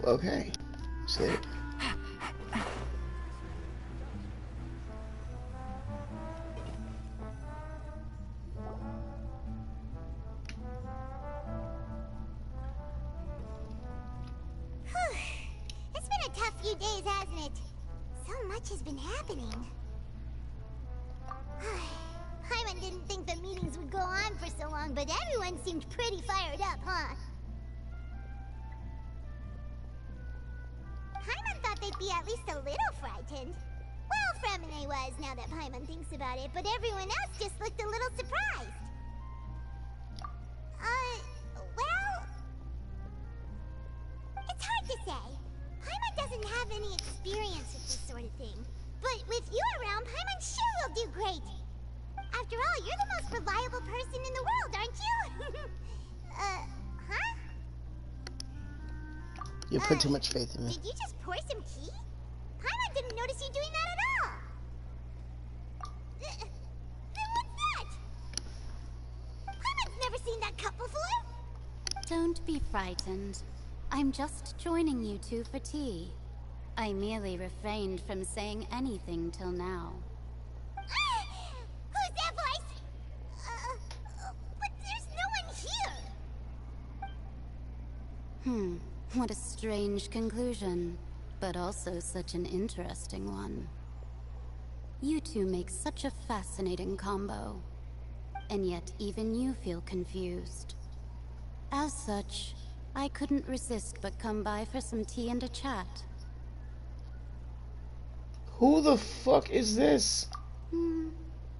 Okay. Sit. It's been a tough few days, hasn't it? So much has been happening. Hyman didn't think the meetings would go on for so long, but everyone seemed pretty fired up, huh? Hyman thought they'd be at least a little frightened. Well, Fremine was, now that Paimon thinks about it, but everyone else just looked a little surprised. Well... It's hard to say. Paimon doesn't have any experience with this sort of thing. But with you around, Paimon sure will do great. After all, you're the most reliable person in the world, aren't you? Huh? You put too much faith in me. Did you just pour some tea? Paimon didn't notice you doing that at all. Then what's that? Paimon's never seen that cup before. Don't be frightened. I'm just joining you two for tea. I merely refrained from saying anything till now. Who's that voice? But there's no one here. What a strange conclusion, but also such an interesting one. You two make such a fascinating combo, and yet even you feel confused. As such, I couldn't resist but come by for some tea and a chat. Who the fuck is this?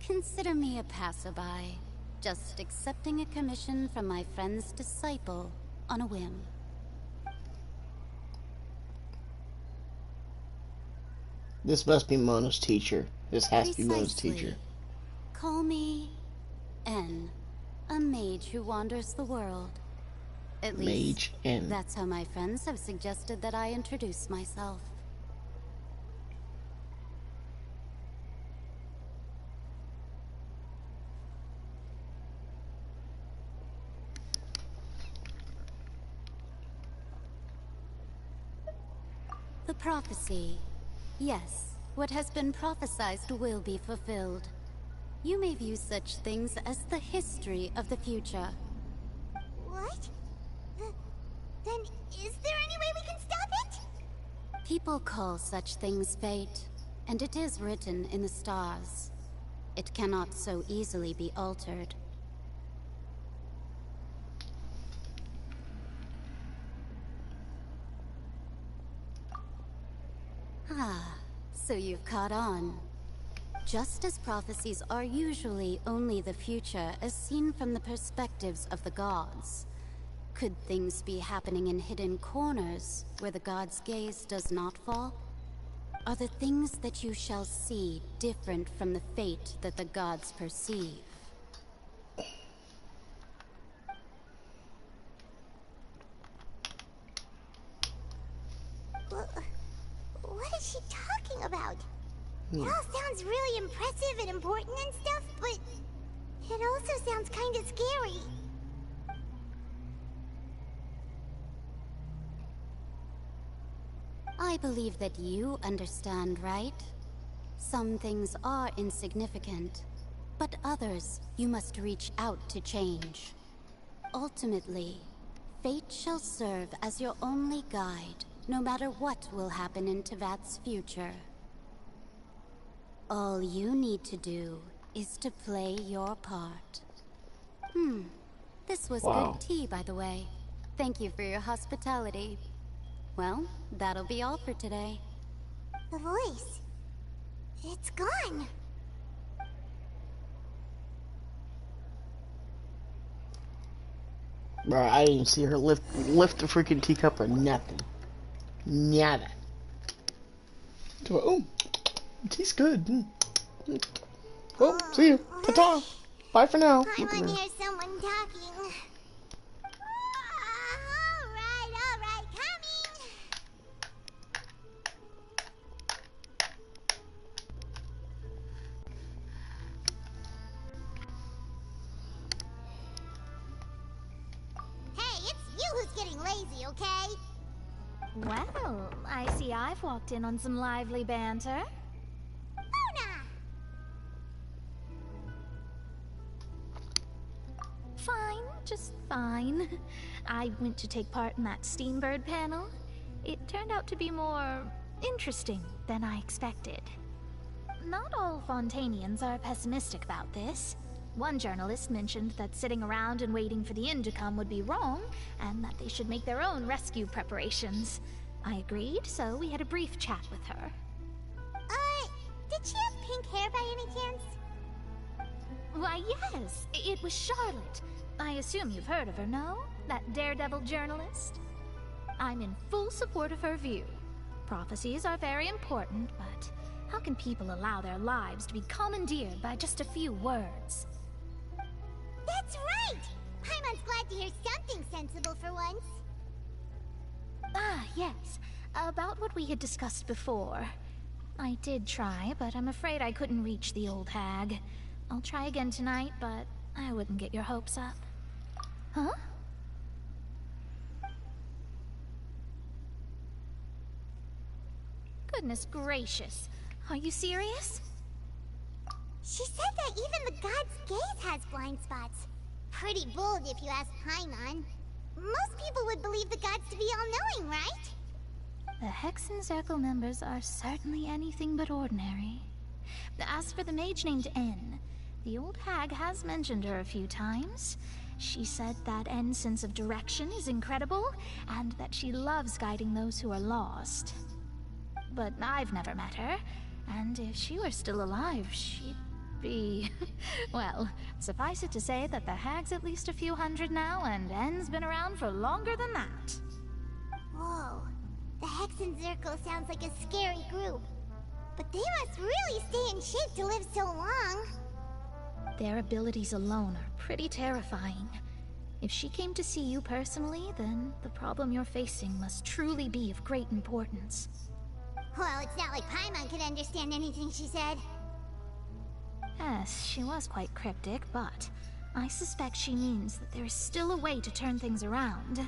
Consider me a passerby, just accepting a commission from my friend's disciple on a whim. This must be Mona's teacher. This has to be Mona's Precisely. teacher. Call me N, a mage who wanders the world. At least, Mage N. that's how my friends have suggested that I introduce myself. The prophecy. Yes, what has been prophesied will be fulfilled. You may view such things as the history of the future. What? Then is there any way we can stop it? People call such things fate, and it is written in the stars. It cannot so easily be altered. So you've caught on. Just as prophecies are usually only the future as seen from the perspectives of the gods, could things be happening in hidden corners where the gods' gaze does not fall? Are the things that you shall see different from the fate that the gods perceive? What is she talking about? It all sounds really impressive and important and stuff, but it also sounds kind of scary. I believe that you understand, right? Some things are insignificant, but others you must reach out to change. Ultimately, fate shall serve as your only guide, no matter what will happen in Tevat's future. All you need to do is to play your part. This was good tea, by the way. Thank you for your hospitality. Well, that'll be all for today. The voice. It's gone. Bro, I didn't see her lift the freaking teacup or nothing. Nada. Oh, tea's good. Oh, see you. Ta-ta. Bye for now. I want to hear someone talking. All right, coming. Hey, it's you who's getting lazy, okay? Well, I see I've walked in on some lively banter. Luna! Fine, just fine. I went to take part in that Steambird panel. It turned out to be more interesting than I expected. Not all Fontanians are pessimistic about this. One journalist mentioned that sitting around and waiting for the end to come would be wrong, and that they should make their own rescue preparations. I agreed, so we had a brief chat with her. Did she have pink hair by any chance? Why, yes, it was Charlotte. I assume you've heard of her, no? That daredevil journalist? I'm in full support of her view. Prophecies are very important, but how can people allow their lives to be commandeered by just a few words? That's right! Paimon's glad to hear something sensible for once. Ah, yes. About what we had discussed before. I did try, but I'm afraid I couldn't reach the old hag. I'll try again tonight, but I wouldn't get your hopes up. Huh? Goodness gracious. Are you serious? She said that even the god's gaze has blind spots. Pretty bold if you ask Paimon. Most people would believe the gods to be all-knowing, right? The Hexen Circle members are certainly anything but ordinary. As for the mage named N, the old hag has mentioned her a few times. She said that N's sense of direction is incredible, and that she loves guiding those who are lost. But I've never met her, and if she were still alive, she'd be... well, suffice it to say that the hag's at least a few hundred now, and N's been around for longer than that. Whoa. The Hexen Circle sounds like a scary group. But they must really stay in shape to live so long. Their abilities alone are pretty terrifying. If she came to see you personally, then the problem you're facing must truly be of great importance. Well, it's not like Paimon could understand anything she said. Yes, she was quite cryptic, but I suspect she means that there is still a way to turn things around.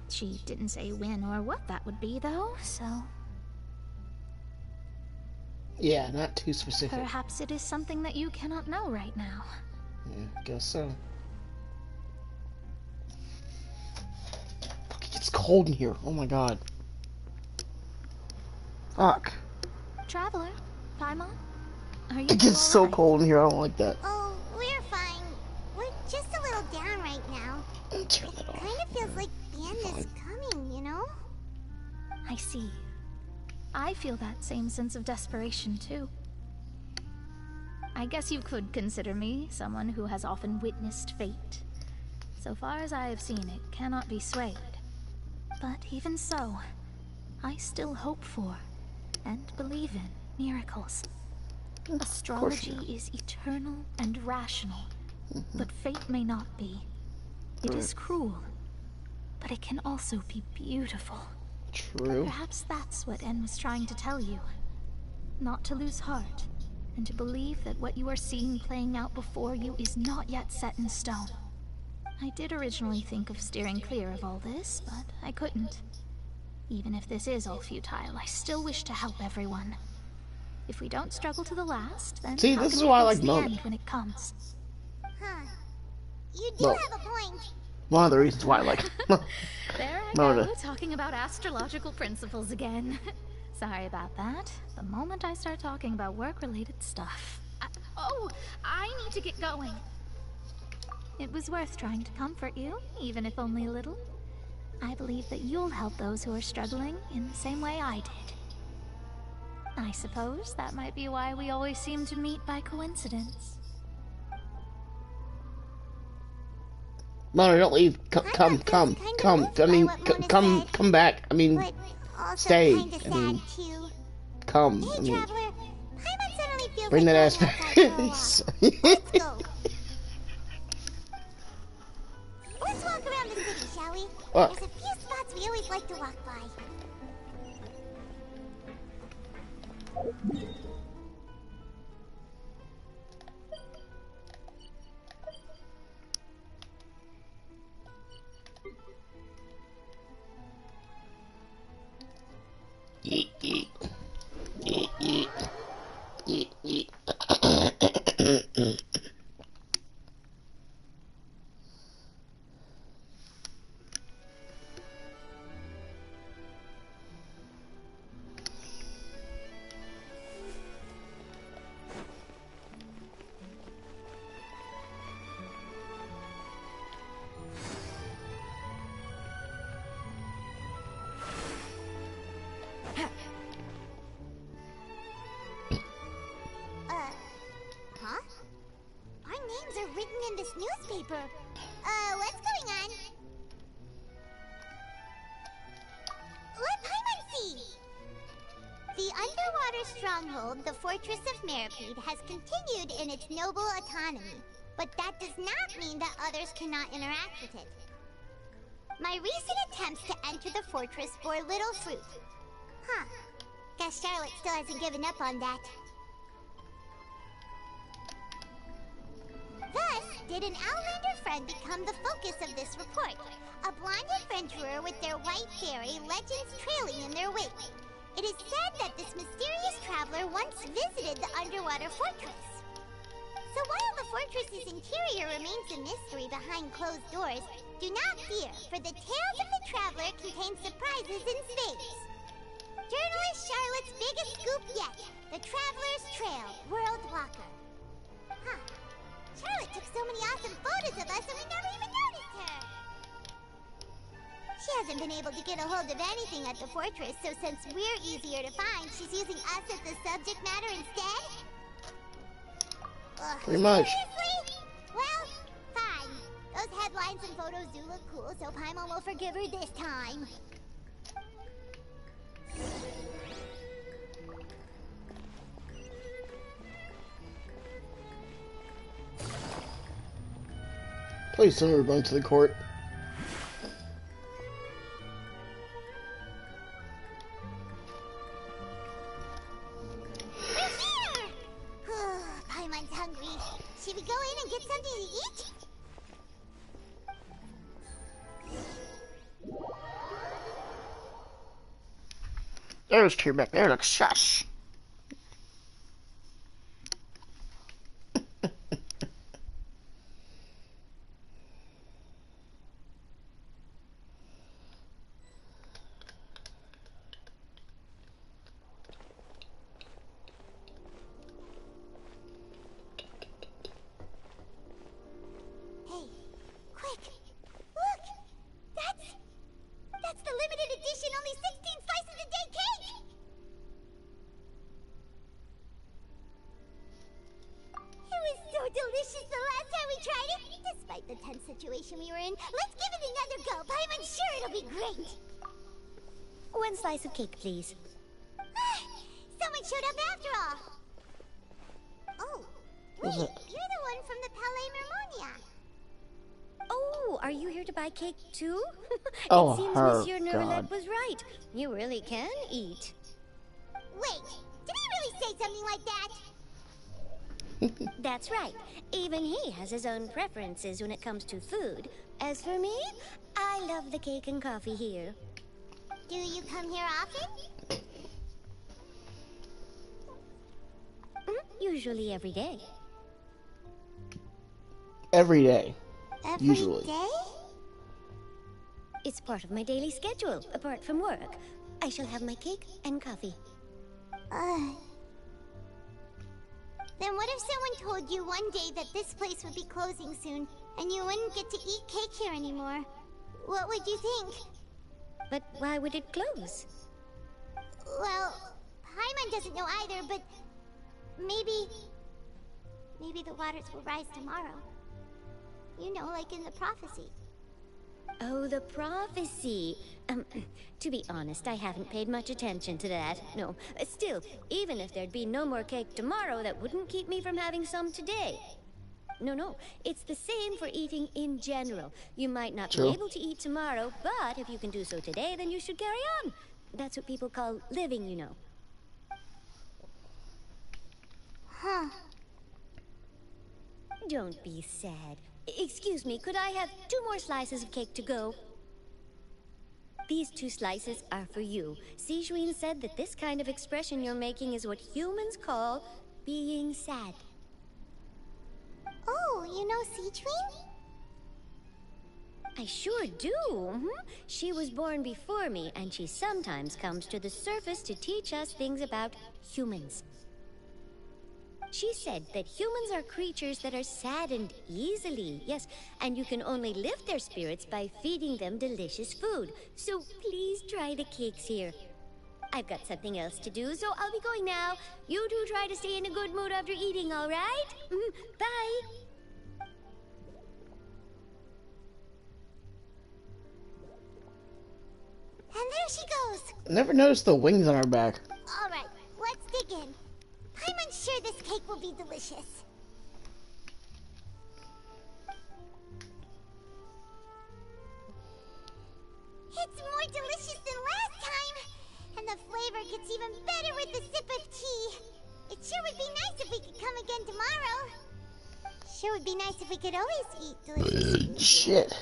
She didn't say when or what that would be, though, so... Yeah, not too specific. Perhaps it is something that you cannot know right now. Yeah, I guess so. Fuck, it gets cold in here. Oh my god. Fuck. Traveler, Paimon, are you It gets so alright? cold in here. I don't like that. Oh, we're fine. We're just a little down right now. Turn that off. Kind of feels like the end is coming, you know? I see. I feel that same sense of desperation, too. I guess you could consider me someone who has often witnessed fate. So far as I have seen, it cannot be swayed. But even so, I still hope for and believe in miracles. Astrology is eternal and rational, but fate may not be. It is cruel, but it can also be beautiful. True. Perhaps that's what N was trying to tell you. Not to lose heart, and to believe that what you are seeing playing out before you is not yet set in stone. I did originally think of steering clear of all this, but I couldn't. Even if this is all futile, I still wish to help everyone. If we don't struggle to the last, then See, how this can is we why I face like the Mona. end when it comes? Huh. You do Well, have a point. one of the reasons why I like There I Mona. go, talking about astrological principles again. Sorry about that. The moment I start talking about work-related stuff. I need to get going. It was worth trying to comfort you, even if only a little. I believe that you'll help those who are struggling in the same way I did. I suppose that might be why we always seem to meet by coincidence. Mona, don't leave. Come. I mean, come back. I mean, But also stay. kinda sad, I mean, too. come. Hey, I mean, Traveler. Paimon suddenly feels bring like that ass going back. outside for a walk. Let's go. Let's walk around the city, shall we? What? There's a few spots we always like to walk by. Huh? Our names are written in this newspaper. What's going on? Let Paimon see! The underwater stronghold, the Fortress of Meripede, has continued in its noble autonomy, but that does not mean that others cannot interact with it. My recent attempts to enter the fortress bore little fruit. Huh. Guess Charlotte still hasn't given up on that. Thus, did an Outlander friend become the focus of this report? A blind adventurer with their white fairy, legends trailing in their wake. It is said that this mysterious traveler once visited the underwater fortress. So while the fortress's interior remains a mystery behind closed doors, do not fear, for the tales of the traveler contain surprises in spades. Journalist Charlotte's biggest scoop yet, the Traveler's Trail, World Walker. Huh. Charlotte took so many awesome photos of us and we never even noticed her. She hasn't been able to get a hold of anything at the fortress, so since we're easier to find, she's using us as the subject matter instead? Ugh, Pretty much. seriously? Well, fine. Those headlines and photos do look cool, so Paimon will forgive her this time. Please don't ever run to the court. We're here! Paimon's hungry. Should we go in and get something to eat? There's two back there. Look, shush. Hey, quick! Look! That's the limited edition only 16 slices a day cake! It was so delicious the last time we tried it! Despite the tense situation we were in, let's give it another go! I'm sure it'll be great! One slice of cake, please. Someone showed up after all! Oh, wait, What's that? you're the one from the Palais Mermonia. Oh, are you here to buy cake too? Oh, it seems her Monsieur Neuralette God. was right. You really can eat. Wait, did he really say something like that? That's right. Even he has his own preferences when it comes to food. As for me, I love the cake and coffee here. Do you come here often? Usually every day. Every day. Every Usually. day? It's part of my daily schedule, apart from work. I shall have my cake and coffee. Then what if someone told you one day that this place would be closing soon, and you wouldn't get to eat cake here anymore? What would you think? But why would it close? Well, Paimon doesn't know either, but maybe the waters will rise tomorrow. You know, like in the prophecy. Oh, the prophecy. To be honest, I haven't paid much attention to that. No, still, even if there'd be no more cake tomorrow, that wouldn't keep me from having some today. No, it's the same for eating in general. You might not True. be able to eat tomorrow, but if you can do so today, then you should carry on. That's what people call living, you know. Huh. Don't be sad. Excuse me, could I have 2 more slices of cake to go? These 2 slices are for you. Sijuin said that this kind of expression you're making is what humans call being sad. know Citrine? I sure do. She was born before me, and she sometimes comes to the surface to teach us things about humans. She said that humans are creatures that are saddened easily, yes, and you can only lift their spirits by feeding them delicious food. So please try the cakes here. I've got something else to do, so I'll be going now. You two try to stay in a good mood after eating, all right? Bye. And there she goes. Never noticed the wings on her back. All right, let's dig in. I'm unsure this cake will be delicious. It's more delicious than last time. And the flavor gets even better with the sip of tea. It sure would be nice if we could come again tomorrow. Sure would be nice if we could always eat delicious food. Shit.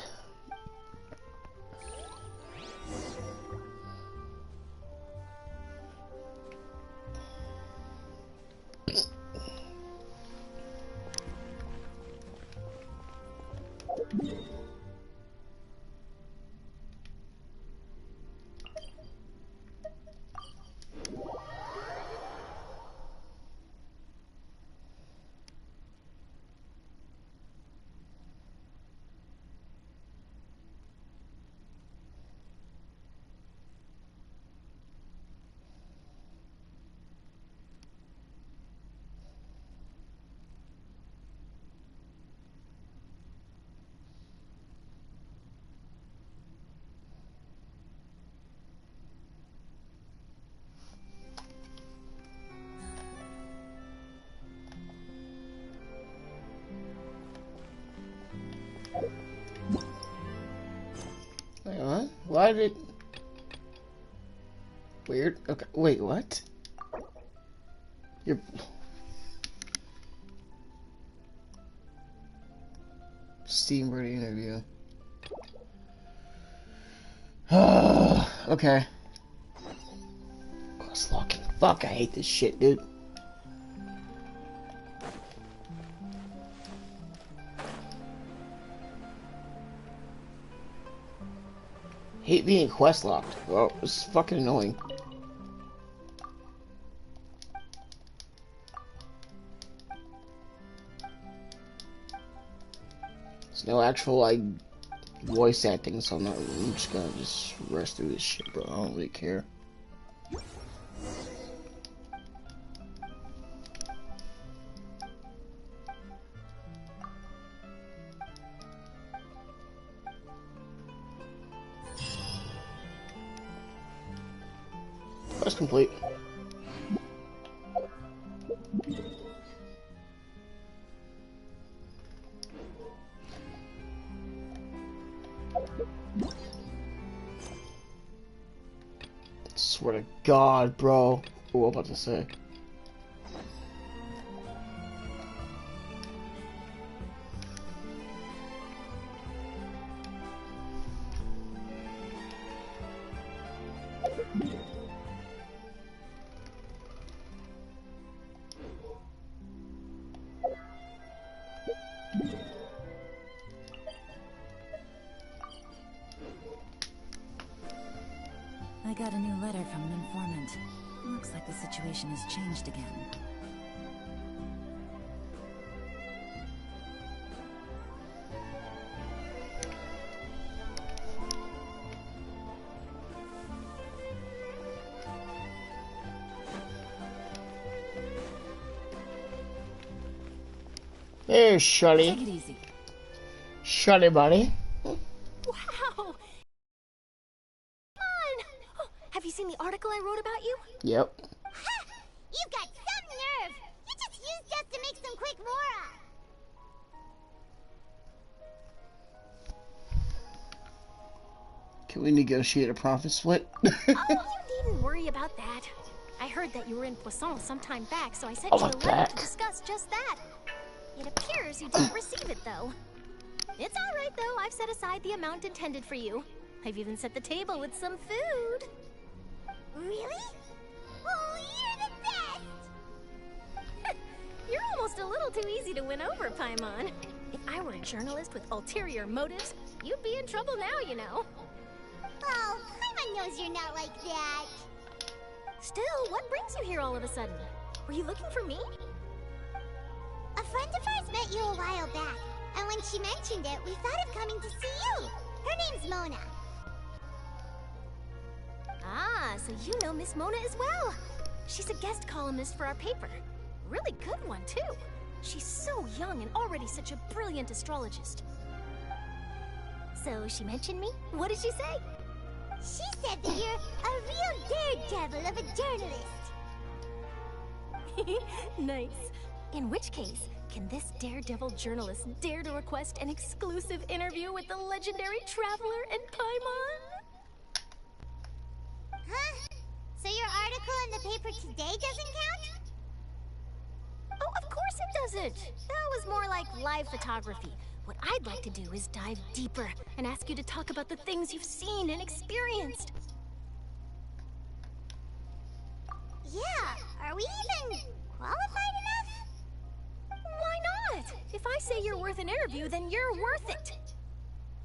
Wait, what? Why did... Weird. Okay, wait, what? You're... Steam Birdie interview. Okay. Quest locking. Fuck, I hate this shit, dude. Hate being quest locked. Oh, this is fucking annoying. There's no actual like voice acting, so I'm just gonna rest through this shit, bro. I don't really care. Quest complete. Swear to God, bro. What am I about to say? I got a new letter from an informant. Looks like the situation has changed again. Hey, Shutty. Take it easy. Shutty, buddy. Wow! Have you seen the article I wrote about you? Yep. Ha! You've got some nerve! You just used us to make some quick mora! Can we negotiate a profit split? Oh, you needn't worry about that. I heard that you were in Poisson some time back, so I sent Oh, you a like letter that. to discuss just that. It appears you didn't receive it, though. It's all right, though. I've set aside the amount intended for you. I've even set the table with some food. Really? Oh, you're the best! You're almost a little too easy to win over, Paimon. If I were a journalist with ulterior motives, you'd be in trouble now, you know. Oh, Paimon knows you're not like that. Still, what brings you here all of a sudden? Were you looking for me? A friend of ours met you a while back, and when she mentioned it, we thought of coming to see you. Her name's Mona. Ah, so you know Miss Mona as well. She's a guest columnist for our paper. Really good one, too. She's so young and already such a brilliant astrologist. So she mentioned me? What did she say? She said that you're a real daredevil of a journalist. Nice. In which case, can this daredevil journalist dare to request an exclusive interview with the legendary traveler and Paimon? Huh? So your article in the paper today doesn't count? Oh, of course it doesn't. That was more like live photography. What I'd like to do is dive deeper and ask you to talk about the things you've seen and experienced. Yeah, are we even qualified enough? Why not? If I say you're worth an interview, then you're worth it.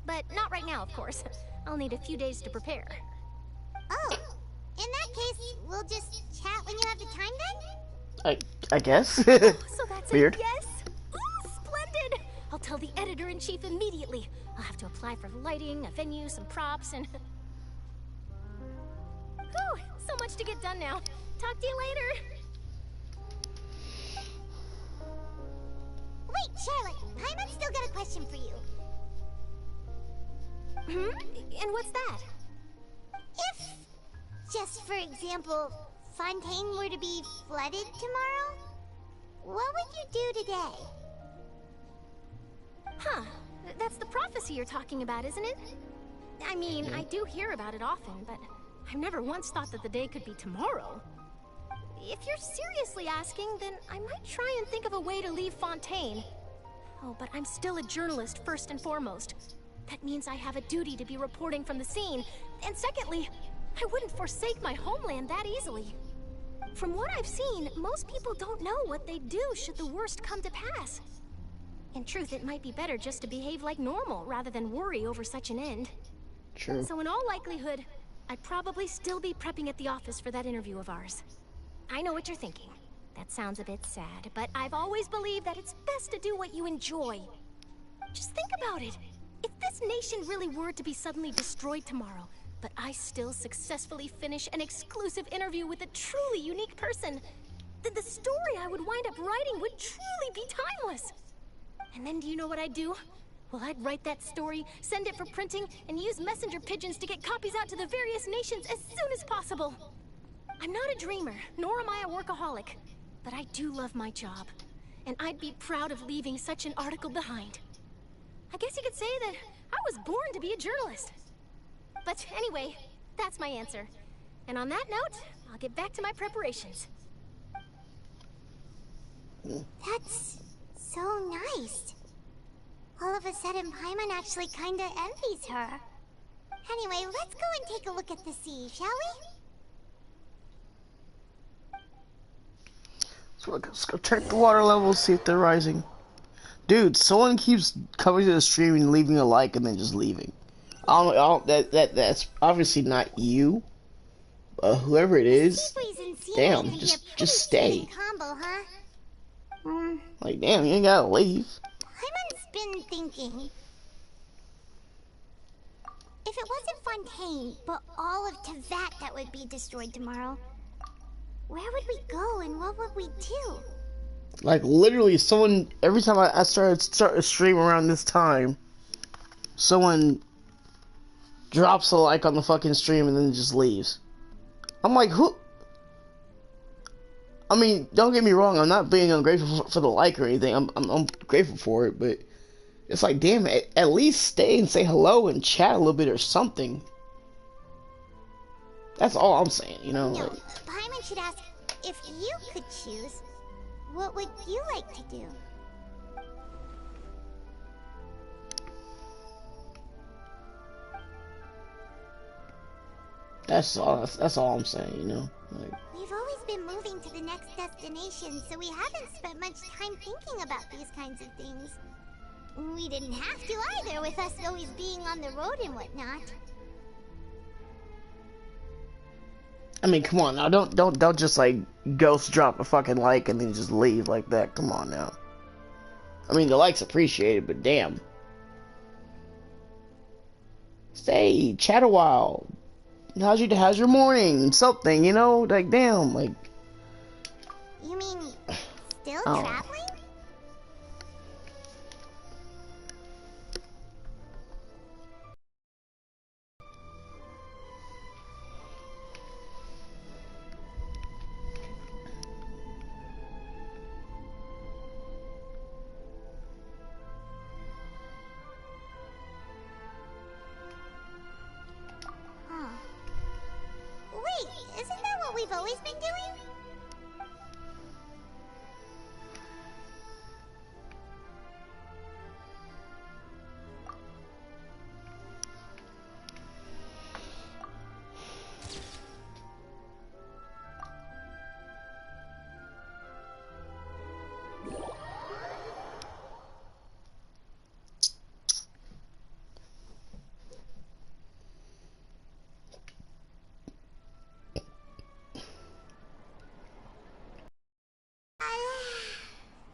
But not right now, of course. I'll need a few days to prepare. Oh, in that case, we'll just chat when you have the time then? I guess. So that's Weird. a yes? Ooh, splendid! I'll tell the editor-in-chief immediately. I'll have to apply for lighting, a venue, some props, and... Whew, so much to get done now. Talk to you later. Wait, Charlotte, Paimon's still got a question for you. And what's that? If, just for example, Fontaine were to be flooded tomorrow, what would you do today? Huh. That's the prophecy you're talking about, isn't it? I mean, I do hear about it often, but I've never once thought that the day could be tomorrow. If you're seriously asking, then I might try and think of a way to leave Fontaine. Oh, but I'm still a journalist first and foremost. That means I have a duty to be reporting from the scene. And secondly, I wouldn't forsake my homeland that easily. From what I've seen, most people don't know what they'd do should the worst come to pass. In truth, it might be better just to behave like normal rather than worry over such an end. True. So in all likelihood, I'd probably still be prepping at the office for that interview of ours. I know what you're thinking. That sounds a bit sad, but I've always believed that it's best to do what you enjoy. Just think about it. If this nation really were to be suddenly destroyed tomorrow, but I still successfully finish an exclusive interview with a truly unique person, then the story I would wind up writing would truly be timeless. And then do you know what I'd do? Well, I'd write that story, send it for printing, and use messenger pigeons to get copies out to the various nations as soon as possible. I'm not a dreamer, nor am I a workaholic, but I do love my job, and I'd be proud of leaving such an article behind. I guess you could say that I was born to be a journalist. But anyway, that's my answer. And on that note, I'll get back to my preparations. That's so nice. All of a sudden, Paimon actually kinda envies her. Anyway, let's go and take a look at the sea, shall we? So let's go check the water levels, see if they're rising. Dude, someone keeps coming to the stream and leaving a like and then just leaving. That's obviously not you. Whoever it is, damn, just stay. Combo, huh? Like, damn, you ain't gotta leave. Paimon's been thinking. If it wasn't Fontaine, but all of Tevat that would be destroyed tomorrow, where would we go and what would we do? Like, literally, someone, every time I start a stream around this time, someone drops a like on the fucking stream and then just leaves. I'm like, who? I mean, don't get me wrong, I'm not being ungrateful for the like or anything. I'm grateful for it, but it's like, damn it, at least stay and say hello and chat a little bit or something. That's all I'm saying, you know? No, Like, Paimon should ask, if you could choose, what would you like to do? that's all I'm saying, you know? Like, We've always been moving walking to the next destination, so we haven't spent much time thinking about these kinds of things. We didn't have to either, with us always being on the road and whatnot. I mean, come on now, don't just like ghost drop a fucking like and then just leave like that. Come on now. I mean, the like's appreciated, but damn. Stay, chat a while. How's your morning? Something, you know? Like, damn, like. You mean still Oh. traveling? Huh. Wait, isn't that what we've always been doing?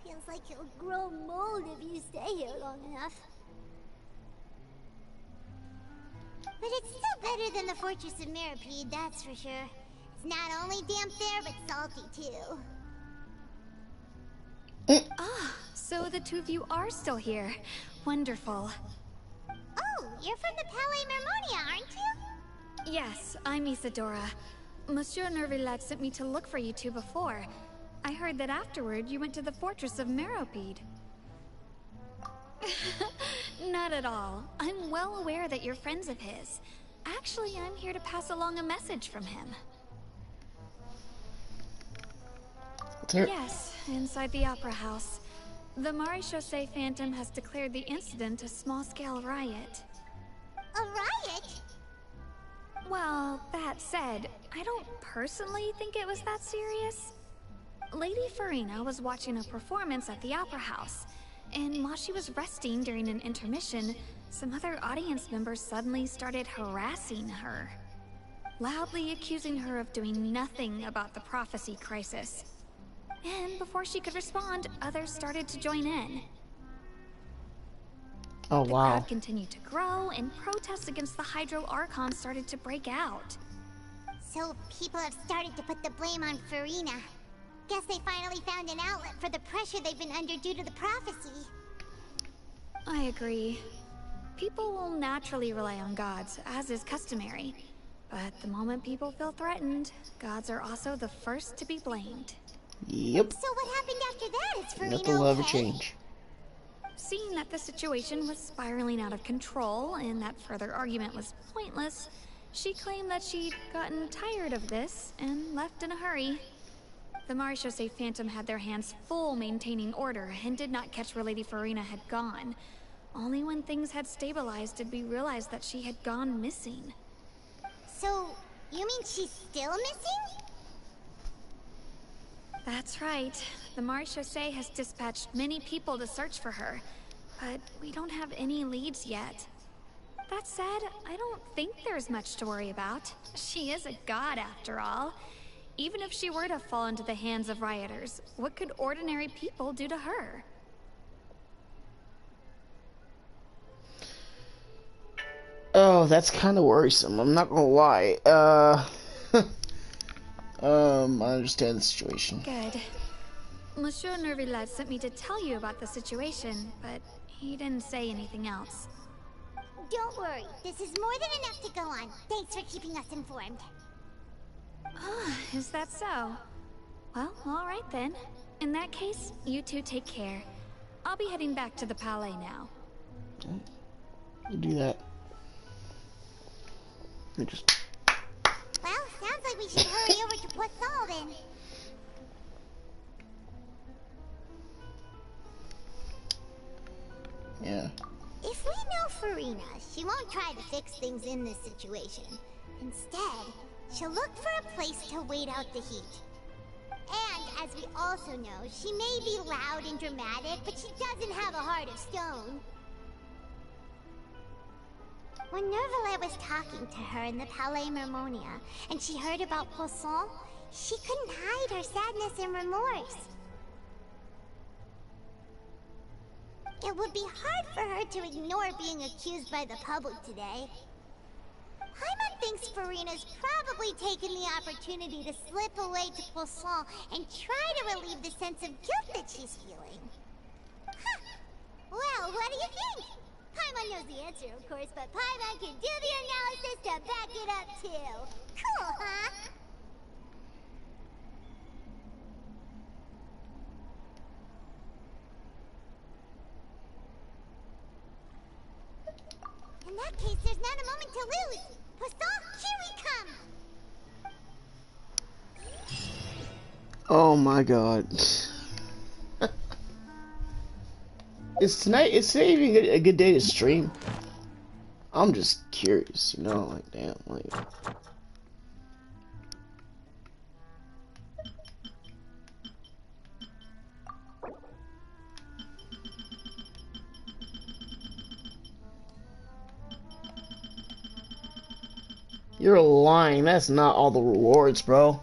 Feels like you'll grow mold if you stay here long enough. But it's still better than the Fortress of Mirapede, that's for sure. It's not only damp there, but salty too. So the two of you are still here. Wonderful. Oh, you're from the Palais Mermonia, aren't you? Yes, I'm Isadora. Monsieur Nervillat sent me to look for you two before. I heard that afterward you went to the Fortress of Meropide. Not at all. I'm well aware that you're friends of his. Actually, I'm here to pass along a message from him. Yes, inside the Opera House. The Maréchaussée Phantom has declared the incident a small-scale riot. A riot? Well, that said, I don't personally think it was that serious. Lady FURINA was watching a performance at the Opera House, and while she was resting during an intermission, some other audience members suddenly started harassing her, loudly accusing her of doing nothing about the prophecy crisis. And before she could respond, others started to join in. Oh, The wow. crowd continued to grow, and protests against the Hydro Archon started to break out. So people have started to put the blame on FURINA. Guess they finally found an outlet for the pressure they've been under due to the prophecy. I agree. People will naturally rely on gods, as is customary. But the moment people feel threatened, gods are also the first to be blamed. Yep. So what happened after that? Is FURINA Nothing will ever okay? change. Seeing that the situation was spiraling out of control and that further argument was pointless, she claimed that she'd gotten tired of this and left in a hurry. The Maréchaussée Phantom had their hands full maintaining order and did not catch where Lady FURINA had gone. Only when things had stabilized did we realize that she had gone missing. So, you mean she's still missing? That's right. The Maréchaussée has dispatched many people to search for her, but we don't have any leads yet. That said, I don't think there's much to worry about. She is a god after all. Even if she were to fall into the hands of rioters, what could ordinary people do to her? Oh, that's kind of worrisome. I'm not gonna lie. I understand the situation. Good. Monsieur Nervillat sent me to tell you about the situation, but he didn't say anything else. Don't worry, this is more than enough to go on. Thanks for keeping us informed. Is that so? Well, all right then. In that case, you two take care. I'll be heading back to the Palais now. You do that. You just... Well, sounds like we should hurry over to Poisson then. Yeah. If we know FURINA, she won't try to fix things in this situation. Instead, she'll look for a place to wait out the heat. as we also know, she may be loud and dramatic, but she doesn't have a heart of stone. When Nervalet was talking to her in the Palais Mermonia, and she heard about Poisson, she couldn't hide her sadness and remorse. It would be hard for her to ignore being accused by the public today. Paimon thinks Furina's probably taken the opportunity to slip away to Poisson and try to relieve the sense of guilt that she's feeling. Huh. Well, what do you think? Paimon knows the answer, of course, but Paimon can do the analysis to back it up, too. Cool, huh? In that case, there's not a moment to lose. Poisson, here we come! Oh my god. Is today even a good day to stream? I'm just curious, you know, like damn, like. You're lying. That's not all the rewards, bro.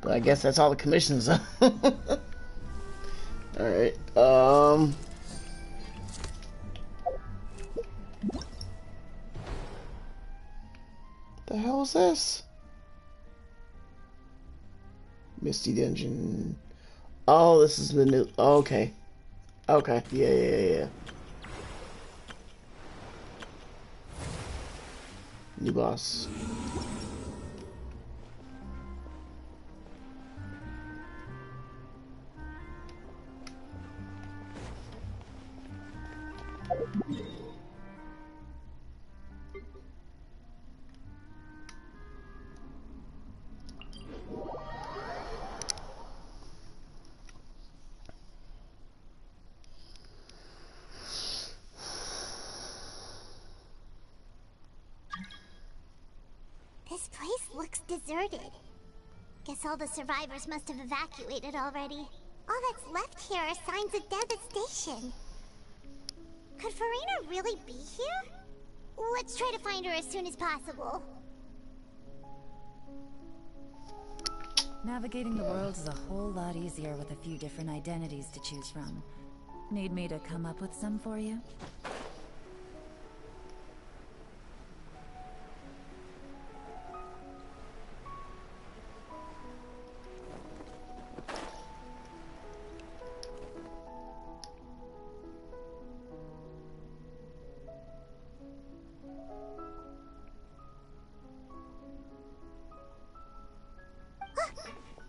But I guess that's all the commissions. Alright, the hell is this? Misty Dungeon. Oh, this is the new. Oh, okay. Okay. Yeah. New boss. This place looks deserted. Guess all the survivors must have evacuated already. All that's left here are signs of devastation. Could Furina really be here? Let's try to find her as soon as possible. Navigating the world is a whole lot easier with a few different identities to choose from. Need me to come up with some for you?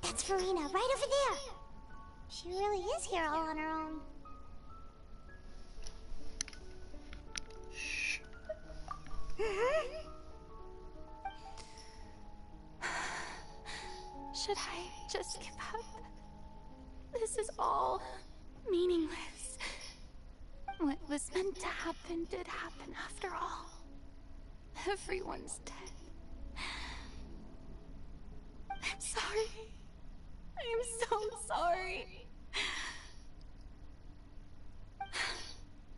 That's Furina, right over there. She really is here all on her own. Shh. Should I just give up? This is all meaningless. What was meant to happen did happen after all. Everyone's dead. I'm sorry. I'm so sorry.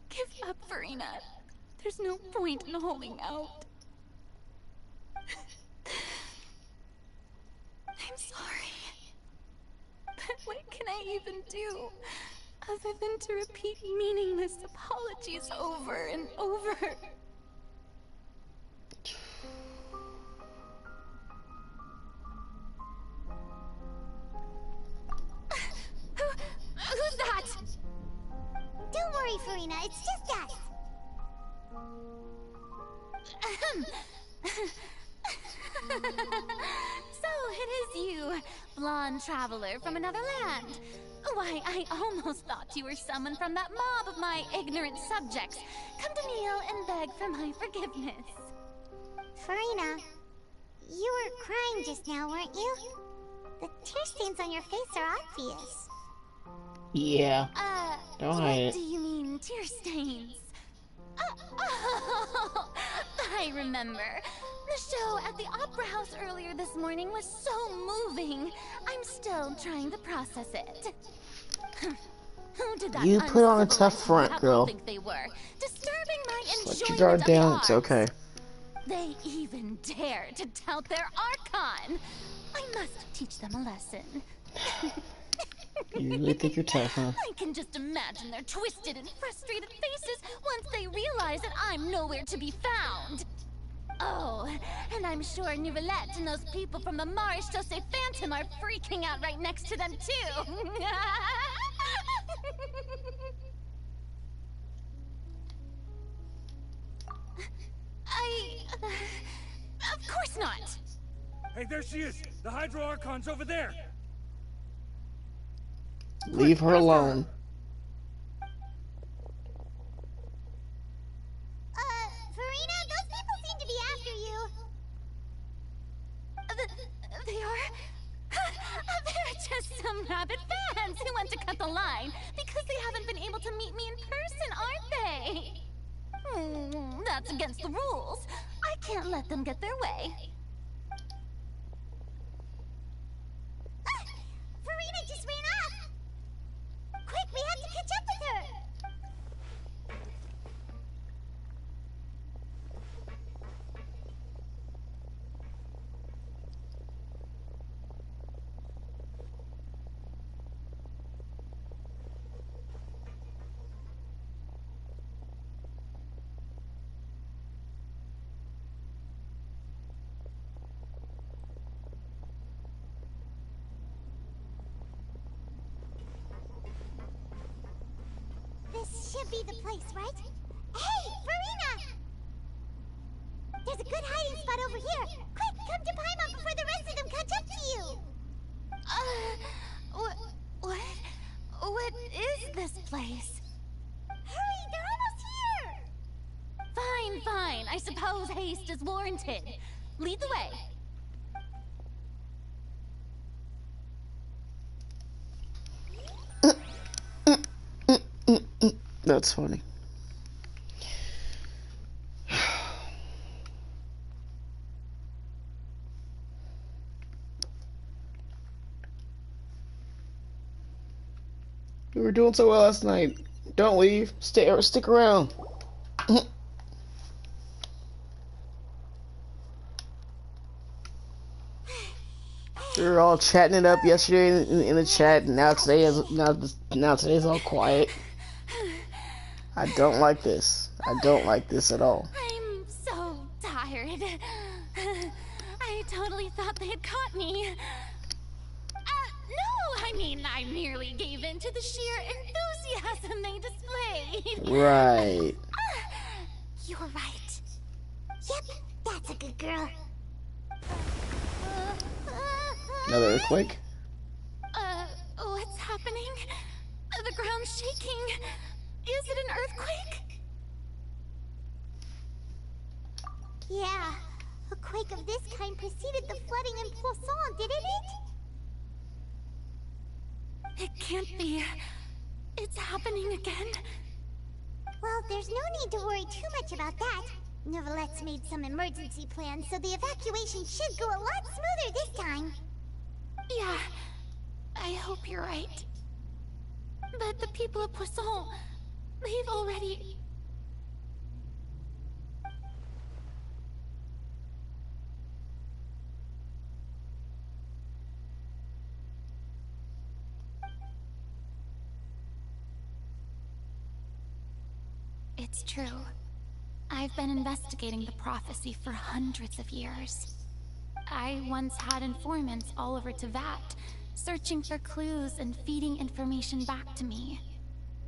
Give up, Furina. There's no point in holding out. I'm sorry. But what can I even do other than to repeat meaningless apologies over and over? Who's that? Don't worry, Furina, it's just us. So it is you, blonde traveler from another land. Why, I almost thought you were someone from that mob of my ignorant subjects. Come to kneel and beg for my forgiveness. Furina, you were crying just now, weren't you? The tear stains on your face are obvious. Yeah. Don't hide What it. do you mean, tear stains? Oh, I remember. The show at the Opera House earlier this morning was so moving. I'm still trying to process it. Who did that You put on a tough uncivilized front, rabble girl. think they were, disturbing my Let your enjoyment guard of down. the It's arts. okay. They even dare to tout their archon. I must teach them a lesson. You really think you're tough, huh? I can just imagine their twisted and frustrated faces once they realize that I'm nowhere to be found. Oh, and I'm sure Nouvellette and those people from the Maréchaussée Phantom are freaking out right next to them, too. Of course not. Hey, there she is! The Hydro Archon's over there! Leave her alone. Furina, those people seem to be after you. They are? They're just some rabid fans who want to cut the line because they haven't been able to meet me in person, aren't they? That's against the rules. I can't let them get their way. Furina just ran off. Quick, we have to catch up with her. This should be the place, right? Hey, Furina! There's a good hiding spot over here. Quick, come to Paimon before the rest of them catch up to you. What is this place? Hurry, they're almost here. Fine. I suppose haste is warranted. Lead the way. That's funny. We were doing so well last night. Don't leave. Stick around. We were all chatting it up yesterday in the chat, and now today's all quiet. I don't like this. I don't like this at all. I'm so tired. I totally thought they had caught me. No, I mean, I merely gave in to the sheer enthusiasm they displayed. Right. You're right. Yep, that's a good girl. Another earthquake? What's happening? The ground's shaking. Is it an earthquake? Yeah, a quake of this kind preceded the flooding in Poisson, didn't it? It can't be. It's happening again. Well, there's no need to worry too much about that. Nouvellette's made some emergency plans, so the evacuation should go a lot smoother this time. Yeah, I hope you're right. But the people of Poisson, they've already... It's true. I've been investigating the prophecy for hundreds of years. I once had informants all over Tevat, searching for clues and feeding information back to me.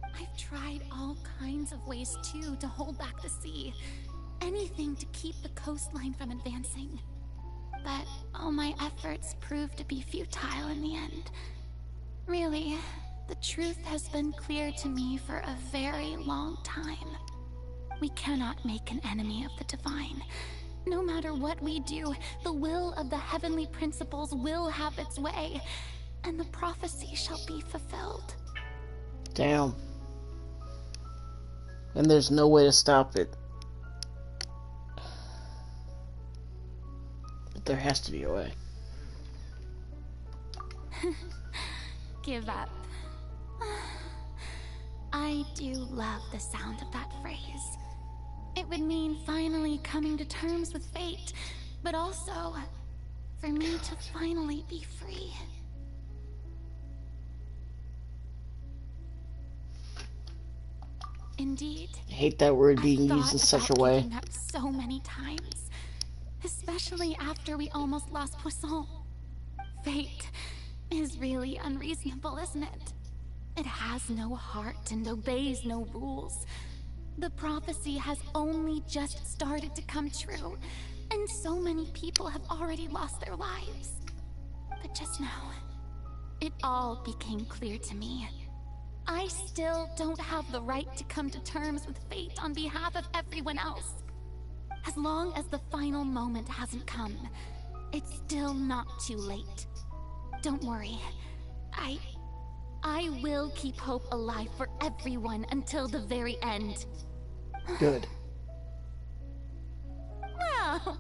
I've tried all kinds of ways, too, to hold back the sea. Anything to keep the coastline from advancing. But all my efforts proved to be futile in the end. Really, the truth has been clear to me for a very long time. We cannot make an enemy of the divine, No matter what we do, the will of the heavenly principles will have its way, and the prophecy shall be fulfilled. Damn. And there's no way to stop it. But there has to be a way. Give up. I do love the sound of that phrase. It would mean finally coming to terms with fate, but also for me to finally be free. Indeed. I hate that word being used in such a way. I've thought about giving up so many times, especially after we almost lost Poisson. Fate is really unreasonable, isn't it? It has no heart and obeys no rules. The prophecy has only just started to come true, and so many people have already lost their lives. But just now, it all became clear to me. I still don't have the right to come to terms with fate on behalf of everyone else. As long as the final moment hasn't come, it's still not too late. Don't worry. I will keep hope alive for everyone until the very end. Good. Well,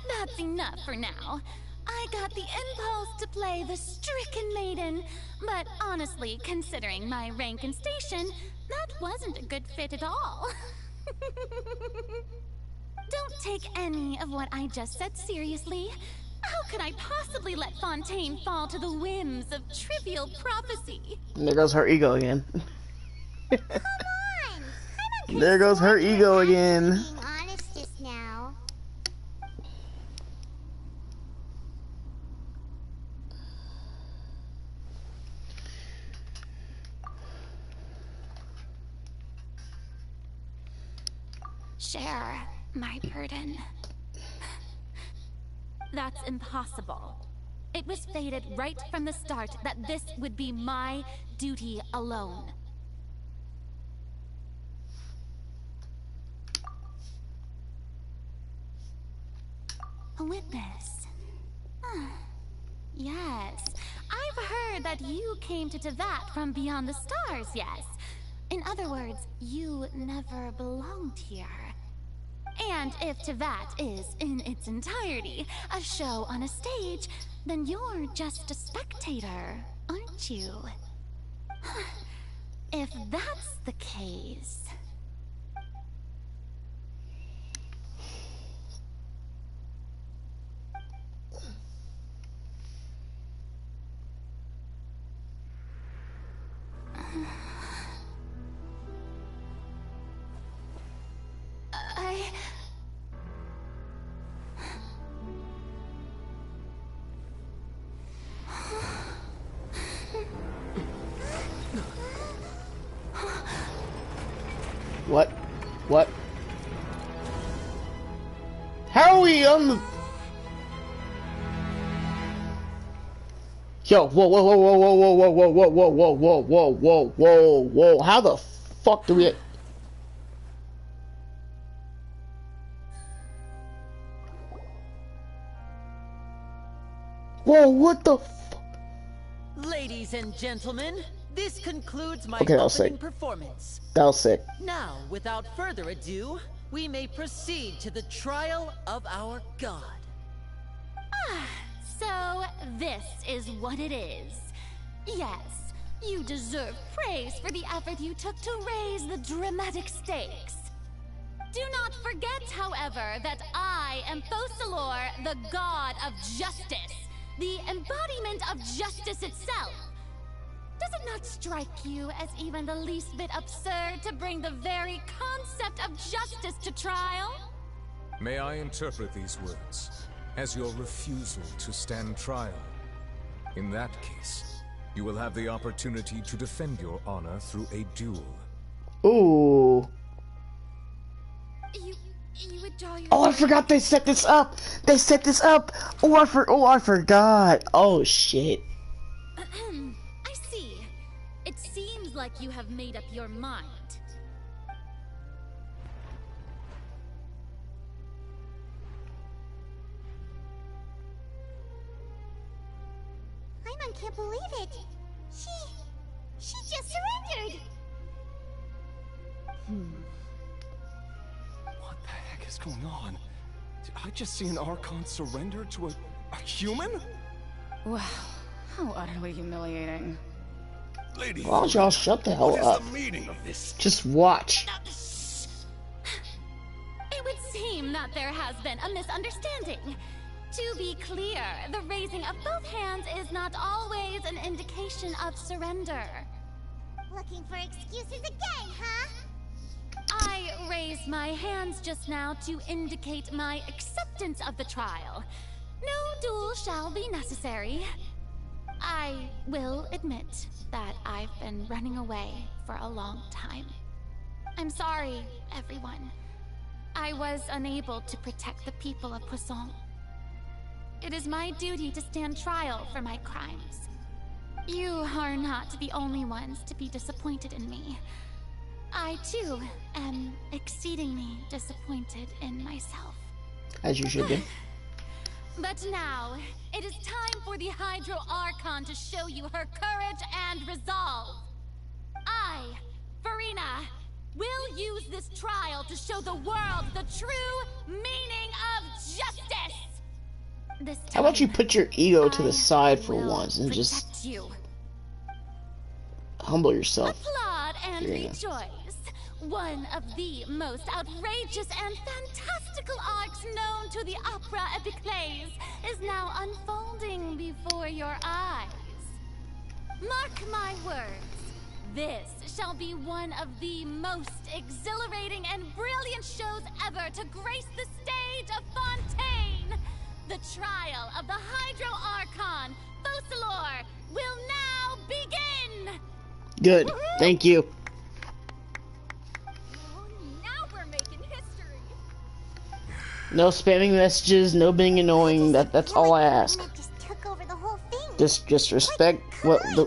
that's enough for now. I got the impulse to play the stricken maiden, but honestly, considering my rank and station, that wasn't a good fit at all. Don't take any of what I just said seriously. How could I possibly let Fontaine fall to the whims of trivial prophecy? And there goes her ego again. Come on! There goes her ego again. Being honest just now. Share my burden. That's impossible. It was fated right from the start that this would be my duty alone. A witness. Yes, I've heard that you came to Tevat from beyond the stars, yes? In other words, you never belonged here. And if Tevat is, in its entirety, a show on a stage, then you're just a spectator, aren't you? If that's the case... What? What? How are we on the... Yo, whoa, whoa, whoa, whoa, whoa, whoa, whoa, whoa, whoa, whoa, whoa, whoa, whoa, whoa, whoa, how the fuck do we... Whoa, what the f... Ladies and gentlemen, this concludes my Okay, that was opening sick. performance. That was sick. Now, without further ado, we may proceed to the trial of our god. So, this is what it is. Yes, you deserve praise for the effort you took to raise the dramatic stakes. Do not forget, however, that I am Focalor, the god of justice, the embodiment of justice itself. Does it not strike you as even the least bit absurd to bring the very concept of justice to trial? May I interpret these words as your refusal to stand trial? In that case, you will have the opportunity to defend your honor through a duel. Ooh. You would draw your... Oh, I forgot they set this up. They set this up. Oh, I forgot. Oh, shit. I see. It seems like you have made up your mind. can't believe it. She just surrendered. What the heck is going on? Did I just see an Archon surrender to a human? Wow, how utterly humiliating. Lady, why don't y'all shut the hell what up? is the meaning of this? Just watch. It would seem that there has been a misunderstanding. To be clear, the raising of both hands is not always an indication of surrender. Looking for excuses again, huh? I raised my hands just now to indicate my acceptance of the trial. No duel shall be necessary. I will admit that I've been running away for a long time. I'm sorry, everyone. I was unable to protect the people of Poisson. It is my duty to stand trial for my crimes. You are not the only ones to be disappointed in me. I, too, am exceedingly disappointed in myself. As you should be. But now, it is time for the Hydro Archon to show you her courage and resolve. I, FURINA, will use this trial to show the world the true meaning of justice! This time, How about you put your ego to the side for once and just you. humble yourself? Applaud and FURINA. rejoice. One of the most outrageous and fantastical arcs known to the opera epiclese is now unfolding before your eyes. Mark my words, this shall be one of the most exhilarating and brilliant shows ever to grace the stage of Fontaine. The trial of the Hydro Archon, Focalor, will now begin! Good. Thank you. No spamming messages, no being annoying. That's all I ask. Just respect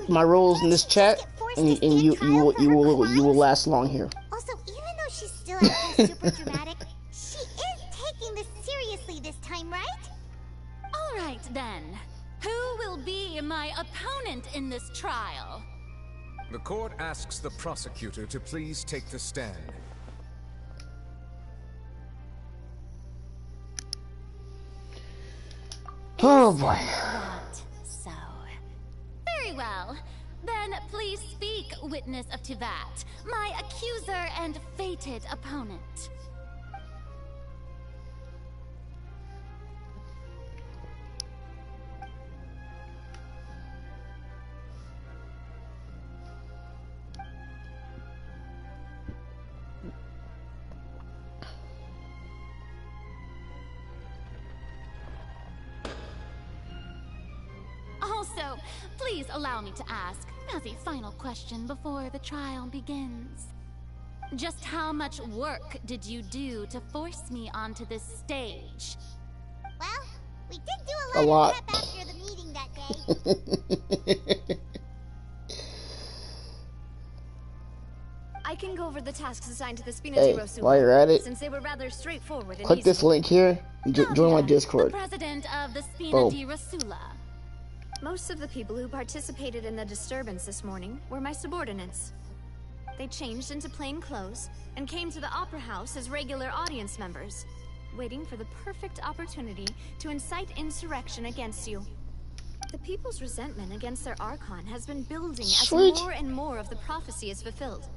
my rules in this chat, and you will last long here. Also, even though she's still acting super dramatic, she is taking this seriously this time, right? All right then. Who will be my opponent in this trial? The court asks the prosecutor to please take the stand. Oh boy. Not so. Very well. Then please speak, witness of Tivat, my accuser and fated opponent. Also, please allow me to ask, as a final question before the trial begins. Just how much work did you do to force me onto this stage? Well, we did do a lot of prep after the meeting that day. I can go over the tasks assigned to the Spina Hey, di Rosula, while you're at it, since they were rather straightforward and click easy. this link here and join my Discord. The president of the Spina Boom. di Rosula. Most of the people who participated in the disturbance this morning were my subordinates. They changed into plain clothes and came to the Opera House as regular audience members, waiting for the perfect opportunity to incite insurrection against you. The people's resentment against their Archon has been building as more and more of the prophecy is fulfilled.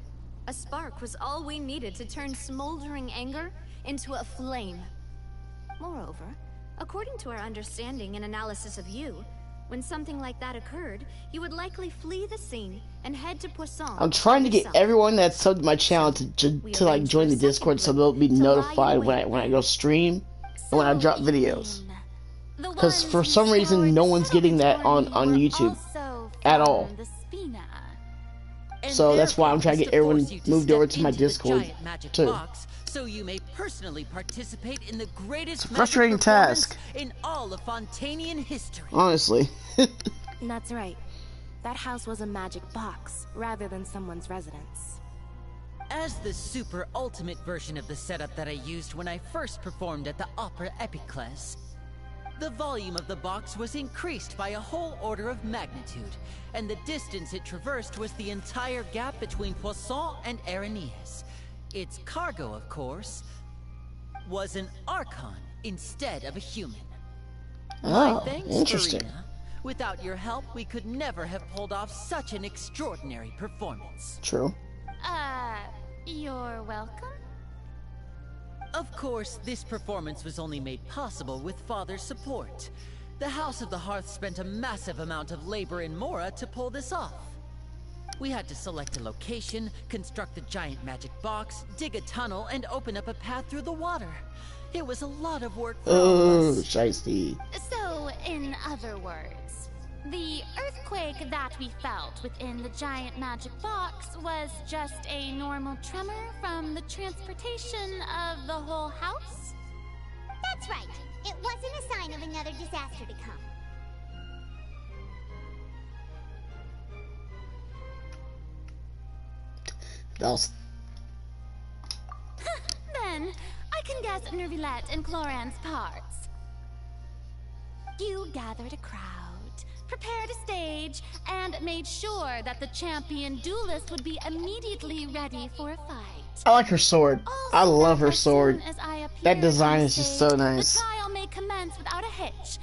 A spark was all we needed to turn smoldering anger into a flame. Moreover, according to our understanding and analysis of you, when something like that occurred, you would likely flee the scene and head to Poisson. I'm trying to get everyone that's subbed to my channel to like join the Discord so they'll be notified when I go stream and when I drop videos. Because for some reason no one's getting that on YouTube at all. So that's why I'm trying to get everyone moved over to my Discord too. So you may personally participate in the greatest It's a frustrating task in all of Fontanian history. Honestly. That's right. That house was a magic box, rather than someone's residence. As the super ultimate version of the setup that I used when I first performed at the Opera Epiclese, The volume of the box was increased by a whole order of magnitude, and the distance it traversed was the entire gap between Poisson and Arrhenius. Its cargo, of course, was an Archon instead of a human. My thanks, interesting. FURINA. Without your help, we could never have pulled off such an extraordinary performance. True. You're welcome? Of course, this performance was only made possible with Father's support. The House of the Hearth spent a massive amount of labor in Mora to pull this off. We had to select a location, construct the giant magic box, dig a tunnel, and open up a path through the water. It was a lot of work for all of us. Shiesty. So, in other words, the earthquake that we felt within the giant magic box was just a normal tremor from the transportation of the whole house? That's right. It wasn't a sign of another disaster to come. Then, I can guess Nervillette and Cloran's parts. You gathered a crowd, prepared a stage, and made sure that the champion duelist would be immediately ready for a fight. I like her sword. I love her sword. As I appear That design on is just stage, so nice. The trial may commence without a hitch.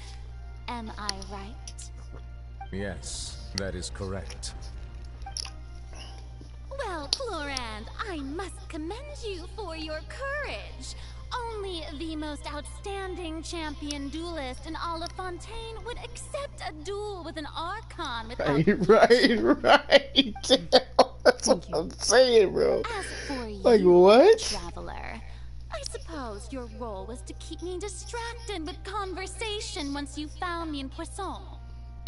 Am I right? Yes, that is correct. Well, Clorand, I must commend you for your courage. Only the most outstanding champion duelist in all of Fontaine would accept a duel with an Archon without... Right. That's what I'm saying, bro. As for Like, you, what? Traveler, I suppose your role was to keep me distracted with conversation once you found me in Poisson.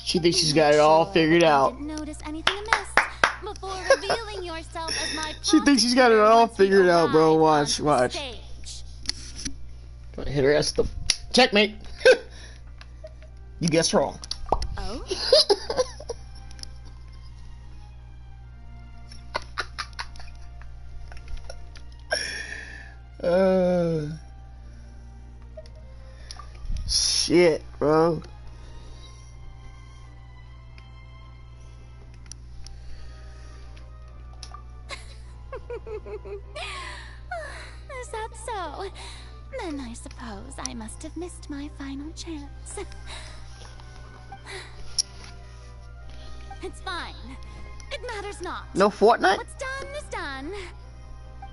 She thinks she's got it all figured out. Didn't notice anything amiss before revealing yourself as my She thinks she's got it all figured out, bro. Watch. stage. Hit her ass with the checkmate. You guessed wrong. Oh? Shit, bro. Is that so? Then I suppose I must have missed my final chance. It's fine. It matters not. No Fortnite? What's done is done.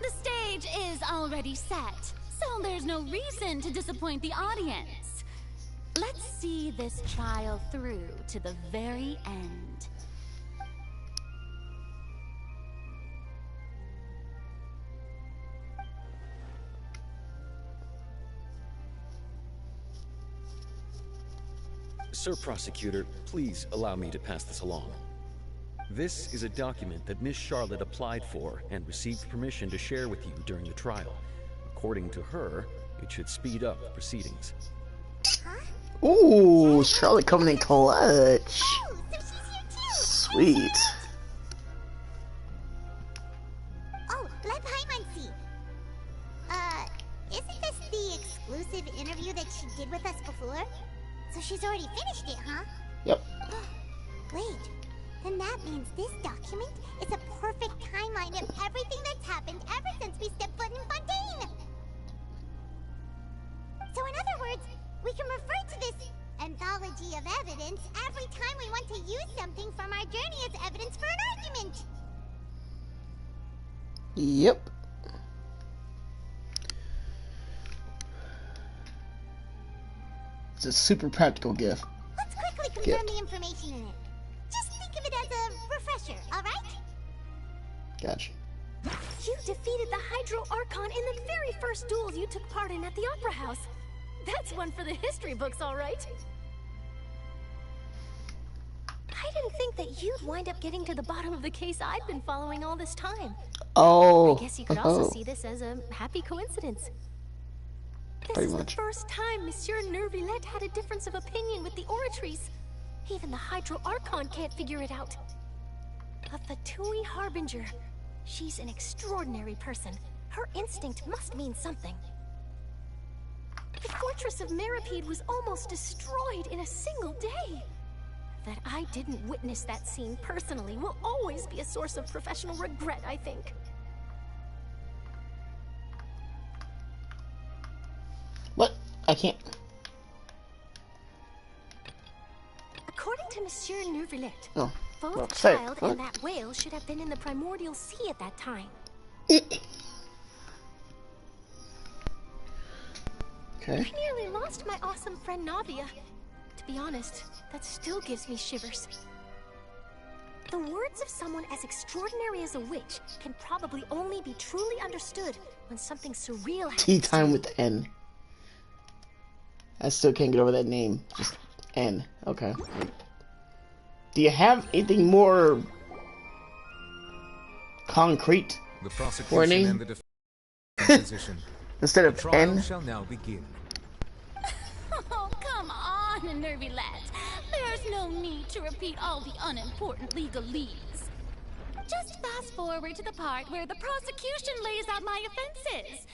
The stage is already set, so there's no reason to disappoint the audience. Let's see this trial through to the very end. Sir Prosecutor, please allow me to pass this along. This is a document that Miss Charlotte applied for and received permission to share with you during the trial. According to her, it should speed up the proceedings. Ooh, Charlotte coming in clutch. Sweet. Oh, let Paimon see. Isn't this the exclusive interview that she did with us before? So she's already finished it, huh? Yep. Wait, then that means this document is a perfect timeline of everything that's happened ever since we stepped foot in Fontaine. So in other words, we can refer to this anthology of evidence every time we want to use something from our journey as evidence for an argument. Yep. It's a super practical gift. Let's quickly confirm the information in it. Just think of it as a refresher, alright? Gotcha. You defeated the Hydro Archon in the very first duels you took part in at the Opera House. That's one for the history books, all right. I didn't think that you'd wind up getting to the bottom of the case I'd been following all this time. Oh. I guess you could also see this as a happy coincidence. This is the first time Monsieur Nervillette had a difference of opinion with the Oratrice. Even the Hydro Archon can't figure it out. A Fatui Harbinger. She's an extraordinary person. Her instinct must mean something. The fortress of Maripede was almost destroyed in a single day. That I didn't witness that scene personally will always be a source of professional regret, I think. What? I can't. According to Monsieur Neuvillette, Oh. both Well, the say, child what? and that whale should have been in the primordial sea at that time. Okay. I nearly lost my awesome friend Navia. To be honest, that still gives me shivers. The words of someone as extraordinary as a witch can probably only be truly understood when something surreal happens. Tea time with N. I still can't get over that name. Just N. Okay. Do you have anything more concrete The for a prosecution name? and the defense position. Instead The of trial N? shall now begin. Oh, come on, Nervylette. There's no need to repeat all the unimportant legalese. Just fast forward to the part where the prosecution lays out my offenses.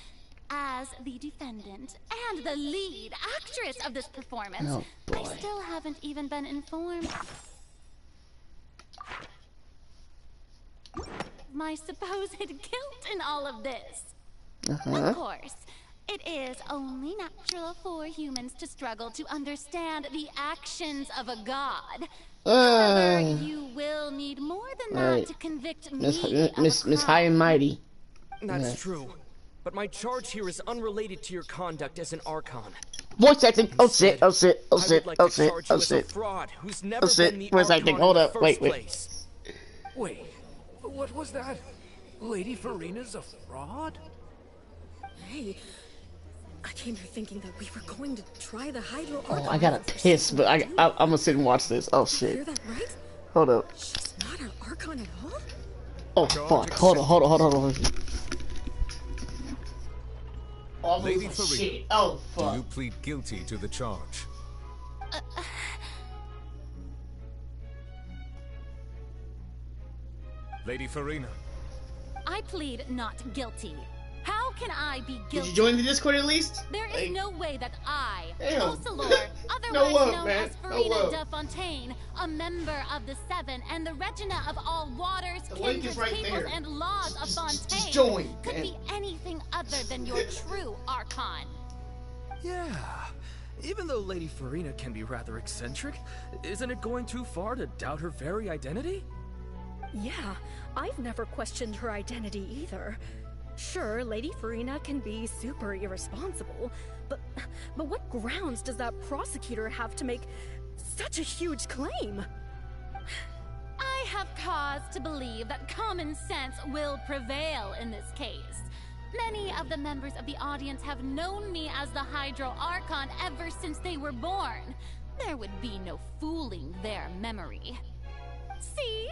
As the defendant and the lead actress of this performance, Oh, boy. I still haven't even been informed my supposed guilt in all of this. Of course, it is only natural for humans to struggle to understand the actions of a god. However, you will need more than that Alright. to convict Miss me of Miss a Miss High and Mighty. That's Yeah. true. But my charge here is unrelated to your conduct as an Archon. Voice acting. Oh shit. Instead, Oh shit. Oh I shit. would like Oh to shit. charge Oh you as a shit. fraud who's never Oh shit. been the Voice Archon acting. in Hold the up. first Wait. Wait. place. Wait, what was that? Lady Furina's a fraud? Hey, I came here thinking that we were going to try the Hydro Oh, Archon. I gotta piss, but I'm gonna sit and watch this. Oh Did you hear shit. that right? Hold up. She's not an Archon at all? Oh fuck. Hold on. Hold on. Hold on. Hold on. Oh, Lady shit. Farina, Oh do fuck. you plead guilty to the charge? Lady Farina, I plead not guilty. How can I be guilty? Did you join the Discord at least? There is no way that I, Damn. Focalor, otherwise No love, known man. as No Farina love. de Fontaine, a member of the Seven and the Regina of all waters, The link kindreds, is right peoples, there. and laws of Just Fontaine, join, could man. be anything other than your true Archon. Yeah. Even though Lady Farina can be rather eccentric, isn't it going too far to doubt her very identity? Yeah, I've never questioned her identity either. Sure, Lady Farina can be super irresponsible, but what grounds does that prosecutor have to make such a huge claim? I have cause to believe that common sense will prevail in this case. Many of the members of the audience have known me as the Hydro Archon ever since they were born. There would be no fooling their memory. See?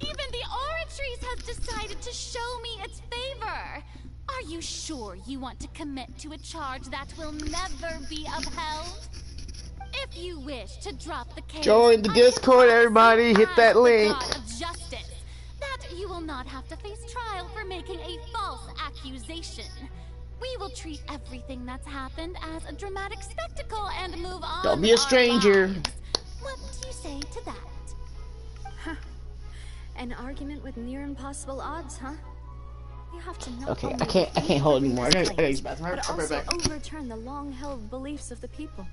Even the Oratrice has decided to show me its favor. Are you sure you want to commit to a charge that will never be upheld? If you wish to drop the case, Join the Discord, everybody. Hit that link. God of justice, that you will not have to face trial for making a false accusation. We will treat everything that's happened as a dramatic spectacle and move on. Don't be a with our stranger. lives. What do you say to that? An argument with near impossible odds, huh? You have to not Okay, only I can't hold defeat anymore. I gotta use claims, the bathroom. but I'll be right also back. overturn the long-held beliefs of the people.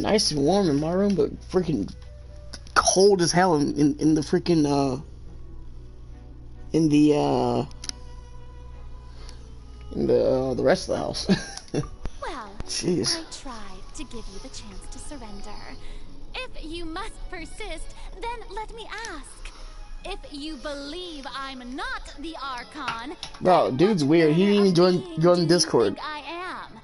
nice and warm in my room, but freaking cold as hell in the freaking in the rest of the house. Well, jeez. I tried to give you the chance to surrender. If you must persist, then let me ask. If you believe I'm not the Archon, Bro, dude's weird. He didn't even join Discord. I am.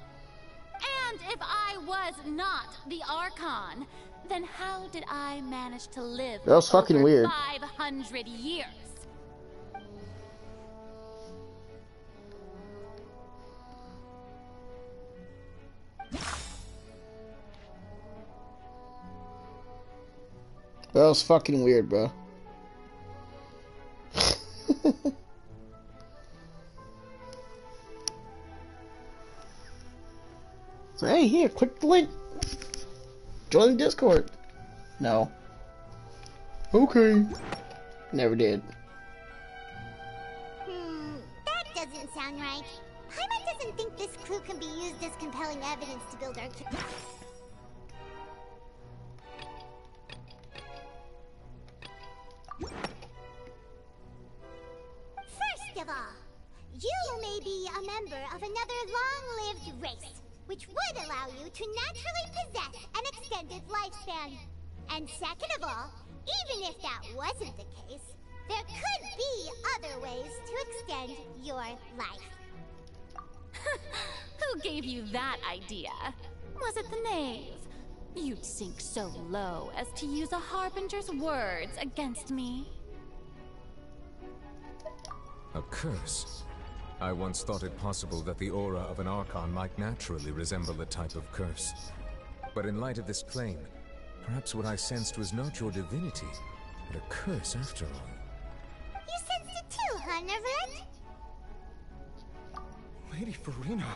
And if I was not the Archon, then how did I manage to live That was fucking over weird. 500 years? That was fucking weird, bro. So, hey, here, click the link. Join the Discord. No. Okay. Never did. That doesn't sound right. Paimon doesn't think this clue can be used as compelling evidence to build our case. First of all, you may be a member of another long-lived race, which would allow you to naturally possess an extended lifespan. And second of all, even if that wasn't the case, there could be other ways to extend your life. Who gave you that idea? Was it the knave? You'd sink so low as to use a harbinger's words against me. A curse? I once thought it possible that the aura of an Archon might naturally resemble a type of curse. But in light of this claim, perhaps what I sensed was not your divinity, but a curse after all. You sensed it too, huh, Neverett? Lady FURINA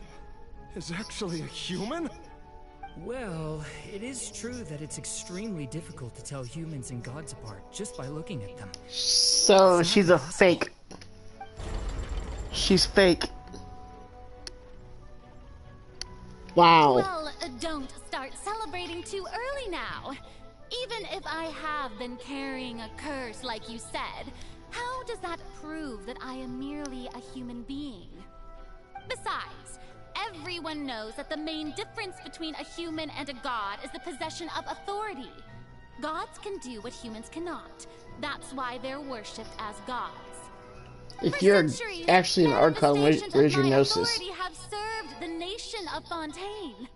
is actually a human? Well, it is true that it's extremely difficult to tell humans and gods apart just by looking at them. So, she's a fake. She's fake. Wow. Well, don't start celebrating too early now. Even if I have been carrying a curse like you said, how does that prove that I am merely a human being? Besides, everyone knows that the main difference between a human and a god is the possession of authority. Gods can do what humans cannot. That's why they're worshipped as gods. If you're actually an Archon, where's your gnosis? Have served the nation of Fontaine.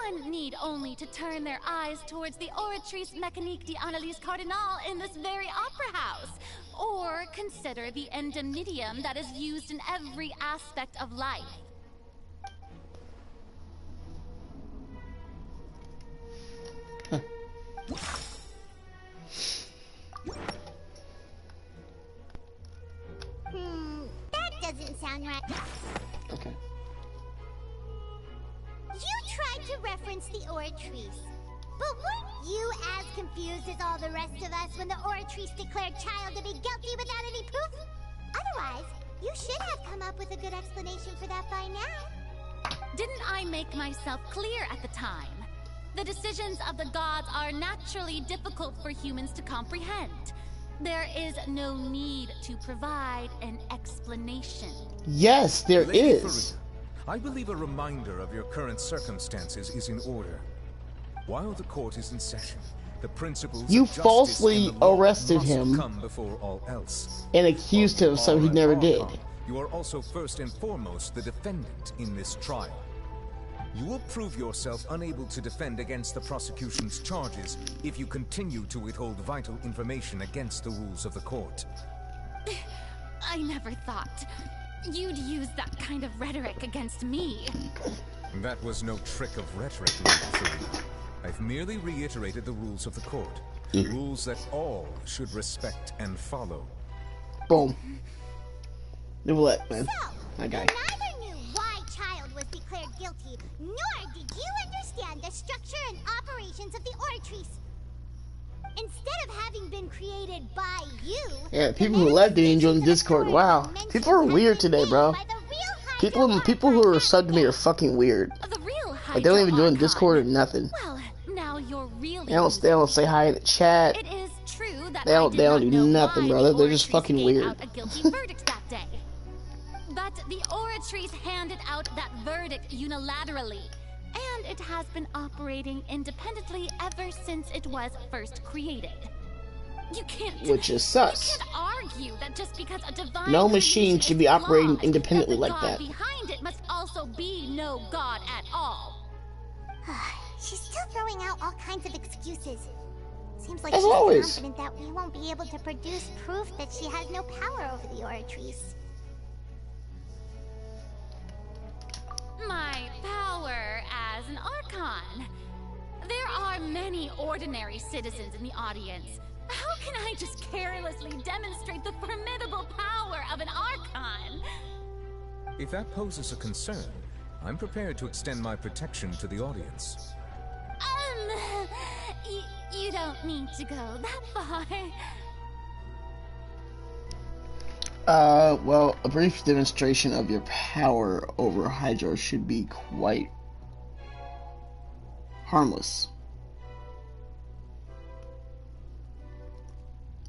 One need only to turn their eyes towards the Oratrice Mécanique d'Analyse Cardinal in this very opera house, or consider the endemnitium that is used in every aspect of life. That doesn't sound right. Okay. You tried to reference the Oratrice, but weren't you as confused as all the rest of us when the Oratrice declared Child to be guilty without any proof? Otherwise, you should have come up with a good explanation for that by now. Didn't I make myself clear at the time? The decisions of the gods are naturally difficult for humans to comprehend. There is no need to provide an explanation. Yes, there Lady is. FURINA, I believe a reminder of your current circumstances is in order. While the court is in session, the principles You of justice falsely and the law arrested must him come before all else. and accused him of something he never did. You are also first and foremost the defendant in this trial. You will prove yourself unable to defend against the prosecution's charges if you continue to withhold vital information against the rules of the court. I never thought you'd use that kind of rhetoric against me. That was no trick of rhetoric, Lady FURINA. I've merely reiterated the rules of the court. Rules that all should respect and follow. Boom. Nicolette, man. My guy. Neither knew why Child was declared guilty, nor did you understand the structure and operations of the Oratrice. Instead of having been created by you... Yeah, people who left didn't join Discord. Wow. People are weird today, bro. People who are subbed to me are fucking weird. Like, they don't even join Discord or nothing. Well, you're really They don't say hi in the chat. It is true that They don't do nothing, brother. They're just fucking weird. Out a guilty verdict that day. But the Oratries handed out that verdict unilaterally, and it has been operating independently ever since it was first created. You can't. Which is sus. You can't argue that just because a divine no machine should be operating flawed, independently that the like god that. Behind it must also be no god at all. She's still throwing out all kinds of excuses. Seems like As she's always. confident that we won't be able to produce proof that she has no power over the Oratries. My power as an Archon. There are many ordinary citizens in the audience. How can I just carelessly demonstrate the formidable power of an Archon? If that poses a concern, I'm prepared to extend my protection to the audience. You don't need to go that far. Well, a brief demonstration of your power over Hydra should be quite harmless.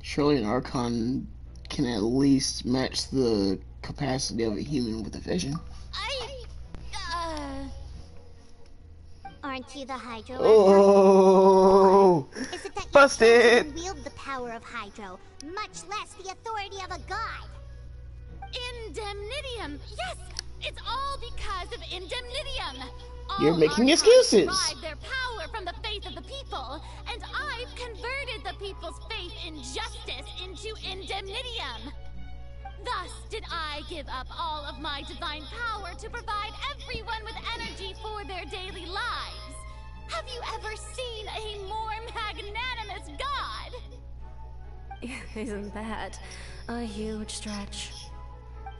Surely an Archon can at least match the capacity of a human with a vision. Aren't you the Hydro? Oh, is it that busted! You wield the power of Hydro, much less the authority of a god? Indemnitium! Yes! It's all because of Indemnitium! You're making excuses! Derive their power from the faith of the people, and I've converted the people's faith in justice into Indemnitium! Thus did I give up all of my divine power to provide everyone with energy for their daily lives. Have you ever seen a more magnanimous god? Isn't that a huge stretch?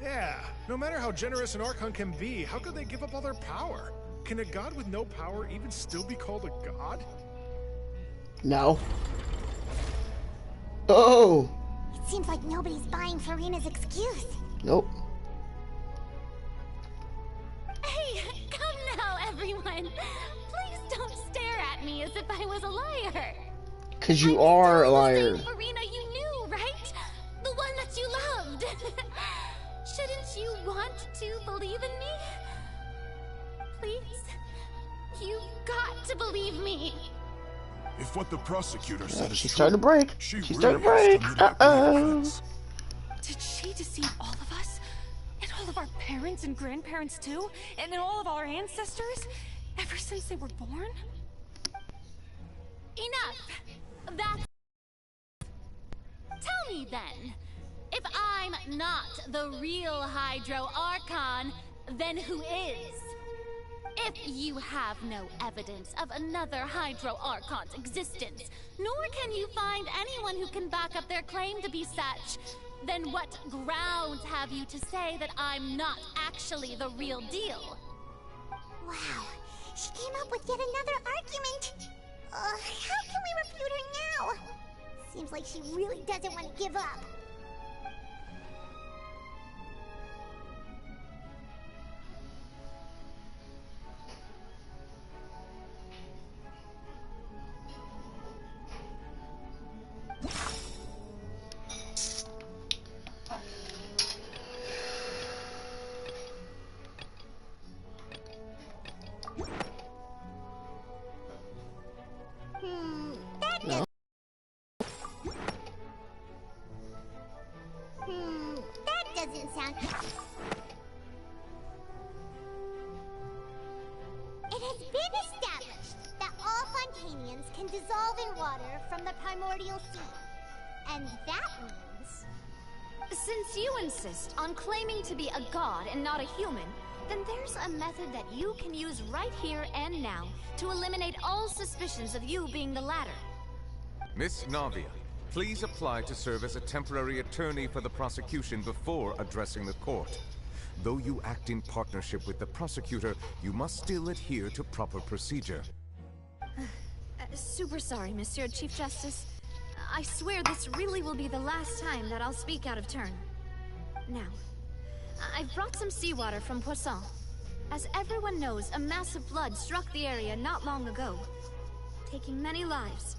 Yeah, no matter how generous an Archon can be, how could they give up all their power? Can a god with no power even still be called a god? No. Oh! It seems like nobody's buying Furina's excuse. Nope. Hey, come now, everyone. Please don't stare at me as if I was a liar. 'Cause you are a liar. Furina you knew, right? The one that you loved. Shouldn't you want to believe in me? Please? You've got to believe me. If what the prosecutor said is She's true, starting to break. She's starting to break. Uh-oh. Did she deceive all of us? And all of our parents and grandparents too? And then all of our ancestors? Ever since they were born? Enough! That's... Tell me then, if I'm not the real Hydro Archon, then who is? If you have no evidence of another Hydro Archon's existence, nor can you find anyone who can back up their claim to be such, then what grounds have you to say that I'm not actually the real deal? Wow, she came up with yet another argument. How can we refute her now? Seems like she really doesn't want to give up. That doesn't sound... It has been established that all Fontanians can dissolve in water from the primordial sea. And that means... Since you insist on claiming to be a god and not a human, then there's a method that you can use right here and now to eliminate all suspicions of you being the latter. Miss Navia, please apply to serve as a temporary attorney for the prosecution before addressing the court. Though you act in partnership with the prosecutor, you must still adhere to proper procedure. Super sorry, Monsieur Chief Justice. I swear this really will be the last time that I'll speak out of turn. Now, I've brought some seawater from Poisson. As everyone knows, a massive flood struck the area not long ago. taking many lives,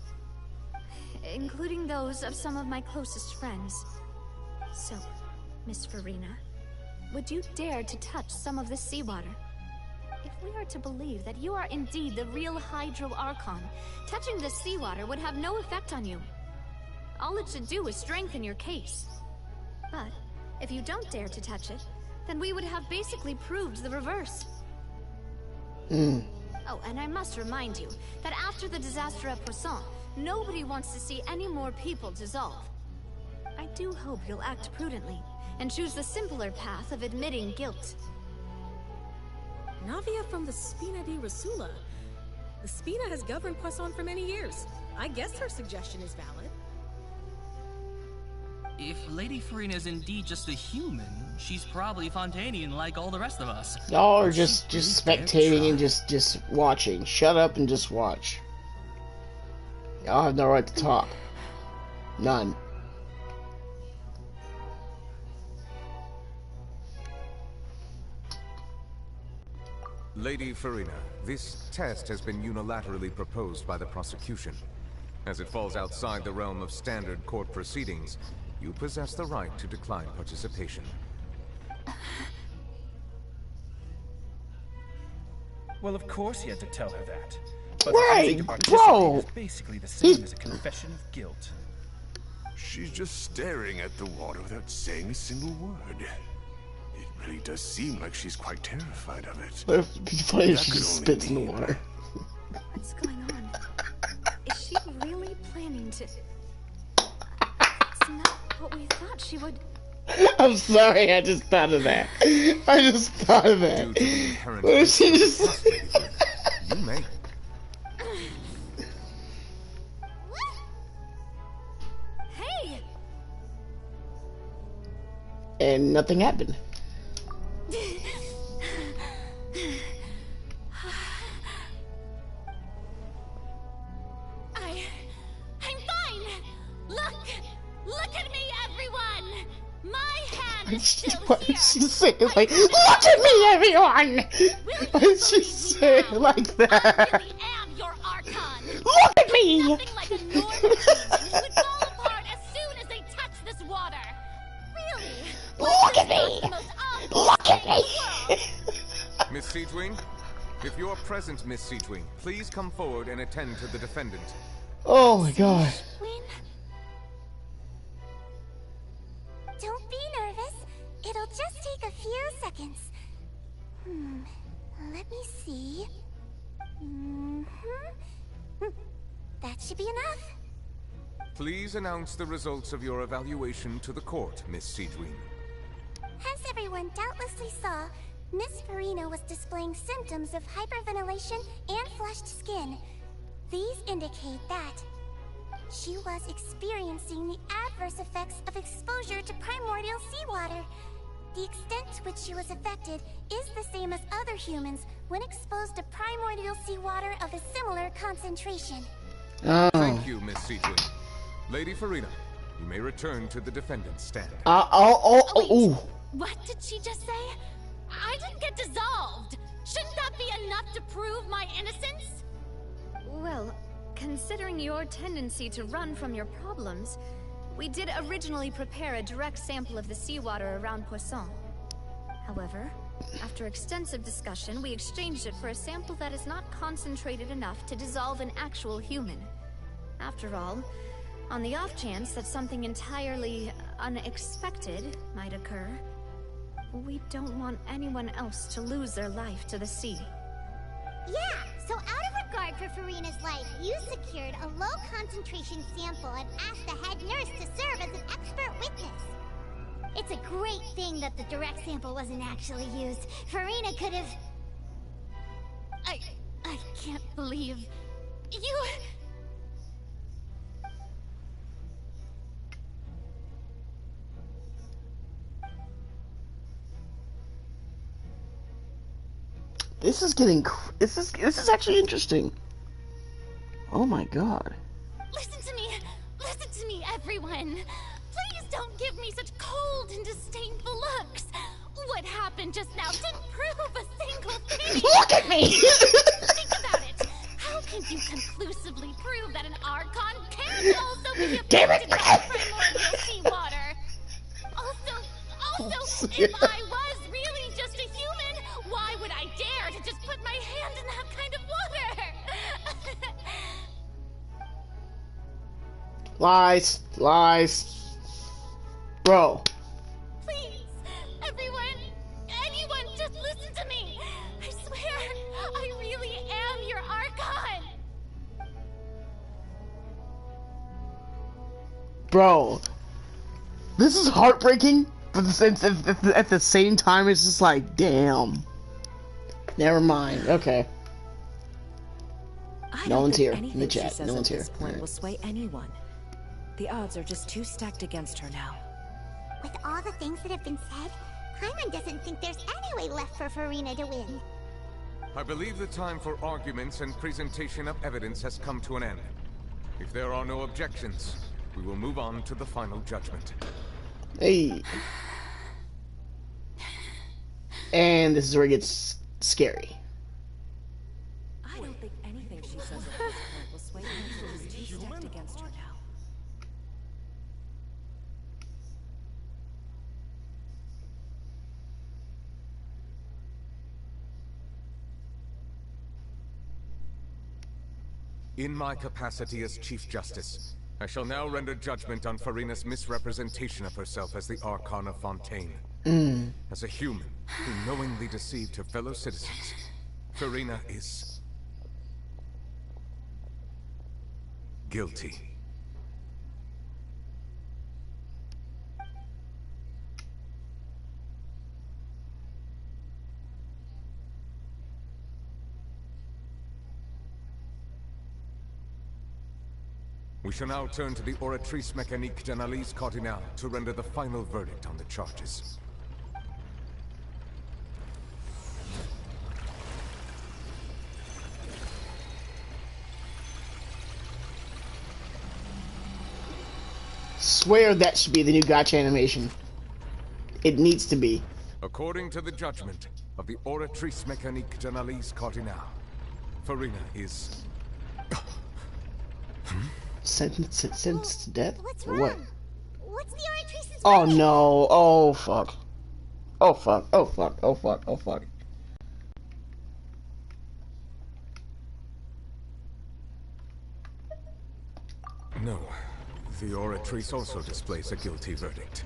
including those of some of my closest friends. So, Miss Furina, would you dare to touch some of the seawater? If we are to believe that you are indeed the real Hydro Archon, touching the seawater would have no effect on you. All it should do is strengthen your case. But if you don't dare to touch it, then we would have basically proved the reverse. Oh, and I must remind you that after the disaster at Poisson, nobody wants to see any more people dissolve. I do hope you'll act prudently and choose the simpler path of admitting guilt. Navia from the Spina di Rasula. The Spina has governed Poisson for many years. I guess her suggestion is valid. If Lady Furina is indeed just a human, she's probably Fontanian like all the rest of us. Y'all are just spectating and just watching. Shut up and just watch. Y'all have no right to talk. None. Lady Furina, this test has been unilaterally proposed by the prosecution. As it falls outside the realm of standard court proceedings, you possess the right to decline participation. Well, of course he had to tell her that. But right, to bro! is basically the same as a confession of guilt. She's just staring at the water without saying a single word. It really does seem like she's quite terrified of it. But it'd be funny if she just spits in the water. What's going on? Is she really planning to... It's not what we thought she would... I'm sorry, I just thought of that. I just thought of that. What if she just... You may. Hey! And nothing happened. I'm fine! Look at me, everyone! My hand is still What here! did she say? Like, look at me, everyone! Why did she say it like that? am your Archon! Look at me! Nothing like a normal human who would fall apart as soon as they touch this water! Really? Look at me! Look at me! Miss Seedwing? If you're present, Miss Seedwing, please come forward and attend to the defendant. Oh my god. Don't be nervous. It'll just take a few seconds. Let me see. That should be enough. Please announce the results of your evaluation to the court, Miss Seedwing. As everyone doubtlessly saw, Miss Furina was displaying symptoms of hyperventilation and flushed skin. These indicate that she was experiencing the adverse effects of exposure to primordial seawater. The extent to which she was affected is the same as other humans when exposed to primordial seawater of a similar concentration. Thank you, Miss Seedwing. Lady Furina, you may return to the defendant's stand. What did she just say? I didn't get dissolved! Shouldn't that be enough to prove my innocence? Well, considering your tendency to run from your problems, we did originally prepare a direct sample of the seawater around Poisson. However, after extensive discussion, we exchanged it for a sample that is not concentrated enough to dissolve an actual human. After all, on the off chance that something entirely unexpected might occur, we don't want anyone else to lose their life to the sea. Yeah, so out of regard for Furina's life, you secured a low concentration sample and asked the head nurse to serve as an expert witness. It's a great thing that the direct sample wasn't actually used. Furina could have... I can't believe... You... This is getting... This is actually interesting. Oh my god. Listen to me, everyone! Please don't give me such cold and disdainful looks! What happened just now didn't prove a single thing! Look at me! Think about it! How can you conclusively could also be a Damn it! primordial seawater. Also, if I was really just a human, why would I dare to just put my hand in that kind of water? Lies, lies. Bro. Please, anyone, just listen to me. I swear, I really am your Archon. Bro. This is heartbreaking, but at the same time, it's just like, damn. Never mind. Okay. No one's here in the chat. No one's here. This point will sway anyone. The odds are just too stacked against her now. With all the things that have been said, Paimon doesn't think there's any way left for FURINA to win. I believe the time for arguments and presentation of evidence has come to an end. If there are no objections, we will move on to the final judgment. Hey. And this is where it gets scary. I don't think anything she says at this point will sway anyone who's too stacked against her now. In my capacity as Chief Justice, I shall now render judgment on FURINA's misrepresentation of herself as the Archon of Fontaine. As a human who knowingly deceived her fellow citizens, FURINA is guilty. We shall now turn to the Oratrice Mécanique d'Analyse Cardinal to render the final verdict on the charges. Swear that should be the new gotcha animation. It needs to be. According to the judgment of the Oratrice Mécanique d'Analyse Cardinal, FURINA is sentenced to death? What's Or wrong? what? What's the Oratrice's Oh verdict? no. Oh fuck. Oh fuck. Oh fuck. Oh fuck. Oh fuck. No. The Oratrice also displays a guilty verdict.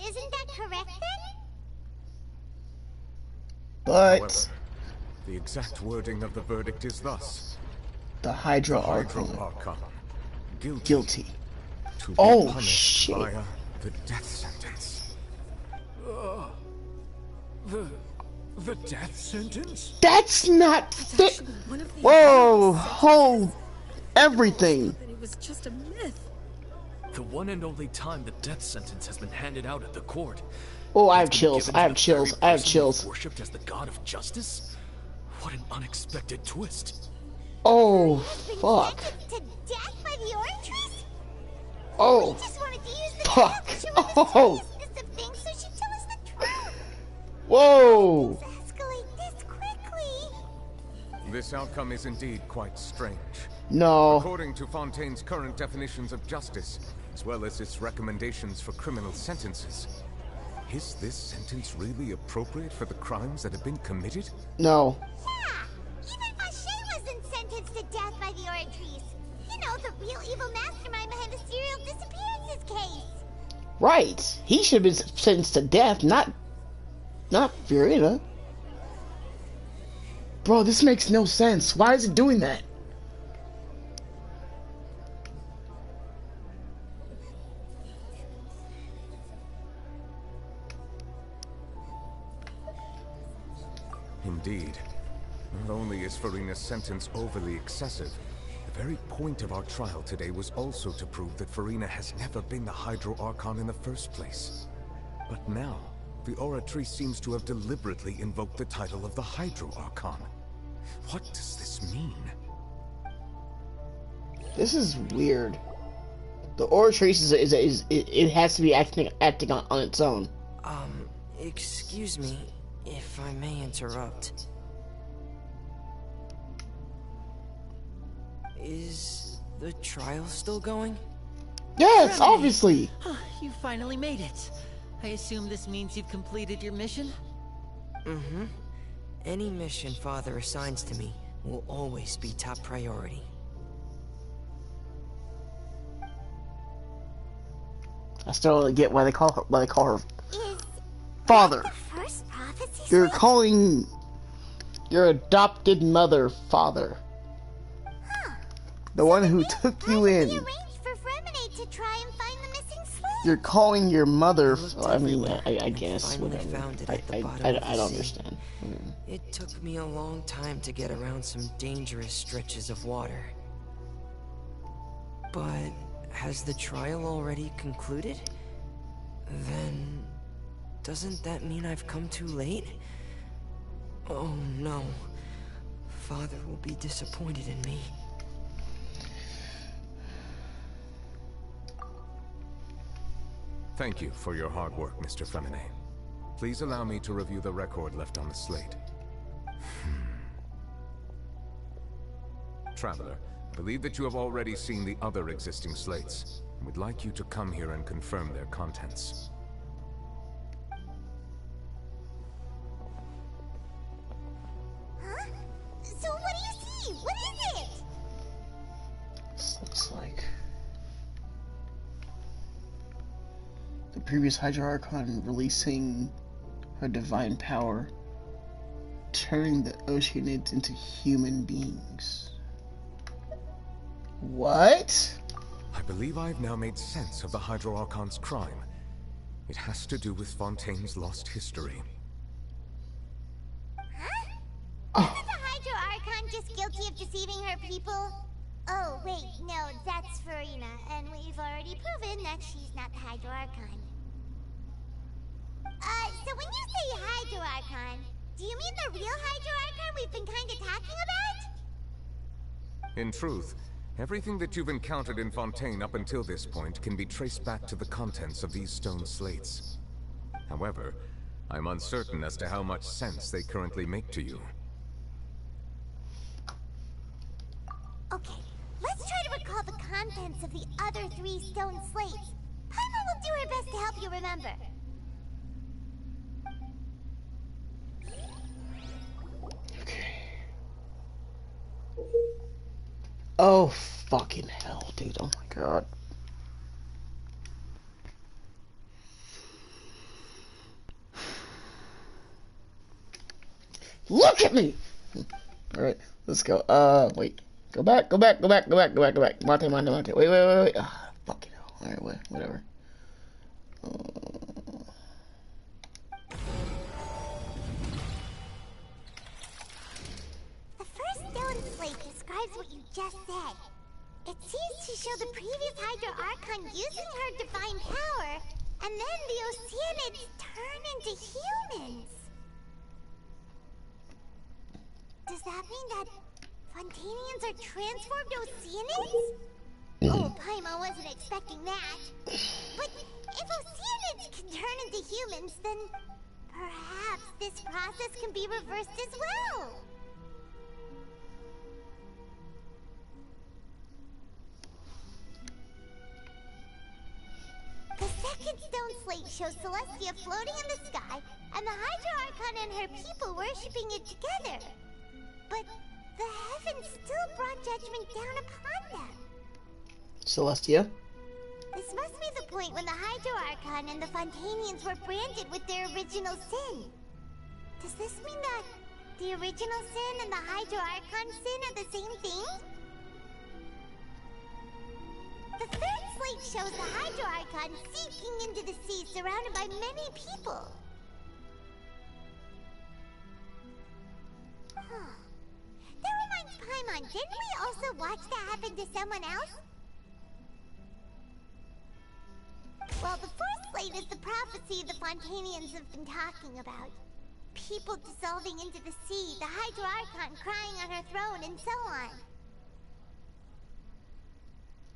Isn't that correct then? But However, the exact wording of the verdict is thus: the Hydro the Archon. Archon Guilty. to be Oh punished shit. via the death sentence. The death sentence? That's not fit. Whoa. Hold everything. That it was just a myth. The one and only time the death sentence has been handed out at the court. Oh, I have It's been chills. given I to have the chills. very I have person chills. who's worshipped as the god of justice? What an unexpected twist. Oh fuck. To death by the Oratrice? Oh We just wanted to use the fuck. truth to show her the Oh. seriousness of things so she'd tell us the truth. whoa. Escalate this quickly. This outcome is indeed quite strange. No. According to Fontaine's current definitions of justice, as well as its recommendations for criminal sentences, is this sentence really appropriate for the crimes that have been committed? No. Yeah, even Vacher wasn't sentenced to death by the Oratrice. You know, the real evil mastermind behind the serial disappearances case. Right. He should have been sentenced to death, not FURINA. Bro, this makes no sense. Why is it doing that? Indeed. Not only is FURINA's sentence overly excessive, the very point of our trial today was also to prove that FURINA has never been the Hydro Archon in the first place. But now, the Oratrice seems to have deliberately invoked the title of the Hydro Archon. What does this mean? This is weird. The Oratrice it has to be acting on its own. Excuse me, if I may interrupt. Is The trial's still going? Yes, obviously. You finally made it. I assume this means you've completed your mission? Mm-hmm. Any mission Father assigns to me will always be top priority. I still don't get why they call her father. First prophecy. You're calling your adopted mother father. The one who took you in. To try and find the missing slate. You're calling your mother. I mean, I guess. Whatever. I don't understand. It took me a long time to get around some dangerous stretches of water. But has the trial already concluded? Then doesn't that mean I've come too late? Oh no. Father will be disappointed in me. Thank you for your hard work, Mr. Femine. Please allow me to review the record left on the slate. Traveler, I believe that you have already seen the other existing slates, and would like you to come here and confirm their contents. Huh? So what do you see? What is it? This looks like the previous Hydra Archon releasing her divine power, turning the Oceanids into human beings. What? I believe I've now made sense of the Hydra Archon's crime. It has to do with Fontaine's lost history. Huh? Isn't the Hydra Archon just guilty of deceiving her people? Oh, wait, no, that's FURINA, and we've already proven that she's not the Hydra Archon. So when you say Hydra Archon, do you mean the real Hydra Archon we've been kinda talking about? In truth, everything that you've encountered in Fontaine up until this point can be traced back to the contents of these stone slates. However, I'm uncertain as to how much sense they currently make to you. Okay, let's try to recall the contents of the other 3 stone slates. Paimon will do her best to help you remember. Oh, fucking hell, dude. Oh my god. Look at me! Alright, let's go. Wait. Go back. Monte. Wait. Ah, fucking hell. Alright, whatever. What you just said. It seems to show the previous Hydra Archon using her divine power, and then the Oceanids turn into humans. Does that mean that Fontanians are transformed Oceanids? Oh, Paimon wasn't expecting that. But if Oceanids can turn into humans, then perhaps this process can be reversed as well. The second stone slate shows Celestia floating in the sky, and the Hydra Archon and her people worshipping it together. But the heavens still brought judgment down upon them. Celestia? This must be the point when the Hydra Archon and the Fontanians were branded with their original sin. Does this mean that the original sin and the Hydra Archon sin are the same thing? The third slate shows the Hydra Archon sinking into the sea surrounded by many people. Huh. That reminds Paimon, didn't we also watch that happen to someone else? Well, the fourth slate is the prophecy the Fontanians have been talking about. People dissolving into the sea, the Hydra Archon crying on her throne, and so on.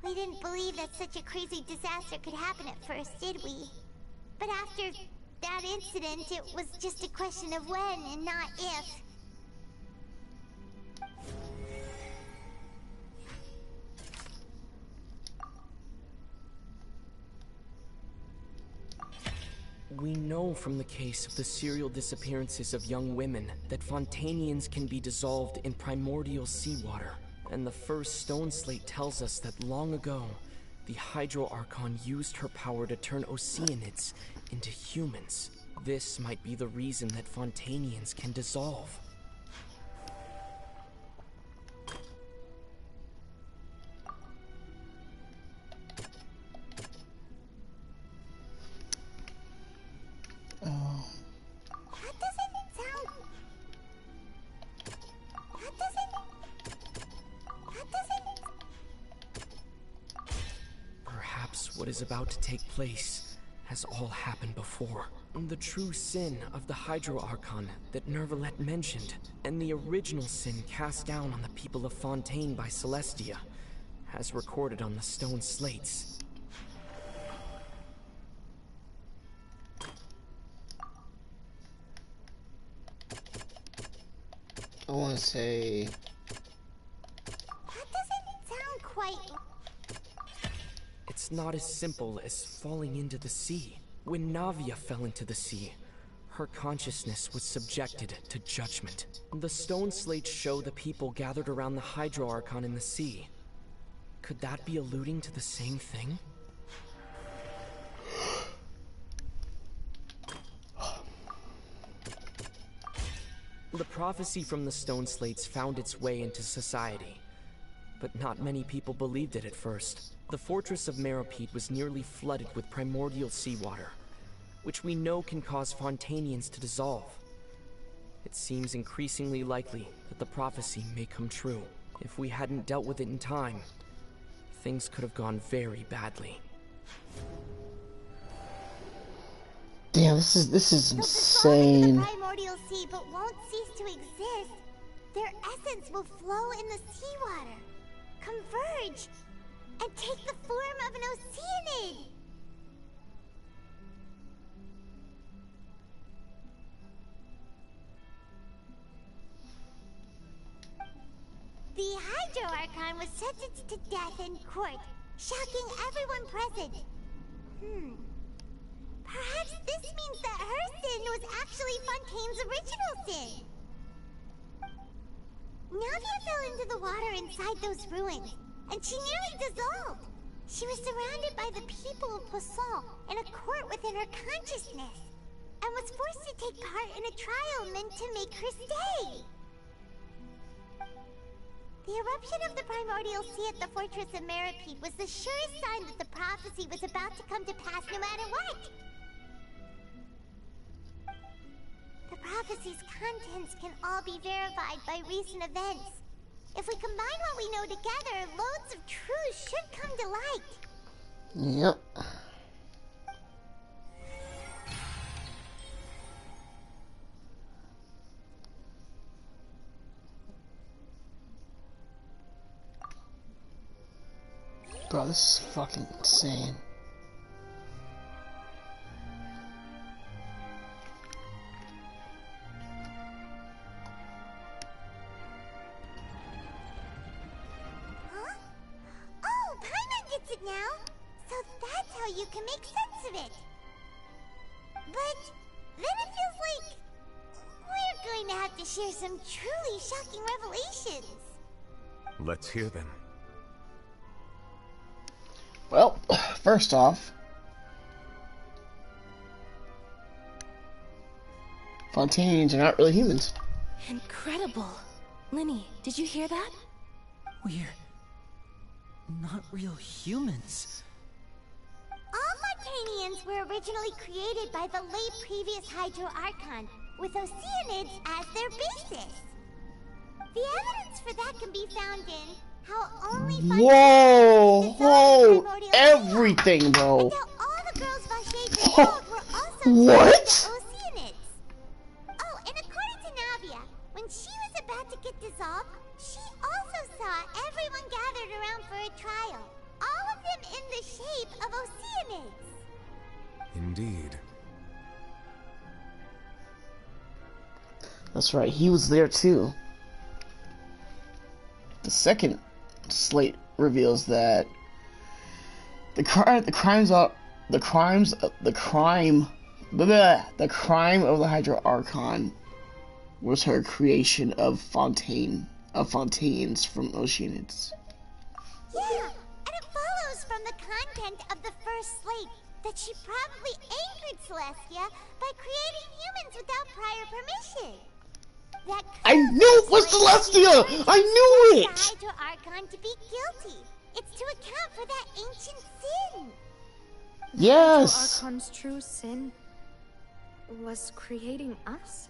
We didn't believe that such a crazy disaster could happen at first, did we? But after that incident, it was just a question of when and not if. We know from the case of the serial disappearances of young women that Fontanians can be dissolved in primordial seawater. And the first stone slate tells us that long ago, the Hydro Archon used her power to turn Oceanids into humans. This might be the reason that Fontanians can dissolve. Perhaps what is about to take place has all happened before. The true sin of the Hydro Archon that Nervalette mentioned, and the original sin cast down on the people of Fontaine by Celestia, has recorded on the stone slates. I want to say... That doesn't sound quite... It's not as simple as falling into the sea. When Navia fell into the sea, her consciousness was subjected to judgment. The stone slates show the people gathered around the Hydro Archon in the sea. Could that be alluding to the same thing? The prophecy from the stone slates found its way into society, but not many people believed it at first. The fortress of Meropide was nearly flooded with primordial seawater, which we know can cause Fontanians to dissolve. It seems increasingly likely that the prophecy may come true. If we hadn't dealt with it in time, things could have gone very badly. Damn, this is insane. The primordial sea but won't cease to exist. Their essence will flow in the seawater, converge, and take the form of an Oceanid. The Hydro Archon was sentenced to death in court, shocking everyone present. Perhaps this means that her sin was actually Fontaine's original sin. Navia fell into the water inside those ruins, and she nearly dissolved. She was surrounded by the people of Poisson in a court within her consciousness, and was forced to take part in a trial meant to make her stay. The eruption of the primordial sea at the fortress of Meropide was the surest sign that the prophecy was about to come to pass no matter what. The prophecy's contents can all be verified by recent events. If we combine what we know together, loads of truths should come to light. Yep. Bro, this is fucking insane. Huh? Oh, Paimon gets it now! So that's how you can make sense of it! But then it feels like we're going to have to share some truly shocking revelations. Let's hear them. Well, first off, Fontanians are not really humans. Incredible. Linny, did you hear that? We're not real humans. All Fontanians were originally created by the late previous Hydro Archon, with Oceanids as their basis. The evidence for that can be found in how only Whoa, everything, bro. Until all the girls Vacher dissolved were also What? Oceanids. Oh, and according to Navia, when she was about to get dissolved, she also saw everyone gathered around for a trial. All of them in the shape of Oceanids. Indeed. That's right, he was there too. The second slate reveals that the crime The crime of the Hydro Archon was her creation of Fontaines from Oceanids. Yeah, and it follows from the content of the first slate that she probably angered Celestia by creating humans without prior permission. That I knew it was Celestia! I knew it! The Hydro Archon to be guilty. It's to account for that ancient sin. Yes! The Archon's true sin was creating us?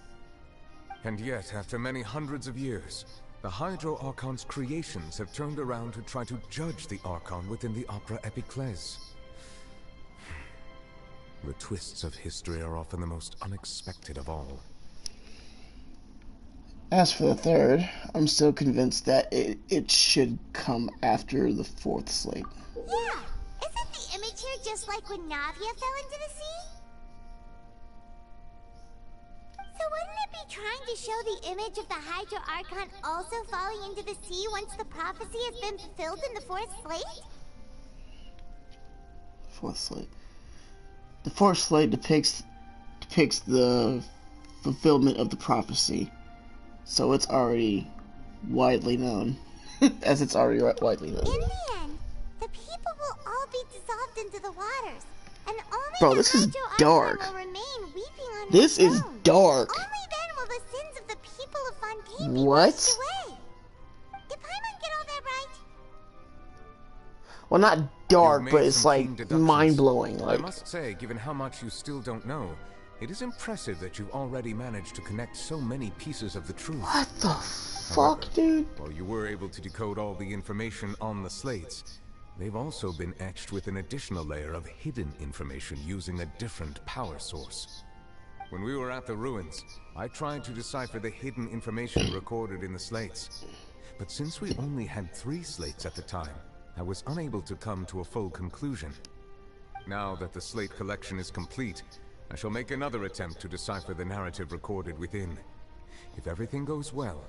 And yet, after many hundreds of years, the Hydro Archon's creations have turned around to try to judge the Archon within the Opera Epiclese. The twists of history are often the most unexpected of all. As for the third, I'm still convinced that it should come after the fourth slate. Yeah, isn't the image here just like when Navia fell into the sea? So wouldn't it be trying to show the image of the Hydro Archon also falling into the sea once the prophecy has been fulfilled in the fourth slate? Fourth slate. The fourth slate depicts the fulfillment of the prophecy. So it's already widely known. As it's already widely known. In the end, the people will all be dissolved into the waters. And only Bro, the this is Hydro dark. Archon will remain weeping on This his is throne. dark. Only then will the sins of the people of Fontaine be What? washed away. Did Paimon get all that right? Well, not dark, You've but made it's some like keen deductions. mind-blowing. I Like, must say, given how much you still don't know, it is impressive that you've already managed to connect so many pieces of the truth. what the fuck, dude? While you were able to decode all the information on the slates, they've also been etched with an additional layer of hidden information using a different power source. When we were at the ruins, I tried to decipher the hidden information recorded in the slates. But since we only had 3 slates at the time, I was unable to come to a full conclusion. Now that the slate collection is complete, I shall make another attempt to decipher the narrative recorded within. If everything goes well,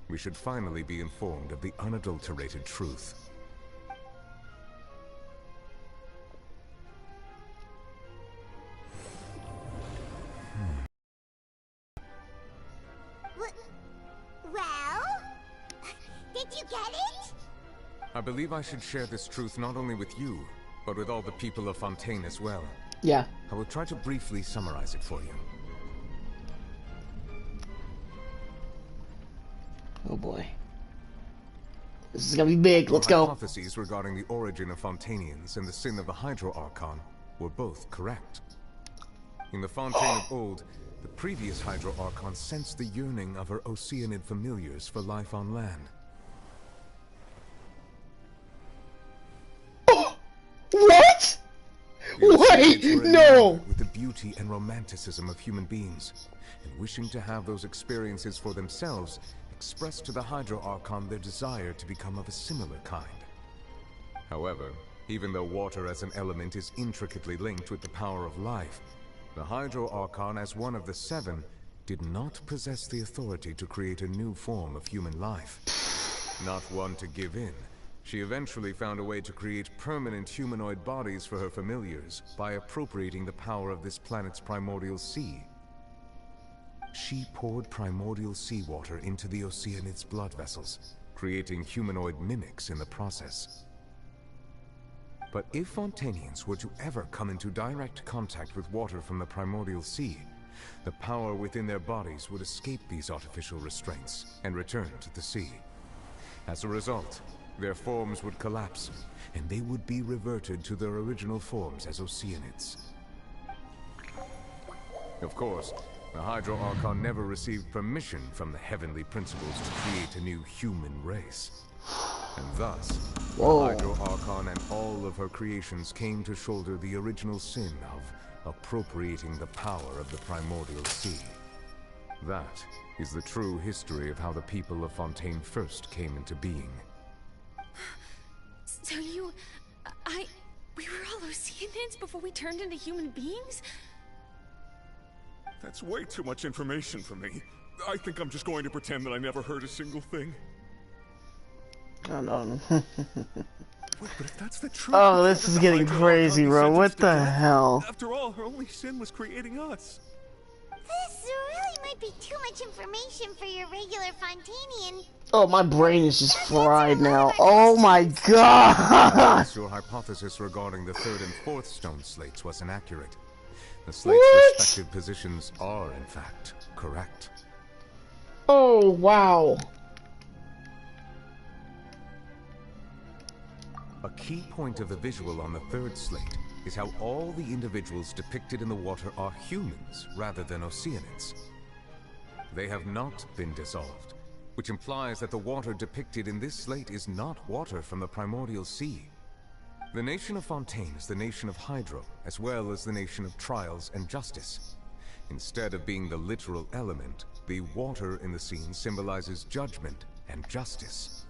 we should finally be informed of the unadulterated truth. Well? Did you get it? I believe I should share this truth not only with you, but with all the people of Fontaine as well. Yeah. I will try to briefly summarize it for you. Oh boy. This is gonna be big. Let's go. Hypotheses regarding the origin of Fontainians and the sin of the Hydro Archon were both correct. In the Fontaine of old, the previous Hydro Archon sensed the yearning of her Oceanid familiars for life on land. What? Wait, no! With the beauty and romanticism of human beings, and wishing to have those experiences for themselves, expressed to the Hydro Archon their desire to become of a similar kind. However, even though water as an element is intricately linked with the power of life, the Hydro Archon, as one of the 7, did not possess the authority to create a new form of human life. Not one to give in, she eventually found a way to create permanent humanoid bodies for her familiars by appropriating the power of this planet's primordial sea. She poured primordial seawater into the Oceanid's blood vessels, creating humanoid mimics in the process. But if Fontainians were to ever come into direct contact with water from the primordial sea, the power within their bodies would escape these artificial restraints and return to the sea. As a result, their forms would collapse, and they would be reverted to their original forms as Oceanids. Of course, the Hydro Archon never received permission from the heavenly principles to create a new human race. And thus, the Hydro Archon and all of her creations came to shoulder the original sin of appropriating the power of the primordial sea. That is the true history of how the people of Fontaine first came into being. So we were all Oceanids before we turned into human beings? That's way too much information for me. I think I'm just going to pretend that I never heard a single thing. Oh no. But if that's the truth, Oh, this is getting crazy, bro. What the hell? After all, her only sin was creating us. This really might be too much information for your regular Fontanian. Oh, my brain is just fried now. Oh my god! Your hypothesis regarding the third and fourth stone slates was inaccurate. The slates' respective positions are, in fact, correct. Oh, wow. A key point of the visual on the third slate is how all the individuals depicted in the water are humans rather than Oceanids. They have not been dissolved, which implies that the water depicted in this slate is not water from the primordial sea. The nation of Fontaine is the nation of Hydro, as well as the nation of Trials and Justice. Instead of being the literal element, the water in the scene symbolizes judgment and justice.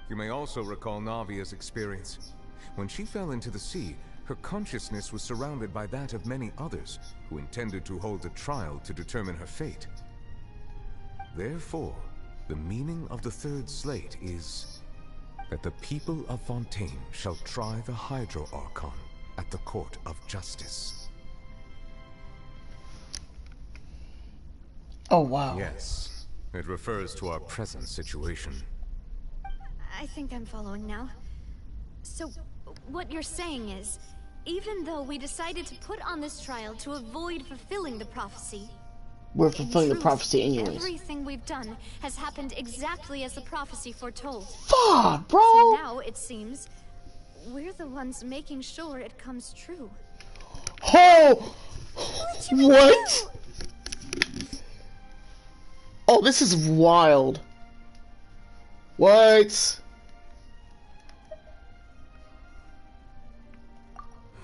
You may also recall Navia's experience. When she fell into the sea, her consciousness was surrounded by that of many others who intended to hold a trial to determine her fate. Therefore, the meaning of the third slate is that the people of Fontaine shall try the Hydro Archon at the court of justice. Oh, wow. Yes, it refers to our present situation. I think I'm following now. So, what you're saying is, even though we decided to put on this trial to avoid fulfilling the prophecy, we're fulfilling the prophecy anyways. Everything we've done has happened exactly as the prophecy foretold. Fuck, bro! So now, it seems, we're the ones making sure it comes true. Oh! What? Oh, this is wild. What?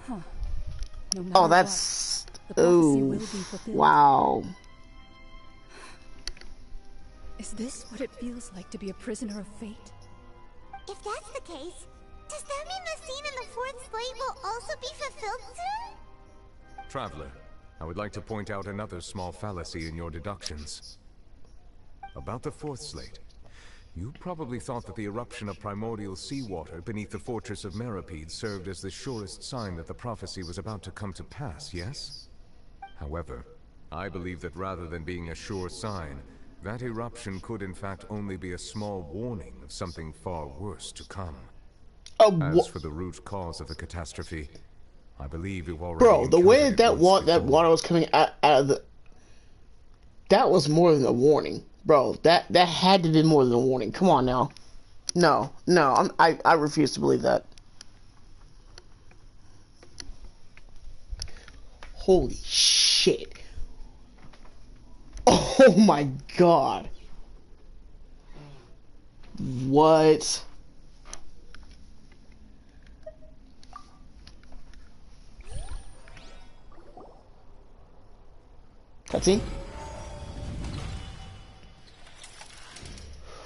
Huh. No Oh, that's... Ooh. Wow. Is this what it feels like to be a prisoner of fate? If that's the case, does that mean the scene in the fourth slate will also be fulfilled soon? Traveler, I would like to point out another small fallacy in your deductions. About the fourth slate, you probably thought that the eruption of primordial seawater beneath the fortress of Meripede served as the surest sign that the prophecy was about to come to pass, yes? However, I believe that rather than being a sure sign, that eruption could in fact only be a small warning of something far worse to come. As for the root cause of the catastrophe, I believe you've already... Bro, the way that water was coming out of the... That was more than a warning. Bro, that had to be more than a warning. Come on now. No, I refuse to believe that. Holy shit. Oh my god. What? Cutscene?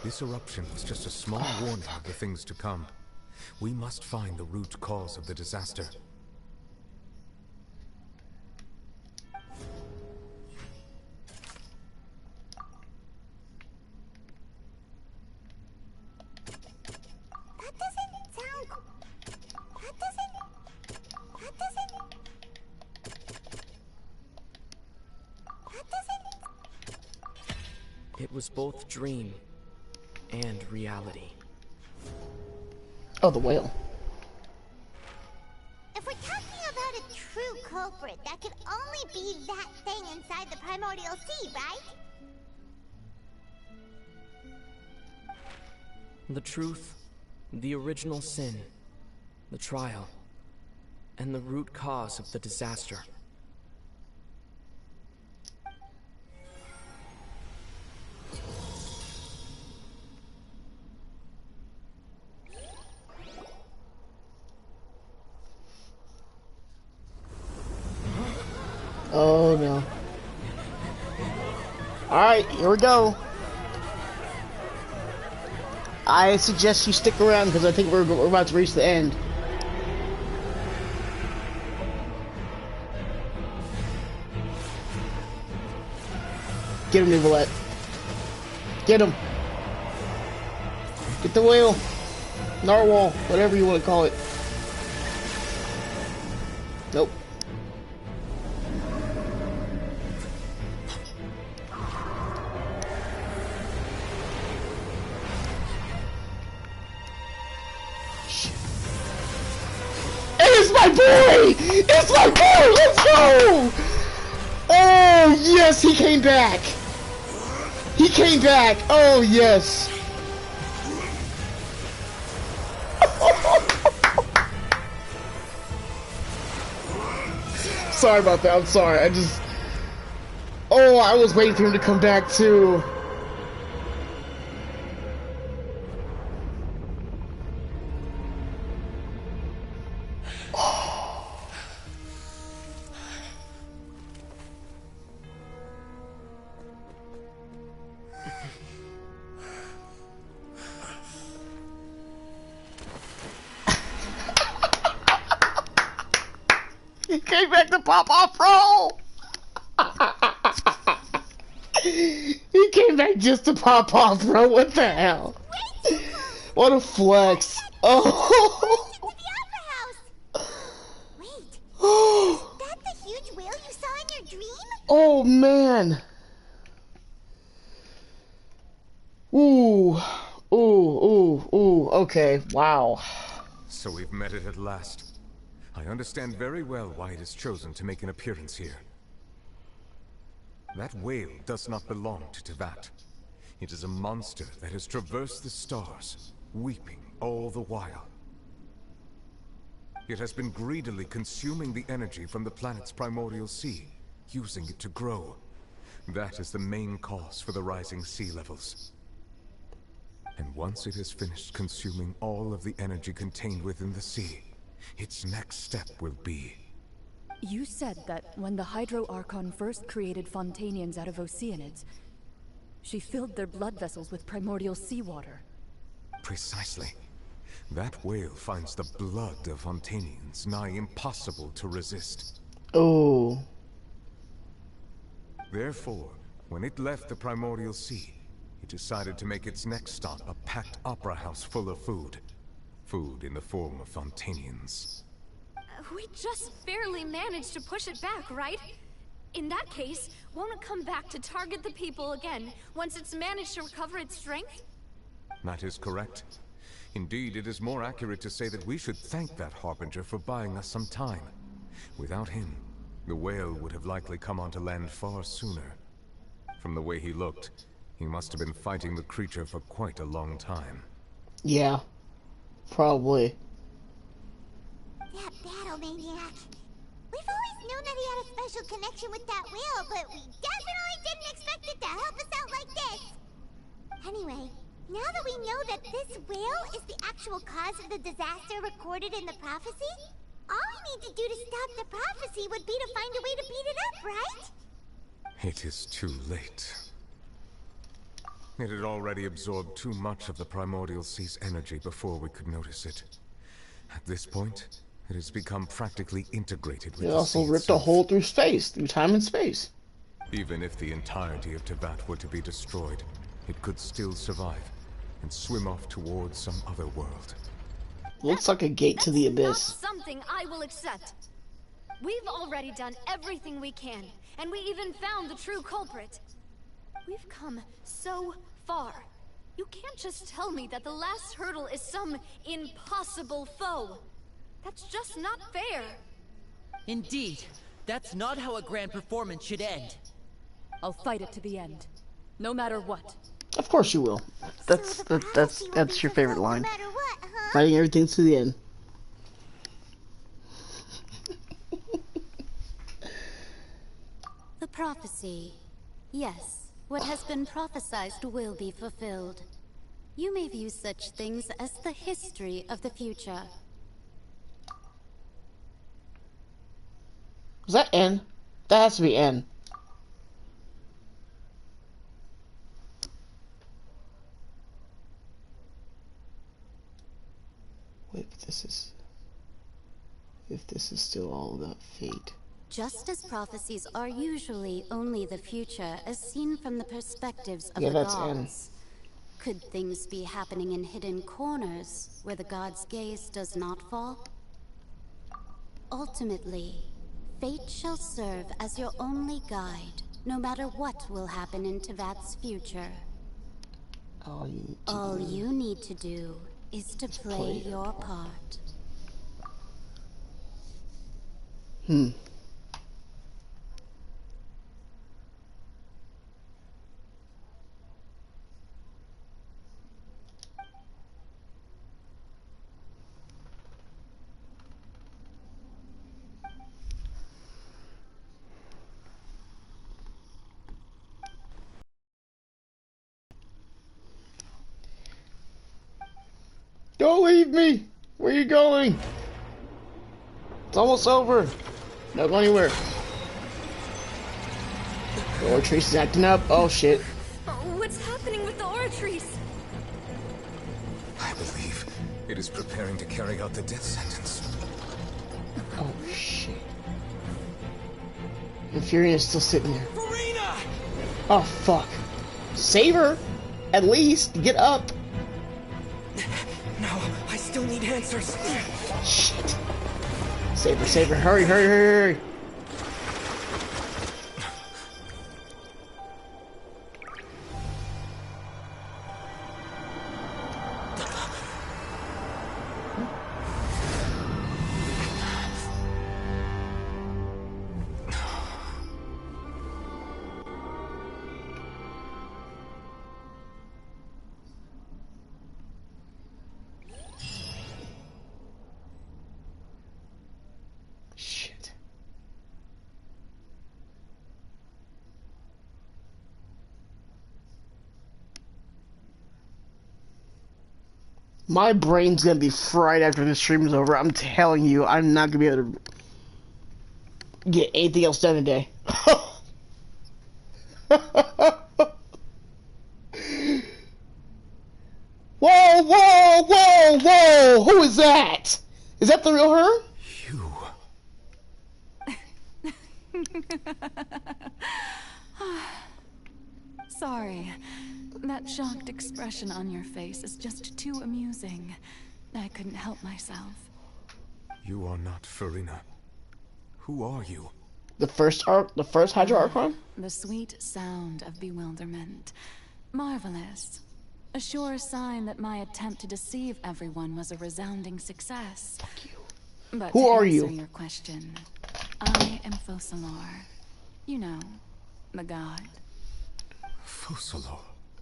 This eruption was just a small warning of the things to come. We must find the root cause of the disaster. It was both dream and reality. Oh, the whale. If we're talking about a true culprit, that could only be that thing inside the primordial sea, right? The truth, the original sin, the trial, and the root cause of the disaster. Oh no. Alright, here we go. I suggest you stick around because I think we're about to reach the end. Get him, Nicolette. Get him. Get the whale. Narwhal, whatever you want to call it. Nope. It's my boy! It's my boy! Let's go! Oh, yes, he came back! He came back! Oh, yes! Sorry about that, I'm sorry, I just... Oh, I was waiting for him to come back, too. He came back to pop off, bro! He came back just to pop off, bro. What the hell? What a flex. Oh! Wait, is that the huge whale you saw in your dream? Oh, man. Ooh. Ooh, ooh, ooh. Okay, wow. So we've met it at last. I understand very well why it has chosen to make an appearance here. That whale does not belong to Tevat. It is a monster that has traversed the stars, weeping all the while. It has been greedily consuming the energy from the planet's primordial sea, using it to grow. That is the main cause for the rising sea levels. And once it has finished consuming all of the energy contained within the sea, its next step will be... You said that when the Hydro Archon first created Fontanians out of Oceanids, she filled their blood vessels with primordial seawater. Precisely. That whale finds the blood of Fontanians nigh impossible to resist. Oh. Therefore, when it left the primordial sea, it decided to make its next stop a packed opera house full of food. Food in the form of Fontanians. We just barely managed to push it back, right? In that case, won't it come back to target the people again once it's managed to recover its strength? That is correct. Indeed, it is more accurate to say that we should thank that Harbinger for buying us some time. Without him, the whale would have likely come onto land far sooner. From the way he looked, he must have been fighting the creature for quite a long time. Yeah, probably. That battle maniac. We've always known that he had a special connection with that whale, but we definitely didn't expect it to help us out like this. Anyway, now that we know that this whale is the actual cause of the disaster recorded in the prophecy, all we need to do to stop the prophecy would be to find a way to beat it up, right? It is too late. It had already absorbed too much of the primordial sea's energy before we could notice it. At this point, it has become practically integrated with It the also sea ripped a itself. hole through space, through time and space. Even if the entirety of Tevat were to be destroyed, it could still survive and swim off towards some other world. Looks like a gate to the abyss. Something I will accept. We've already done everything we can, and we even found the true culprit. We've come so far. You can't just tell me that the last hurdle is some impossible foe. That's just not fair. Indeed, that's not how a grand performance should end. I'll fight it to the end, no matter what. Of course you will. That's your favorite line. Fighting everything to the end. The prophecy. Yes, what has been prophesied will be fulfilled. You may view such things as the history of the future. Is that N? That has to be N. Wait, but if this is still all about fate. Just as prophecies are usually only the future as seen from the perspectives of Yeah, the that's N. gods, Could things be happening in hidden corners where the god's gaze does not fall? Ultimately, fate shall serve as your only guide, no matter what will happen in Tevat's future. All you need to do is to play your part. Don't leave me! Where are you going? It's almost over. Not go anywhere. The Oratrice is acting up. Oh shit. What's happening with the Oratrice? I believe it is preparing to carry out the death sentence. Oh shit. And Furina is still sitting there. FURINA! Oh fuck. Save her! At least get up! No, I still need answers. Shit. Save her, hurry, hurry, hurry, hurry! Shit. My brain's gonna be fried after this stream is over. I'm telling you, I'm not gonna be able to get anything else done today. Whoa, whoa, whoa, whoa! Who is that? Is that the real her? Sorry. That shocked expression on your face is just too amusing. I couldn't help myself. You are not Furina. Who are you? The first Hydra Archon? The sweet sound of bewilderment. Marvelous. A sure sign that my attempt to deceive everyone was a resounding success. Fuck you. But who are you? you? Your question. I am Focalor. You know, the god. Focalor?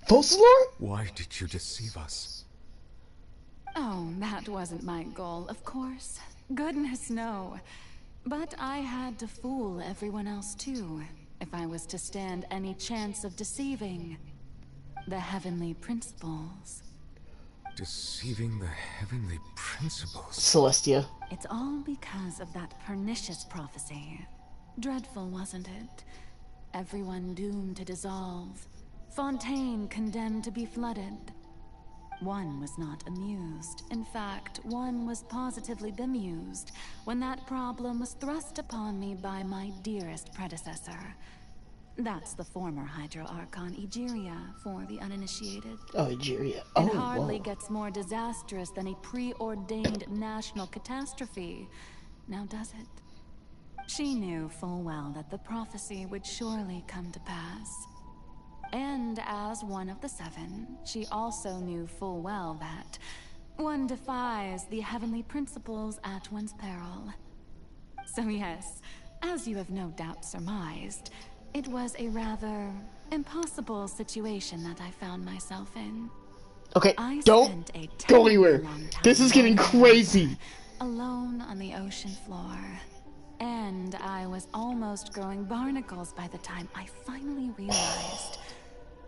Focalor? Why did you deceive us? Oh, that wasn't my goal, of course. Goodness, no. But I had to fool everyone else too, if I was to stand any chance of deceiving the heavenly principles. Deceiving the heavenly principles? Celestia. It's all because of that pernicious prophecy. Dreadful, wasn't it? Everyone doomed to dissolve. Fontaine condemned to be flooded. One was not amused. In fact, one was positively bemused when that problem was thrust upon me by my dearest predecessor. That's the former Hydro Archon Egeria, for the uninitiated. Oh, Egeria. It hardly gets more disastrous than a preordained national catastrophe. Now does it? She knew full well that the prophecy would surely come to pass. And as one of the seven, she also knew full well that one defies the heavenly principles at one's peril. So yes, as you have no doubt surmised, it was a rather impossible situation that I found myself in. Okay, don't go anywhere. This is getting crazy. Alone on the ocean floor. And I was almost growing barnacles by the time I finally realized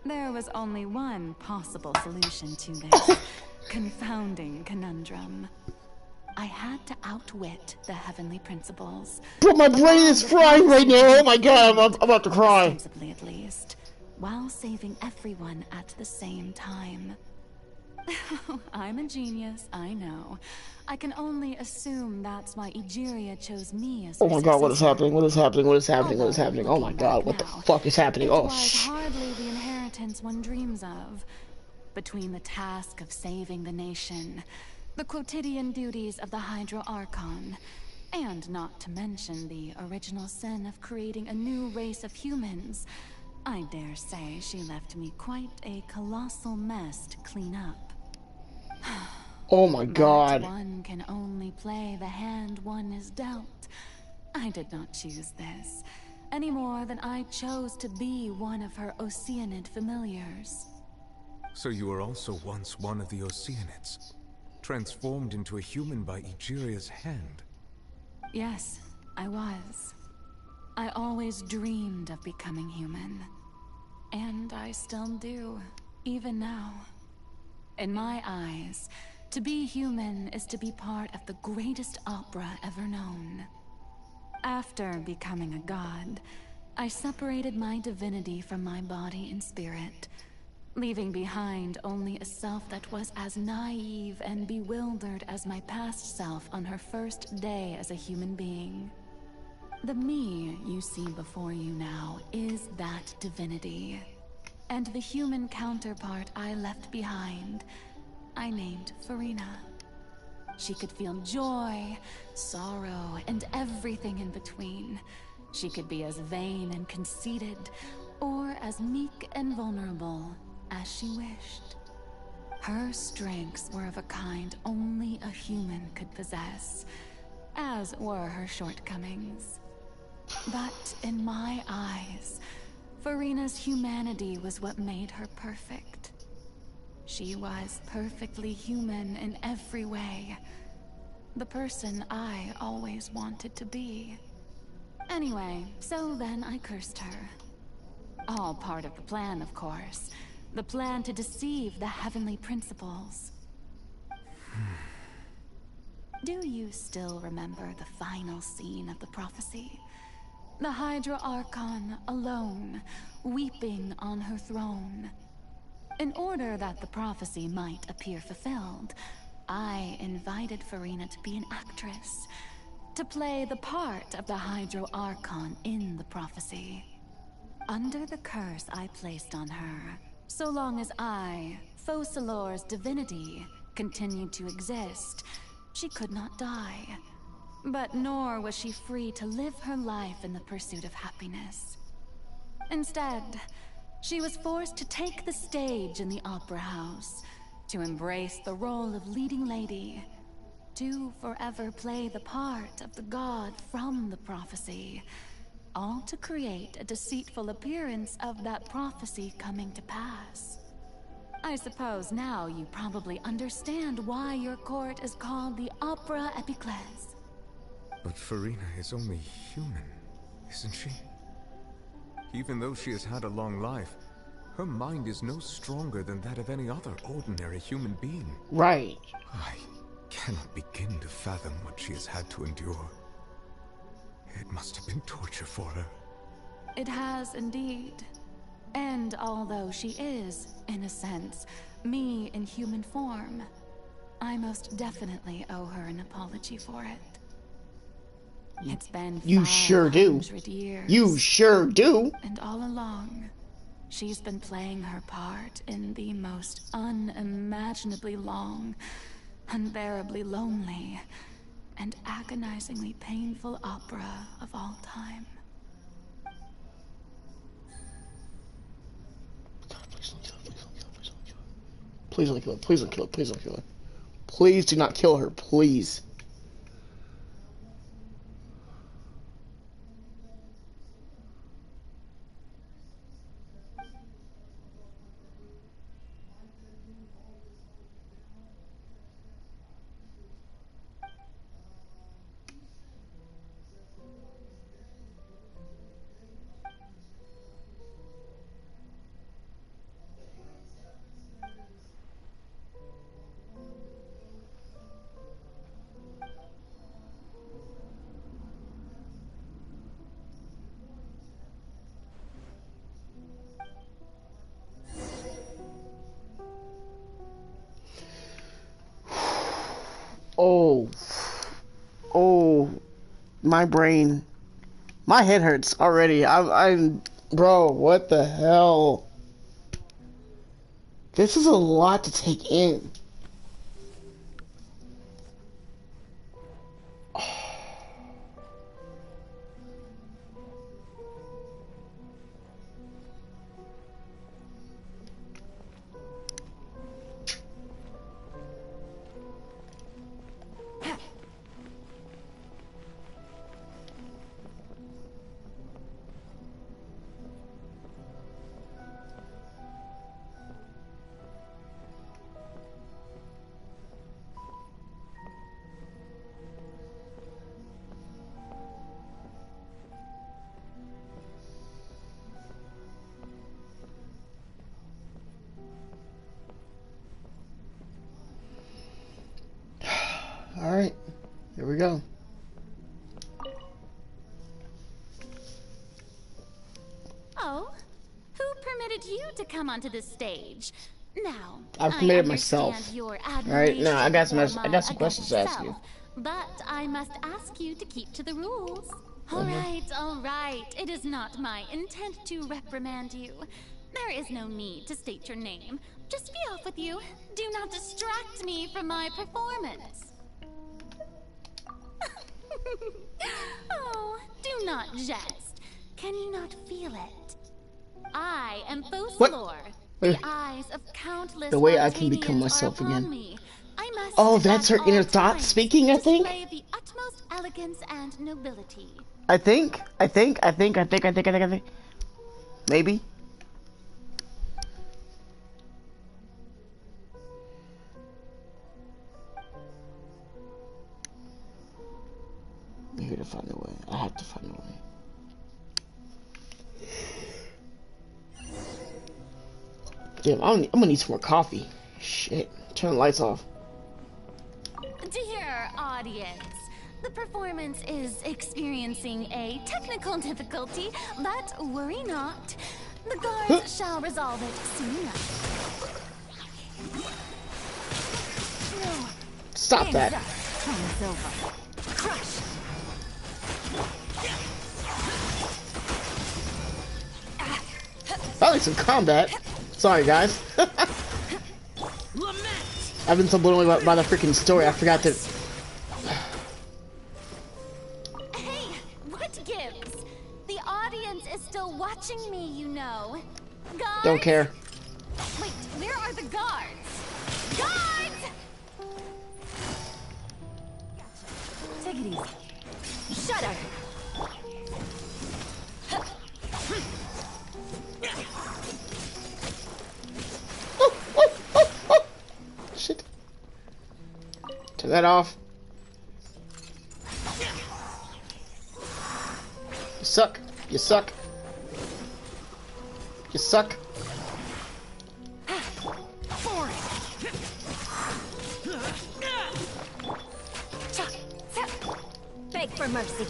there was only one possible solution to this confounding conundrum. I had to outwit the heavenly principles. But my brain is frying right now. Oh my god, I'm about to cry. Ostensibly, at least, while saving everyone at the same time. I'm a genius, I know. I can only assume that's why Egeria chose me as her Oh my god, what is successor. happening? What is happening? What is happening? What is happening? Oh my god, what the fuck is happening? It Oh was shit. hardly the inheritance one dreams of. between the task of saving the nation, the quotidian duties of the Hydro Archon, and not to mention the original sin of creating a new race of humans, I dare say she left me quite a colossal mess to clean up. Oh my god. But one can only play the hand one is dealt. I did not choose this, any more than I chose to be one of her Oceanid familiars. So you were also once one of the Oceanids, transformed into a human by Egeria's hand. Yes, I was. I always dreamed of becoming human. And I still do, even now. In my eyes, to be human is to be part of the greatest opera ever known. After becoming a god, I separated my divinity from my body and spirit, leaving behind only a self that was as naive and bewildered as my past self on her first day as a human being. The me you see before you now is that divinity. And the human counterpart I left behind, I named FURINA. She could feel joy, sorrow, and everything in between. She could be as vain and conceited, or as meek and vulnerable as she wished. Her strengths were of a kind only a human could possess, as were her shortcomings. But in my eyes, FURINA's humanity was what made her perfect. She was perfectly human in every way. The person I always wanted to be. Anyway, so then I cursed her. All part of the plan, of course. The plan to deceive the heavenly principles. Do you still remember the final scene of the prophecy? The Hydra Archon alone, weeping on her throne. In order that the prophecy might appear fulfilled, I invited FURINA to be an actress, to play the part of the Hydro Archon in the prophecy. Under the curse I placed on her, so long as I, Focalor's divinity, continued to exist, she could not die. But nor was she free to live her life in the pursuit of happiness. Instead, she was forced to take the stage in the opera house, to embrace the role of leading lady, to forever play the part of the god from the prophecy, all to create a deceitful appearance of that prophecy coming to pass. I suppose now you probably understand why your court is called the Opera Epiclese. But FURINA is only human, isn't she? Even though she has had a long life, her mind is no stronger than that of any other ordinary human being. Right. I cannot begin to fathom what she has had to endure. It must have been torture for her. It has indeed. And although she is, in a sense, me in human form, I most definitely owe her an apology for it. It's been You sure do. 500 years. You sure do. And all along, she's been playing her part in the most unimaginably long, unbearably lonely, and agonizingly painful opera of all time. Please don't kill her. Please don't kill her. Please don't kill her. Please do not kill her. Please. Oh, my brain, my head hurts already. Bro, what the hell? This is a lot to take in. Alright, here we go. Oh, who permitted you to come onto the stage? Now, I've committed myself. Alright, now I got some questions to ask you. But I must ask you to keep to the rules. All right. It is not my intent to reprimand you. There is no need to state your name. Just be off with you. Do not distract me from my performance. Oh, do not jest. Can you not feel it? I am Fosalor. The eyes of countless the way I can become myself again. me. I must Oh, that's her inner thought speaking, I think? display the utmost elegance and nobility. I think. Maybe. I'm here to find a way. I have to find a way. Damn, I'm gonna need some more coffee. Shit. Turn the lights off. Dear audience, the performance is experiencing a technical difficulty, but worry not. The guards shall resolve it soon enough. Stop that. Time's over. Crush. I like some combat. Sorry, guys. I've been so blown away by the freaking story. I forgot to. Hey, what gives? The audience is still watching me, you know. Guards? Don't care. Wait, where are the guards? Guards! Take it easy. Shudder. Shit. Turn that off. You suck. You suck. You suck. Beg for mercy.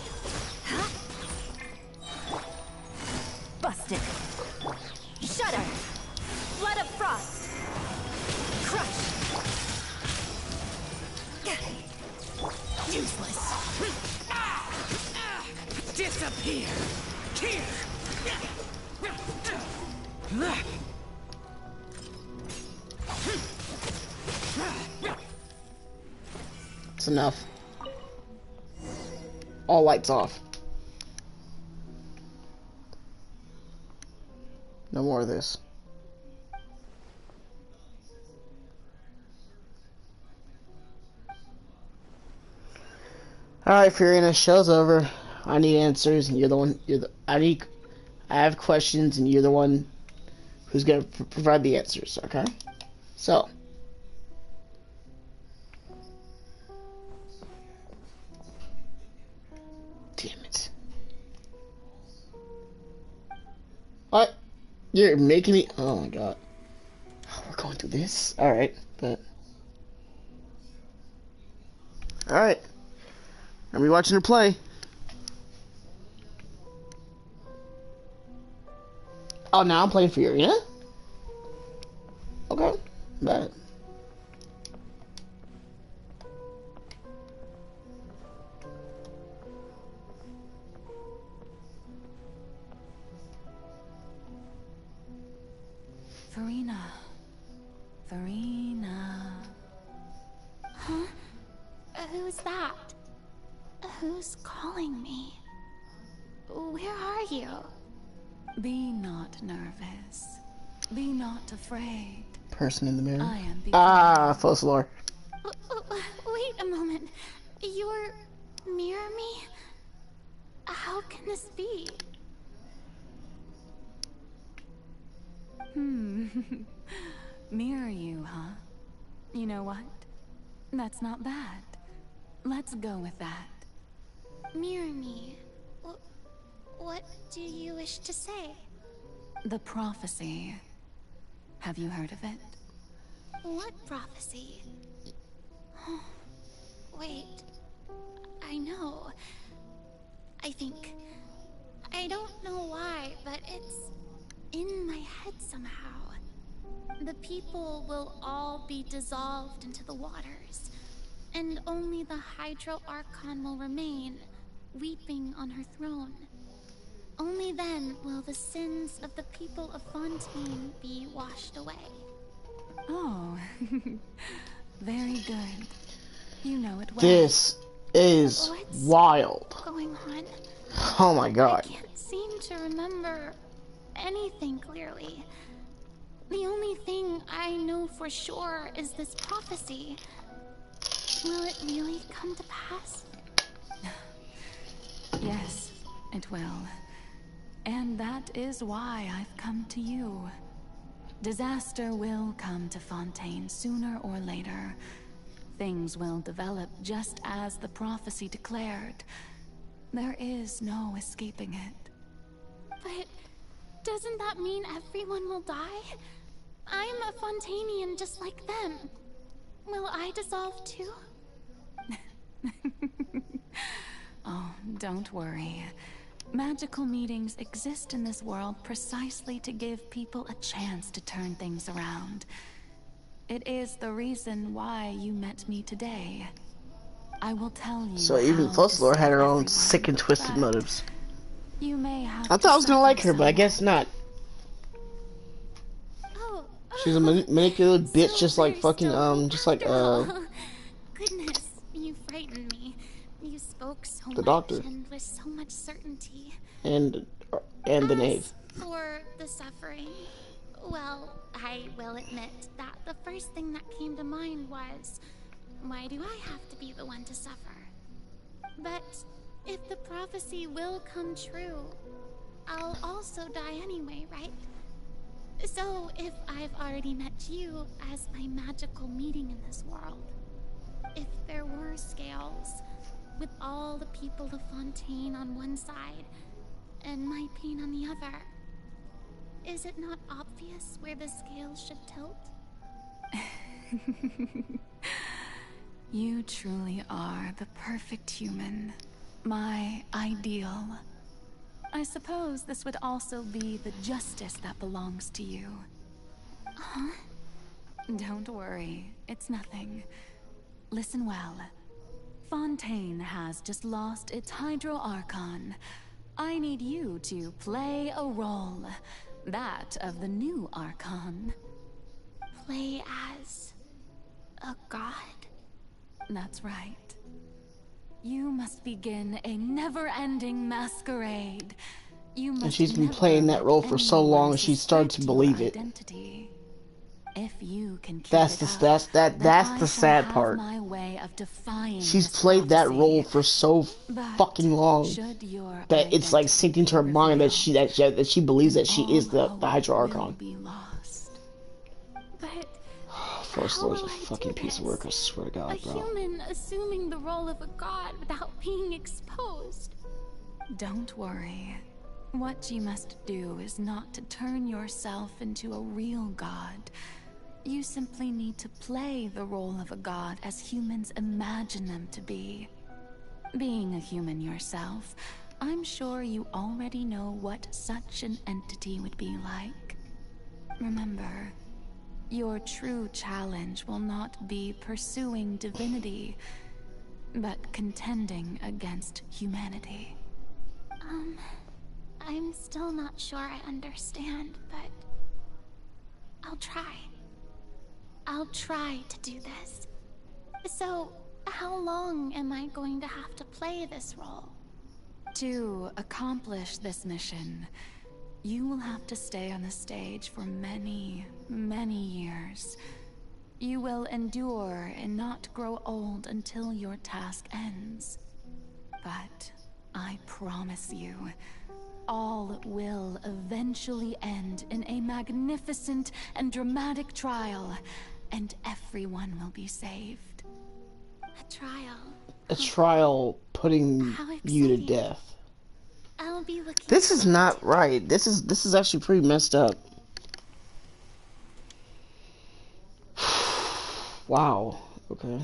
Busted. Shudder. Blood of frost. Crush. Useless. Disappear. Here. It's enough. All lights off. No more of this. Alright, Furina, show's over. I need answers, and you're the one. I have questions, and you're the one who's gonna provide the answers. Okay. So. Damn it. What? You're making me. Oh my god. Oh, we're going through this. All right, but. All right. I'm rewatching her play. Oh, now I'm playing FURINA? Okay. Bad. FURINA. FURINA. Huh? Who's that? Who's calling me? Where are you? Be not nervous. Be not afraid. Person in the mirror. I am Fossilor. Wait a moment. You're mirror me? How can this be? Mirror you, huh? You know what? That's not bad. Let's go with that. Mirror me. What do you wish to say? The prophecy. Have you heard of it? What prophecy? Wait. I know. I think... I don't know why, but it's in my head somehow. The people will all be dissolved into the waters, and only the Hydro Archon will remain, weeping on her throne. Only then will the sins of the people of Fontaine be washed away. Oh, very good. You know it well. This is wild. What's going on? Oh my god. I can't seem to remember anything clearly. The only thing I know for sure is this prophecy. Will it really come to pass? Yes, it will. And that is why I've come to you. Disaster will come to Fontaine sooner or later. Things will develop just as the prophecy declared. There is no escaping it. But doesn't that mean everyone will die? I'm a Fontainian just like them. Will I dissolve too? Oh, don't worry. Magical meetings exist in this world precisely to give people a chance to turn things around. It is the reason why you met me today. I will tell you. So even Fossilor had her own sick and twisted motives. You may have I thought I was gonna like her, but I guess not. She's a manipulative bitch, just like fucking Goodness, you frightened me. You spoke so the much doctor and with so much certainty. and the knave. For the suffering, well, I will admit that the first thing that came to mind was, why do I have to be the one to suffer? But if the prophecy will come true, I'll also die anyway, right? So if I've already met you as my magical meeting in this world, if there were scales, with all the people of Fontaine on one side, and my pain on the other, is it not obvious where the scales should tilt? You truly are the perfect human. My ideal. I suppose this would also be the justice that belongs to you. Huh? Don't worry, it's nothing. Listen well. Fontaine has just lost its Hydro Archon. I need you to play a role. That of the new Archon. Play as a god? That's right. You must begin a never-ending masquerade. You must and she's been playing that role for so long, she started to believe it. If you can keep that's the sad part. My way of defying she's played that role for so fucking long that it's like sinking to her mind that she believes that she is the Hydro Archon. First Lord's a fucking piece of work, I swear to God, bro. A human assuming the role of a god without being exposed. Don't worry. What you must do is not to turn yourself into a real god. You simply need to play the role of a god as humans imagine them to be. Being a human yourself, I'm sure you already know what such an entity would be like. Remember, your true challenge will not be pursuing divinity, but contending against humanity. I'm still not sure I understand, but I'll try. I'll try to do this. So, how long am I going to have to play this role? To accomplish this mission, you will have to stay on the stage for many, many years. You will endure and not grow old until your task ends. But I promise you, all will eventually end in a magnificent and dramatic trial, and everyone will be saved. A trial? A trial putting you to death. I'll be looking. This is not right. This is actually pretty messed up. Wow. Okay.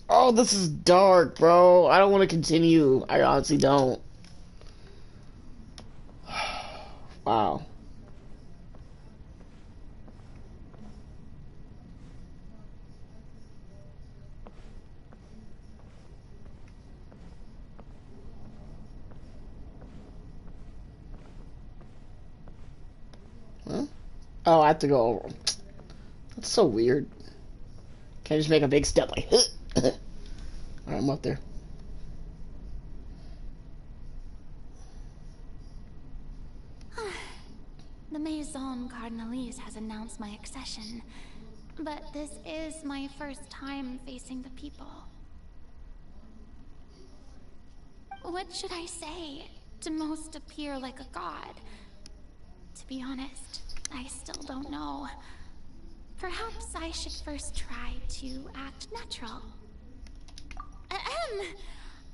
Oh, this is dark, bro. I don't want to continue. I honestly don't. Wow. Huh? Oh, I have to go over. That's so weird. Can't just make a big step like. Alright, I'm up there. The Maison Cardinalise has announced my accession, but this is my first time facing the people. What should I say to most appear like a god? To be honest, I still don't know. Perhaps I should first try to act natural.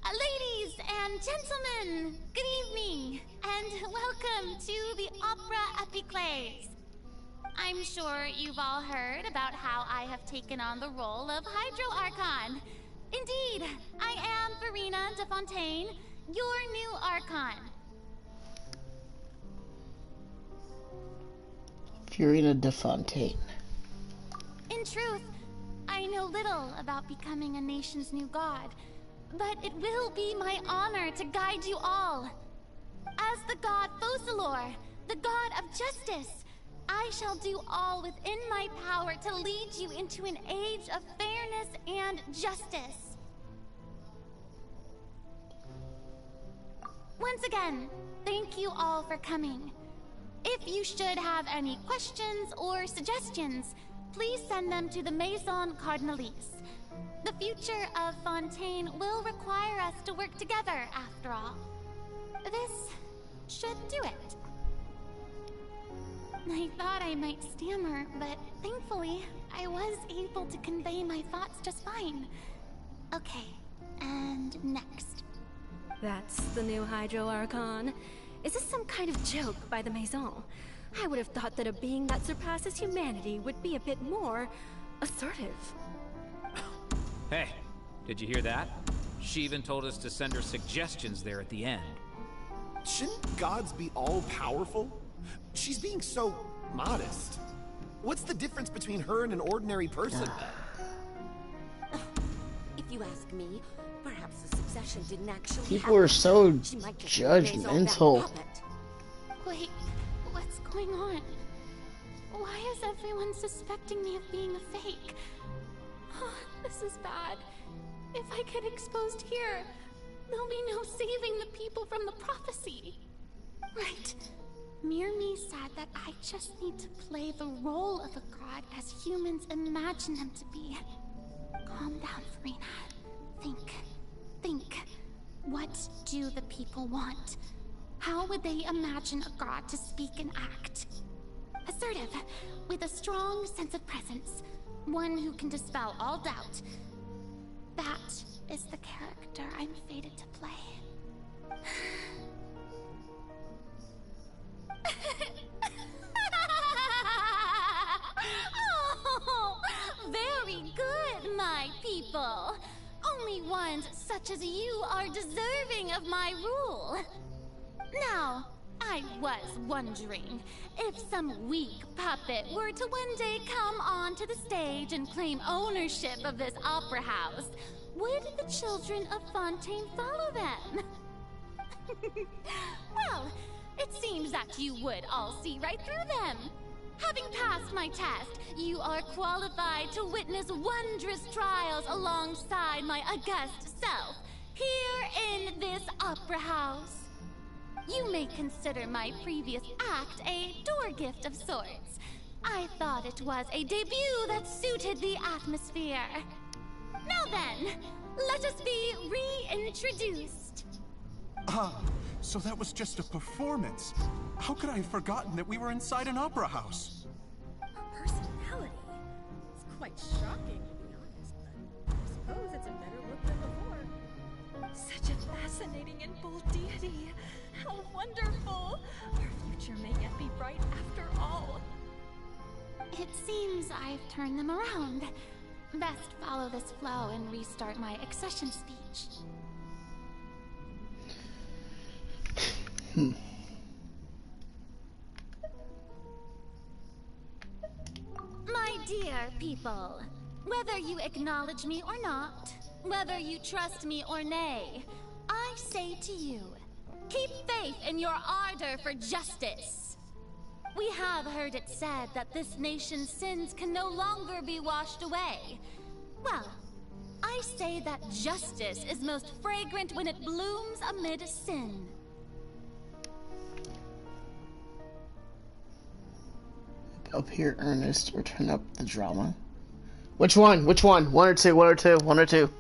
Ladies and gentlemen, good evening, and welcome to the Opera Epiclese. I'm sure you've all heard about how I have taken on the role of Hydro Archon. Indeed, I am FURINA de Fontaine, your new Archon. FURINA de Fontaine. In truth, I know little about becoming a nation's new god, but it will be my honor to guide you all. As the god Focalor, the god of justice, I shall do all within my power to lead you into an age of fairness and justice. Once again, thank you all for coming. If you should have any questions or suggestions, please send them to the Maison Cardinalise. The future of Fontaine will require us to work together, after all. This should do it. I thought I might stammer, but thankfully, I was able to convey my thoughts just fine. Okay, and next. That's the new Hydro Archon. Is this some kind of joke by the Maison? I would have thought that a being that surpasses humanity would be a bit more assertive. Hey, did you hear that? She even told us to send her suggestions there at the end. Shouldn't gods be all-powerful? She's being so modest. What's the difference between her and an ordinary person? If you ask me, perhaps the succession didn't actually People are so judgmental. Wait, what's going on? Why is everyone suspecting me of being a fake? Oh, this is bad. If I get exposed here, there'll be no saving the people from the prophecy. Right. Mirmi said that I just need to play the role of a god as humans imagine them to be. Calm down, FURINA. Think. What do the people want? How would they imagine a god to speak and act? Assertive, with a strong sense of presence. One who can dispel all doubt. That is the character I'm fated to play. Oh, very good, my people. Only ones such as you are deserving of my rule. Now, I was wondering, if some weak puppet were to one day come onto the stage and claim ownership of this opera house, would the children of Fontaine follow them? Well, it's seems that you would all see right through them. Having passed my test, you are qualified to witness wondrous trials alongside my august self, here in this opera house. You may consider my previous act a door gift of sorts. I thought it was a debut that suited the atmosphere. Now then, let us be reintroduced. Ah, so that was just a performance. How could I have forgotten that we were inside an opera house? Her personality. It's quite shocking, to be honest, but I suppose it's a better look than before. Such a fascinating and bold deity. How wonderful! Our future may yet be bright after all. It seems I've turned them around. Best follow this flow and restart my accession speech. My dear people, whether you acknowledge me or not, whether you trust me or nay, I say to you, keep faith in your ardor for justice. We have heard it said that this nation's sins can no longer be washed away. Well, I say that justice is most fragrant when it blooms amid sin. Up here, Ernest, or turn up the drama. Which one? Which one? One or two? One or two? One or two?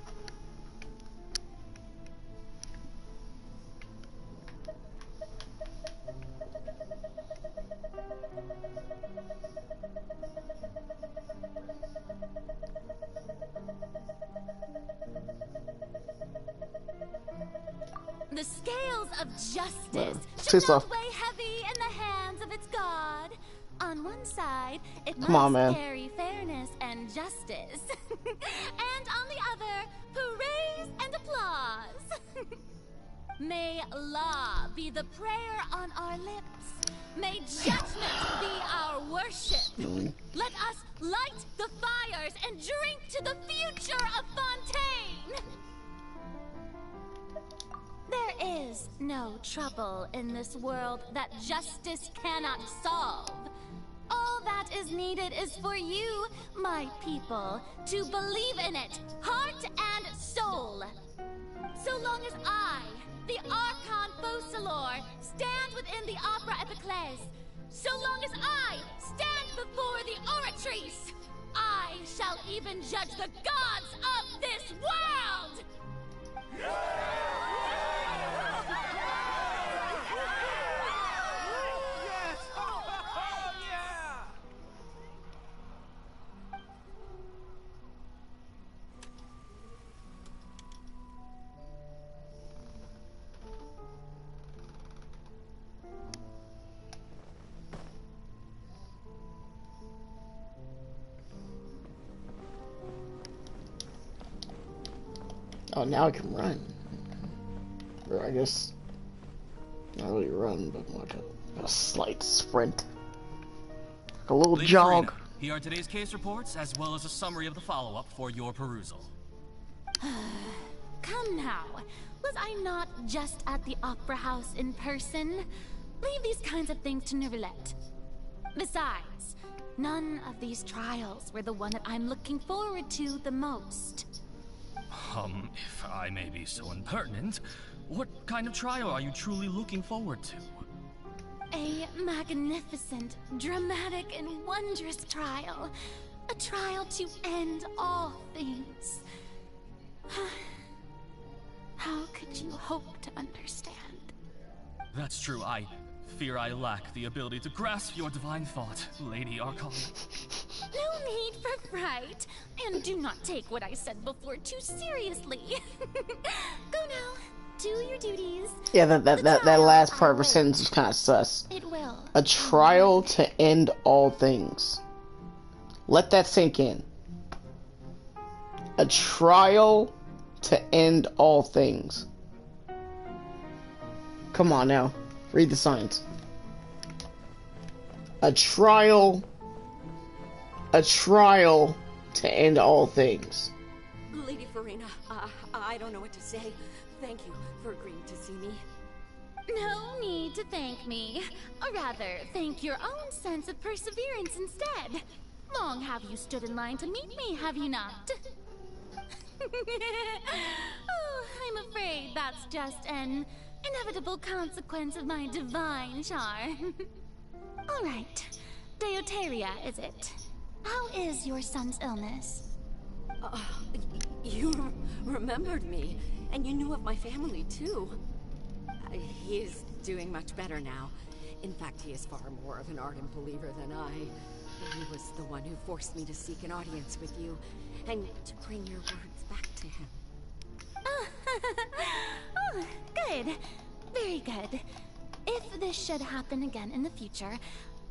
The scales of justice Too should slow. not weigh heavy in the hands of its god. On one side, it Come on, must man. carry fairness and justice. And on the other, praise and applause. May law be the prayer on our lips. May judgment be our worship. Let us light the fires and drink to the future of Fontaine. There is no trouble in this world that justice cannot solve. All that is needed is for you, my people, to believe in it, heart and soul. So long as I, the Archon Focalor, stand within the Opera Epiclese, so long as I stand before the Oratrice, I shall even judge the gods of this world! Oh, now I can run. Or I guess not really run, but more a slight sprint. A little Lady jog. FURINA, here are today's case reports, as well as a summary of the follow-up for your perusal. Come now. Was I not just at the Opera House in person? Leave these kinds of things to Neuvillette. Besides, none of these trials were the one that I'm looking forward to the most. If I may be so impertinent, what kind of trial are you truly looking forward to? A magnificent, dramatic, and wondrous trial. A trial to end all things. How could you hope to understand? That's true, I fear I lack the ability to grasp your divine thought, Lady Archon. No need for fright, and do not take what I said before too seriously. Go now, do your duties. Yeah, that last part of her sentence is kind of sus. It will. A trial to end all things. Let that sink in. A trial to end all things. Come on now, read the signs. A trial to end all things. Lady FURINA, I don't know what to say. Thank you for agreeing to see me. No need need to thank me. Or rather, thank your own sense of perseverance instead. Long have you stood in line to meet me, have you not? Oh, I'm afraid that's just an inevitable consequence of my divine charm. All right. Deoteria, is it? How is your son's illness? You remembered me, and you knew of my family, too. He is doing much better now. In fact, he is far more of an ardent believer than I. He was the one who forced me to seek an audience with you, and to bring your words back to him. Oh, good. Very good. If this should happen again in the future,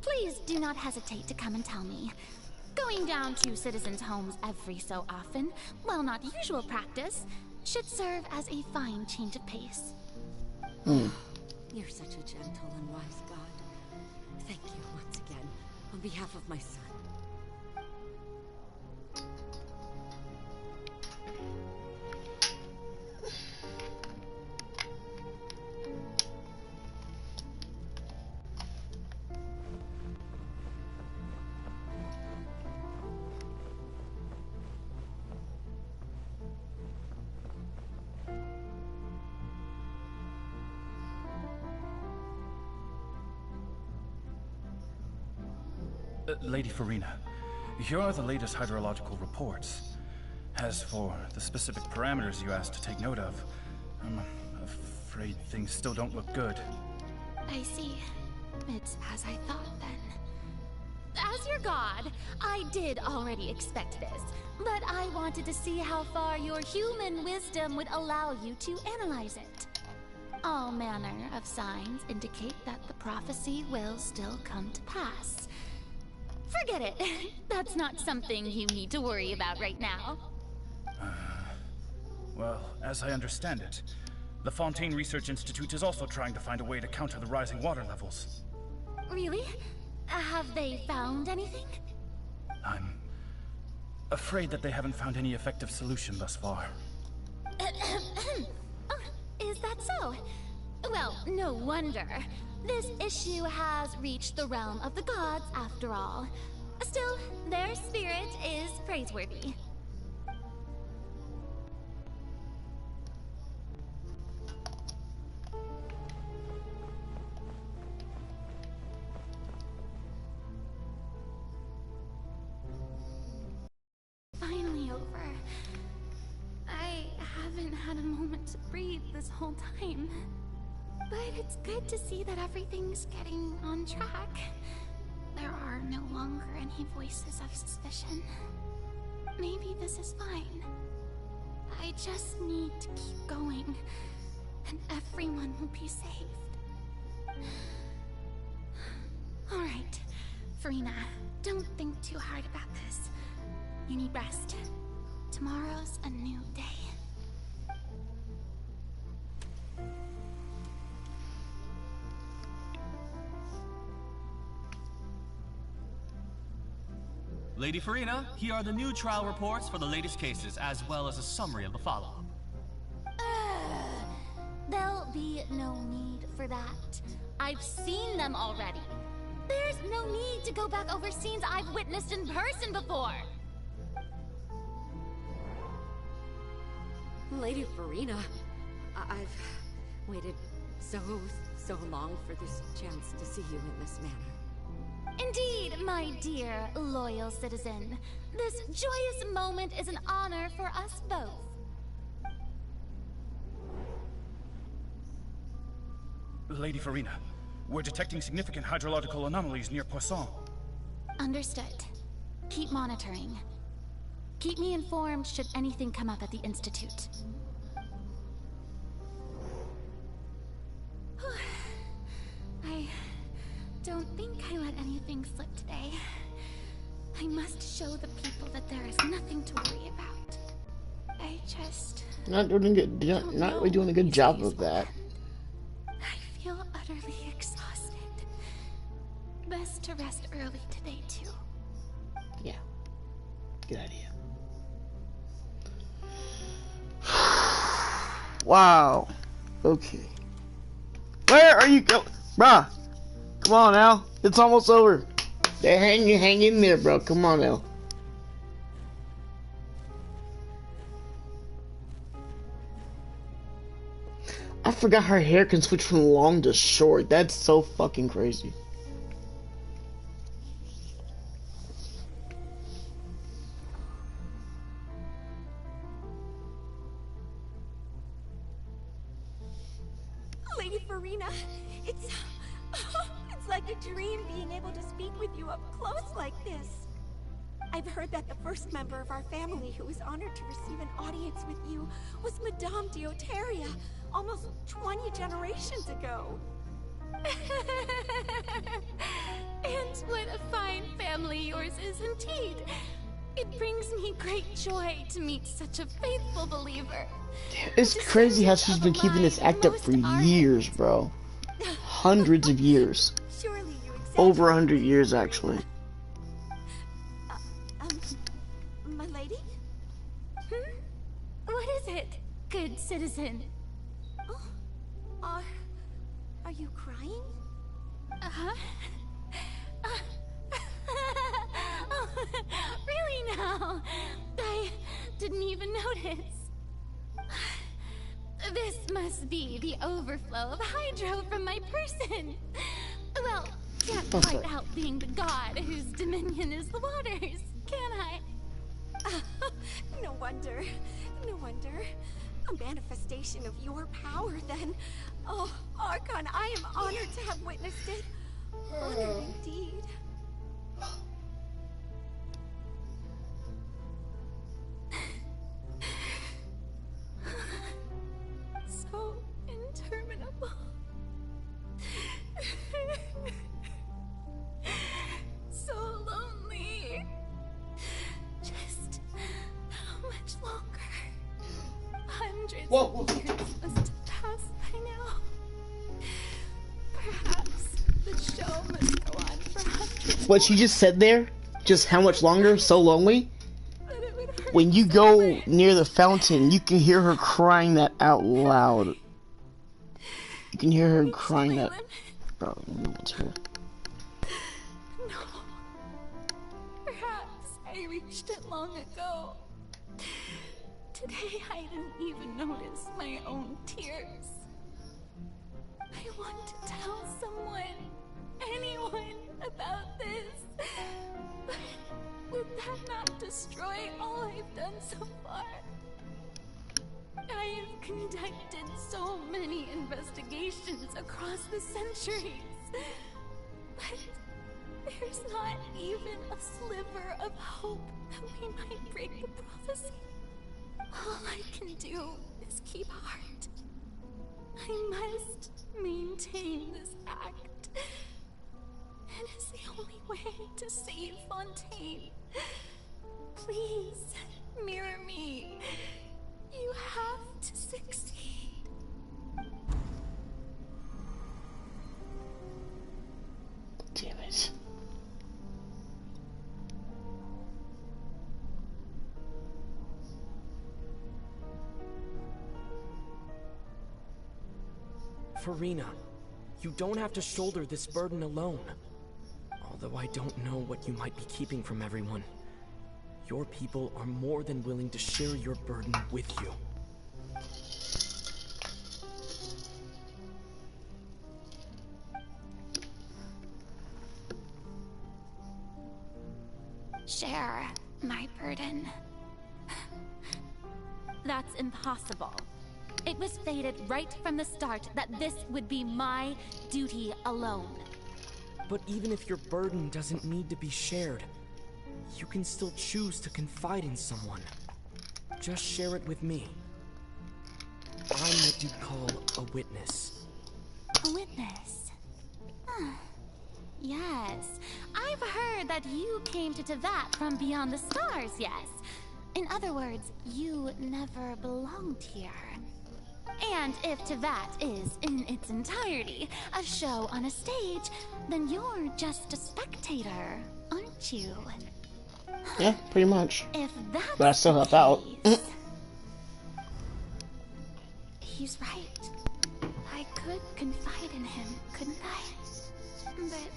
please do not hesitate to come and tell me. Going down to citizens' homes every so often, while not usual practice, should serve as a fine change of pace. You're such a gentle and wise god. Thank you once again, on behalf of my son. Lady FURINA, here are the latest hydrological reports. As for the specific parameters you asked to take note of, I'm afraid things still don't look good. I see. It's as I thought, then. As your god, I did already expect this, but I wanted to see how far your human wisdom would allow you to analyze it. All manner of signs indicate that the prophecy will still come to pass. Forget it. That's not something you need to worry about right now. Well, as I understand it, the Fontaine Research Institute is also trying to find a way to counter the rising water levels. Really? Have they found anything? I'm afraid that they haven't found any effective solution thus far. Oh, is that so? Well, no wonder. This issue has reached the realm of the gods, after all. Still, their spirit is praiseworthy. Finally over. I haven't had a moment to breathe this whole time. But it's good to see that everything's getting on track. There are no longer any voices of suspicion. Maybe this is fine. I just need to keep going, and everyone will be saved. Alright, FURINA, don't think too hard about this. You need rest. Tomorrow's a new day. Lady FURINA, here are the new trial reports for the latest cases, as well as a summary of the follow-up. There'll be no need for that. I've seen them already. There's no need to go back over scenes I've witnessed in person before. Lady FURINA, I've waited so long for this chance to see you in this manner. Indeed, my dear, loyal citizen. This joyous moment is an honor for us both. Lady FURINA, we're detecting significant hydrological anomalies near Poisson. Understood. Keep monitoring. Keep me informed should anything come up at the Institute. I don't think I let anything slip today. I must show the people that there is nothing to worry about. I just... Not really doing a good job of that. I feel utterly exhausted. Best to rest early today, too. Yeah. Good idea. Wow. Okay. Where are you going? Bruh, come on now. It's almost over. Hang in there, bro. Come on now. I forgot her hair can switch from long to short. That's so fucking crazy. Lady Farina, it's like a dream being able to speak with you up close like this. I've heard that the first member of our family who was honored to receive an audience with you was Madame Deoteria, almost 20 generations ago. And what a fine family yours is indeed. It brings me great joy to meet such a faithful believer. It's crazy how she's been keeping this act up for years, bro. Hundreds of years. Over 100 years, actually. My lady? What is it, good citizen? Oh, are you crying? Uh-huh. Oh, really now? I didn't even notice. This must be the overflow of hydro from my person. Well, can't quite help being the god whose dominion is the waters, can I? No wonder. No wonder. A manifestation of your power, then. Oh, Archon, I am honored to have witnessed it. Honored indeed. So interminable. So lonely. Just how much longer? Hundreds of years must have passed by now. Perhaps the show must go on for hundreds. What she just said there? Just how much longer? So lonely? When you go near the fountain, you can hear her crying that out loud. You can hear her crying that. Bro, it's her. No. Perhaps I reached it long ago. Today I didn't even notice my own tears. I want to tell someone, anyone, about this. But would that not destroy all I've done so far? I have conducted so many investigations across the centuries, but there's not even a sliver of hope that we might break the prophecy. All I can do is keep heart. I must maintain this act. It is the only way to save Fontaine. Please, mirror me. You have to succeed. Damn it. Furina, you don't have to shoulder this burden alone. Although I don't know what you might be keeping from everyone. Your people are more than willing to share your burden with you. Share my burden. That's impossible. It was fated right from the start that this would be my duty alone. But even if your burden doesn't need to be shared, you can still choose to confide in someone. Just share it with me. I'm what you'd call a witness. A witness? Yes. I've heard that you came to Tevat from beyond the stars, yes. In other words, you never belonged here. And if Tevat is, in its entirety, a show on a stage, then you're just a spectator, aren't you? Yeah, pretty much. If that's but I still help out. He's right. I could confide in him, couldn't I? But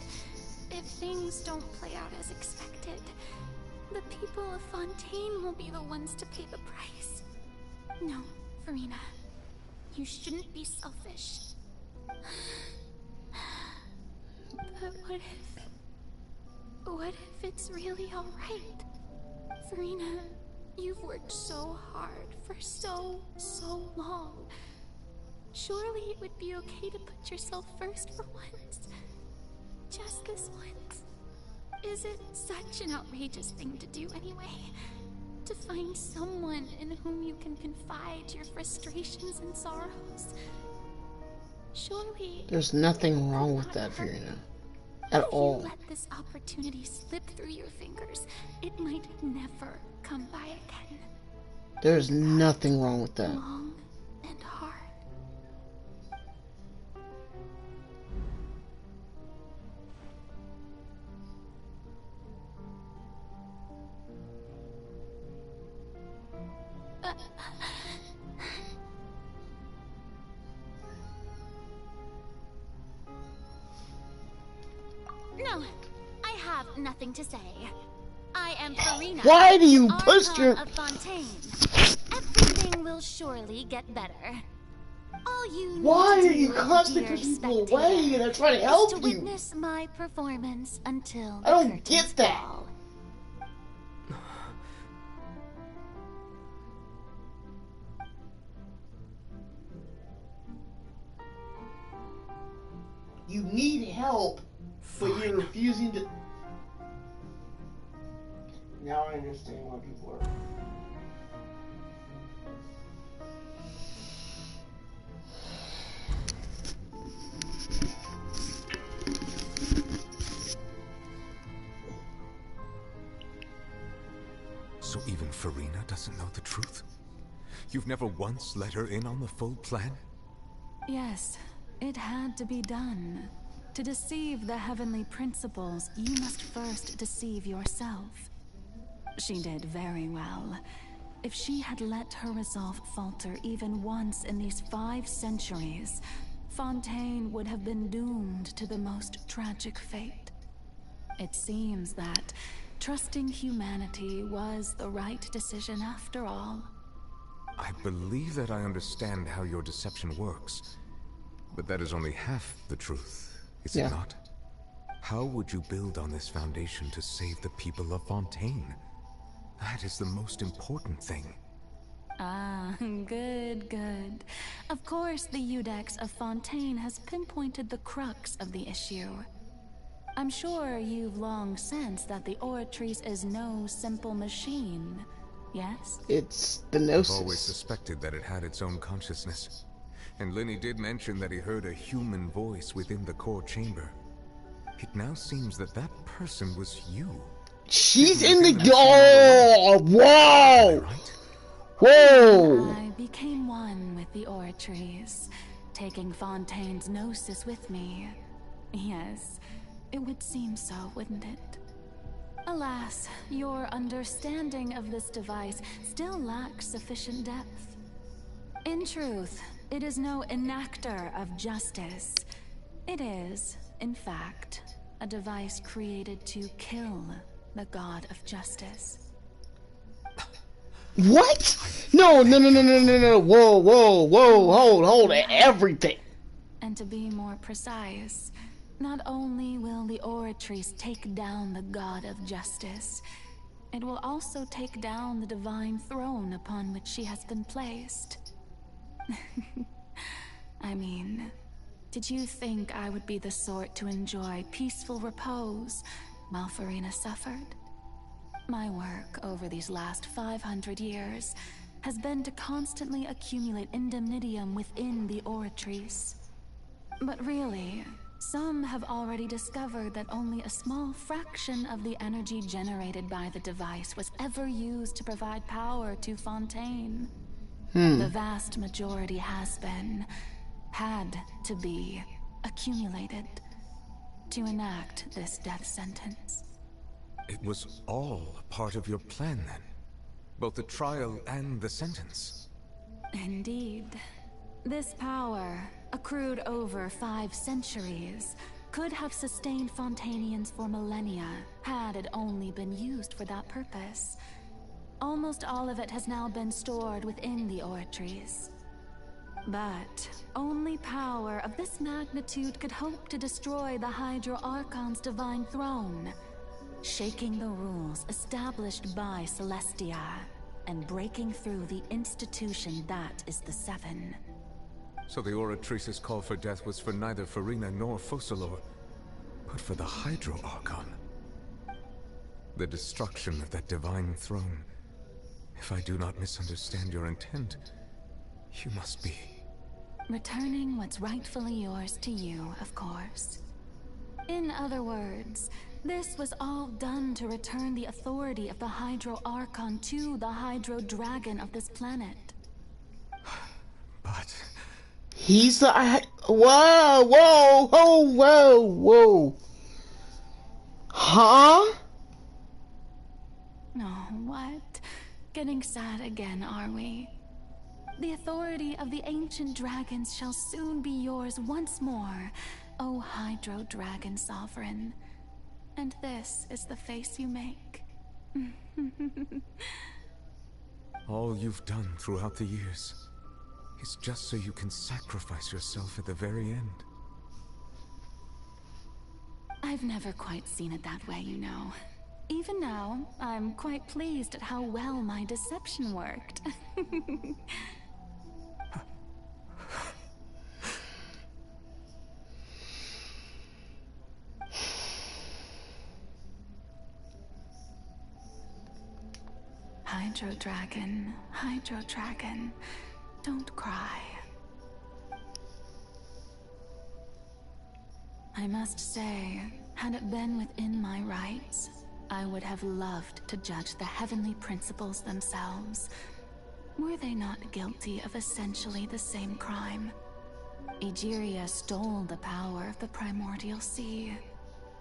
if things don't play out as expected, the people of Fontaine will be the ones to pay the price. No, Furina. You shouldn't be selfish. But what if it's really alright? Furina, you've worked so hard for so long. Surely it would be okay to put yourself first for once. Just this once. Is it such an outrageous thing to do anyway? To find someone in whom you can confide your frustrations and sorrows? Surely... There's nothing wrong with that, Furina. At all. If you let this opportunity slip through your fingers, it might never come by again. There's nothing wrong with that. Long and hard. No, I have nothing to say. I am Furina. Why do you push your... of Fontaine. Everything will surely get better. All you Why need are you to do, constantly dear pushing people spectator, away? They're trying to help is to you. witness my performance until I don't get that. fall. You need help, but you're refusing to... Now I understand why people are... So even Furina doesn't know the truth? You've never once let her in on the full plan? Yes, it had to be done. To deceive the heavenly principles, you must first deceive yourself. She did very well. If she had let her resolve falter even once in these 5 centuries, Fontaine would have been doomed to the most tragic fate. It seems that trusting humanity was the right decision after all. I believe that I understand how your deception works, but that is only half the truth, is it not? How would you build on this foundation to save the people of Fontaine? That is the most important thing. Ah, good. Of course, the Iudex of Fontaine has pinpointed the crux of the issue. I'm sure you've long sensed that the Oratrice is no simple machine, yes? It's the Gnosis. I've always suspected that it had its own consciousness. And Lenny did mention that he heard a human voice within the core chamber. It now seems that that person was you. She's in the... Oh, whoa! Whoa! I became one with the Oratrice, taking Fontaine's Gnosis with me. Yes, it would seem so, wouldn't it? Alas, your understanding of this device still lacks sufficient depth. In truth, it is no enactor of justice. It is, in fact, a device created to kill the god of justice. What? No. Whoa, hold everything. And to be more precise, not only will the Oratrice take down the god of justice, it will also take down the divine throne upon which she has been placed. I mean, did you think I would be the sort to enjoy peaceful repose while Furina suffered? My work over these last 500 years has been to constantly accumulate indemnitium within the Oratrice. But really, some have already discovered that only a small fraction of the energy generated by the device was ever used to provide power to Fontaine. The vast majority had to be accumulated to enact this death sentence. It was all part of your plan then? Both the trial and the sentence? Indeed. This power, accrued over 5 centuries, could have sustained Fontanians for millennia had it only been used for that purpose. Almost all of it has now been stored within the oratories. But only power of this magnitude could hope to destroy the Hydro Archon's divine throne, shaking the rules established by Celestia and breaking through the institution that is the Seven. So the Oratrice's call for death was for neither FURINA nor Focalor, but for the Hydro Archon. The destruction of that divine throne. If I do not misunderstand your intent, you must be... returning what's rightfully yours to you, of course. In other words, this was all done to return the authority of the Hydro Archon to the Hydro Dragon of this planet. But... He's the... Whoa, whoa, whoa, whoa, whoa. Huh? No, what? Getting sad again, are we? The authority of the ancient dragons shall soon be yours once more, O Hydro Dragon Sovereign. And this is the face you make. All you've done throughout the years is just so you can sacrifice yourself at the very end. I've never quite seen it that way, you know. Even now, I'm quite pleased at how well my deception worked. Hydro Dragon, don't cry. I must say, had it been within my rights, I would have loved to judge the heavenly principles themselves. Were they not guilty of essentially the same crime? Egeria stole the power of the primordial sea,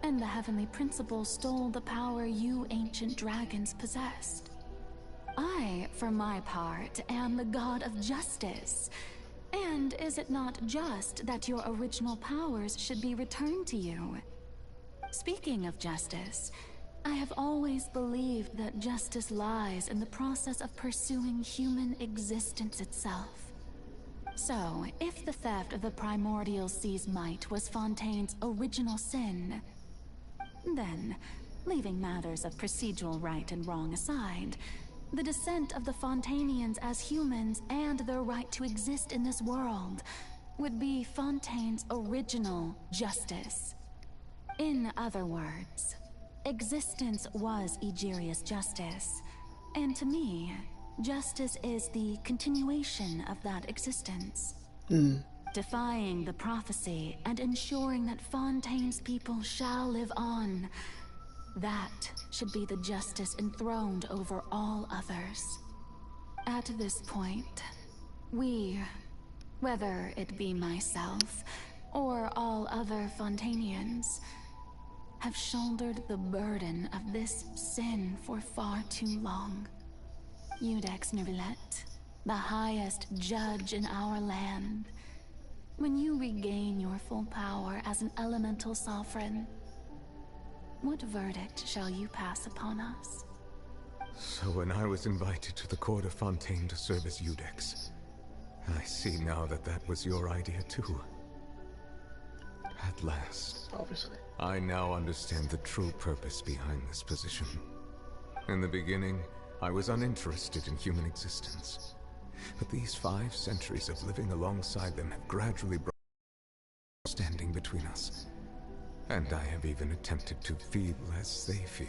and the heavenly principles stole the power you ancient dragons possessed. I, for my part, am the god of justice. And is it not just that your original powers should be returned to you? Speaking of justice, I have always believed that justice lies in the process of pursuing human existence itself. So, if the theft of the primordial sea's might was Fontaine's original sin, then, leaving matters of procedural right and wrong aside, the descent of the Fontanians as humans and their right to exist in this world would be Fontaine's original justice. In other words, existence was Egeria's justice, and to me, justice is the continuation of that existence. Defying the prophecy and ensuring that Fontaine's people shall live on. That should be the justice enthroned over all others. At this point, we, whether it be myself or all other Fontanians, have shouldered the burden of this sin for far too long. Iudex Nervillet, the highest judge in our land, when you regain your full power as an elemental sovereign, what verdict shall you pass upon us? So when I was invited to the court of Fontaine to serve as Iudex, I see now that that was your idea too. At last. Obviously. I now understand the true purpose behind this position. In the beginning, I was uninterested in human existence. But these 5 centuries of living alongside them have gradually brought standing between us. And I have even attempted to feel as they feel.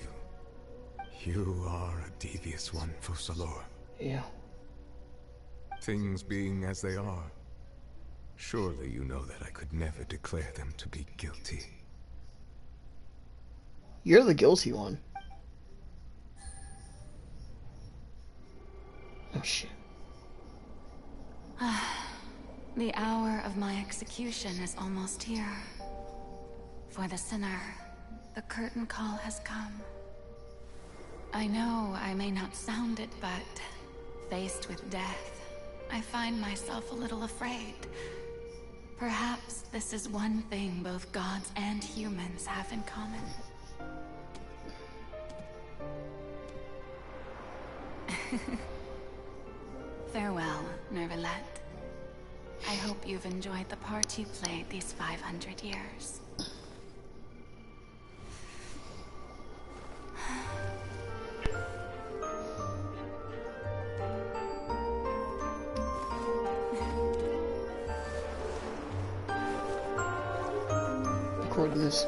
You are a devious one, Focalor. Yeah. Things being as they are, surely you know that I could never declare them to be guilty. You're the guilty one. Oh shit. The hour of my execution is almost here. For the sinner, the curtain call has come. I know I may not sound it, but faced with death, I find myself a little afraid. Perhaps this is one thing both gods and humans have in common. Farewell, Nervalette. I hope you've enjoyed the part you played these 500 years. Recording this.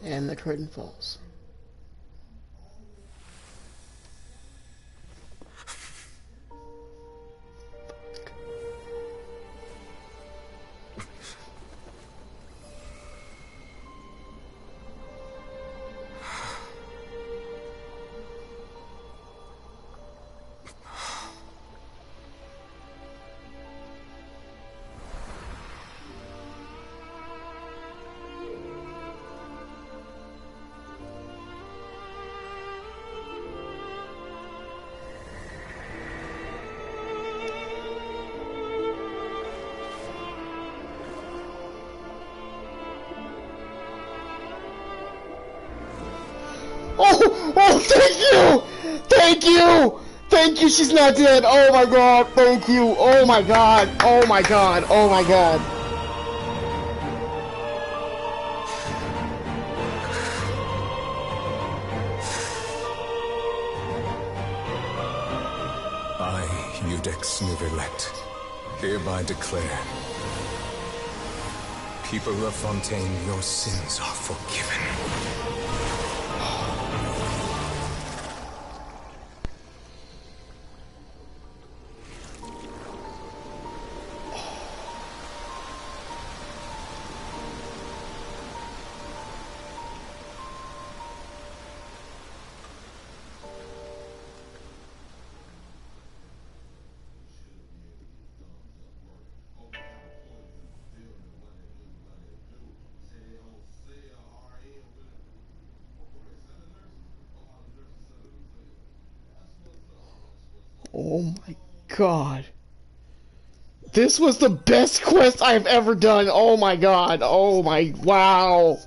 And the curtain falls. Oh, thank you! Thank you! Thank you, she's not dead! Oh my god, thank you! Oh my god, oh my god, oh my god. I, Eudex Nervalette, hereby declare, people of Fontaine, your sins are forgiven. Oh my god. This was the best quest I've ever done. Oh my god. Oh my, wow.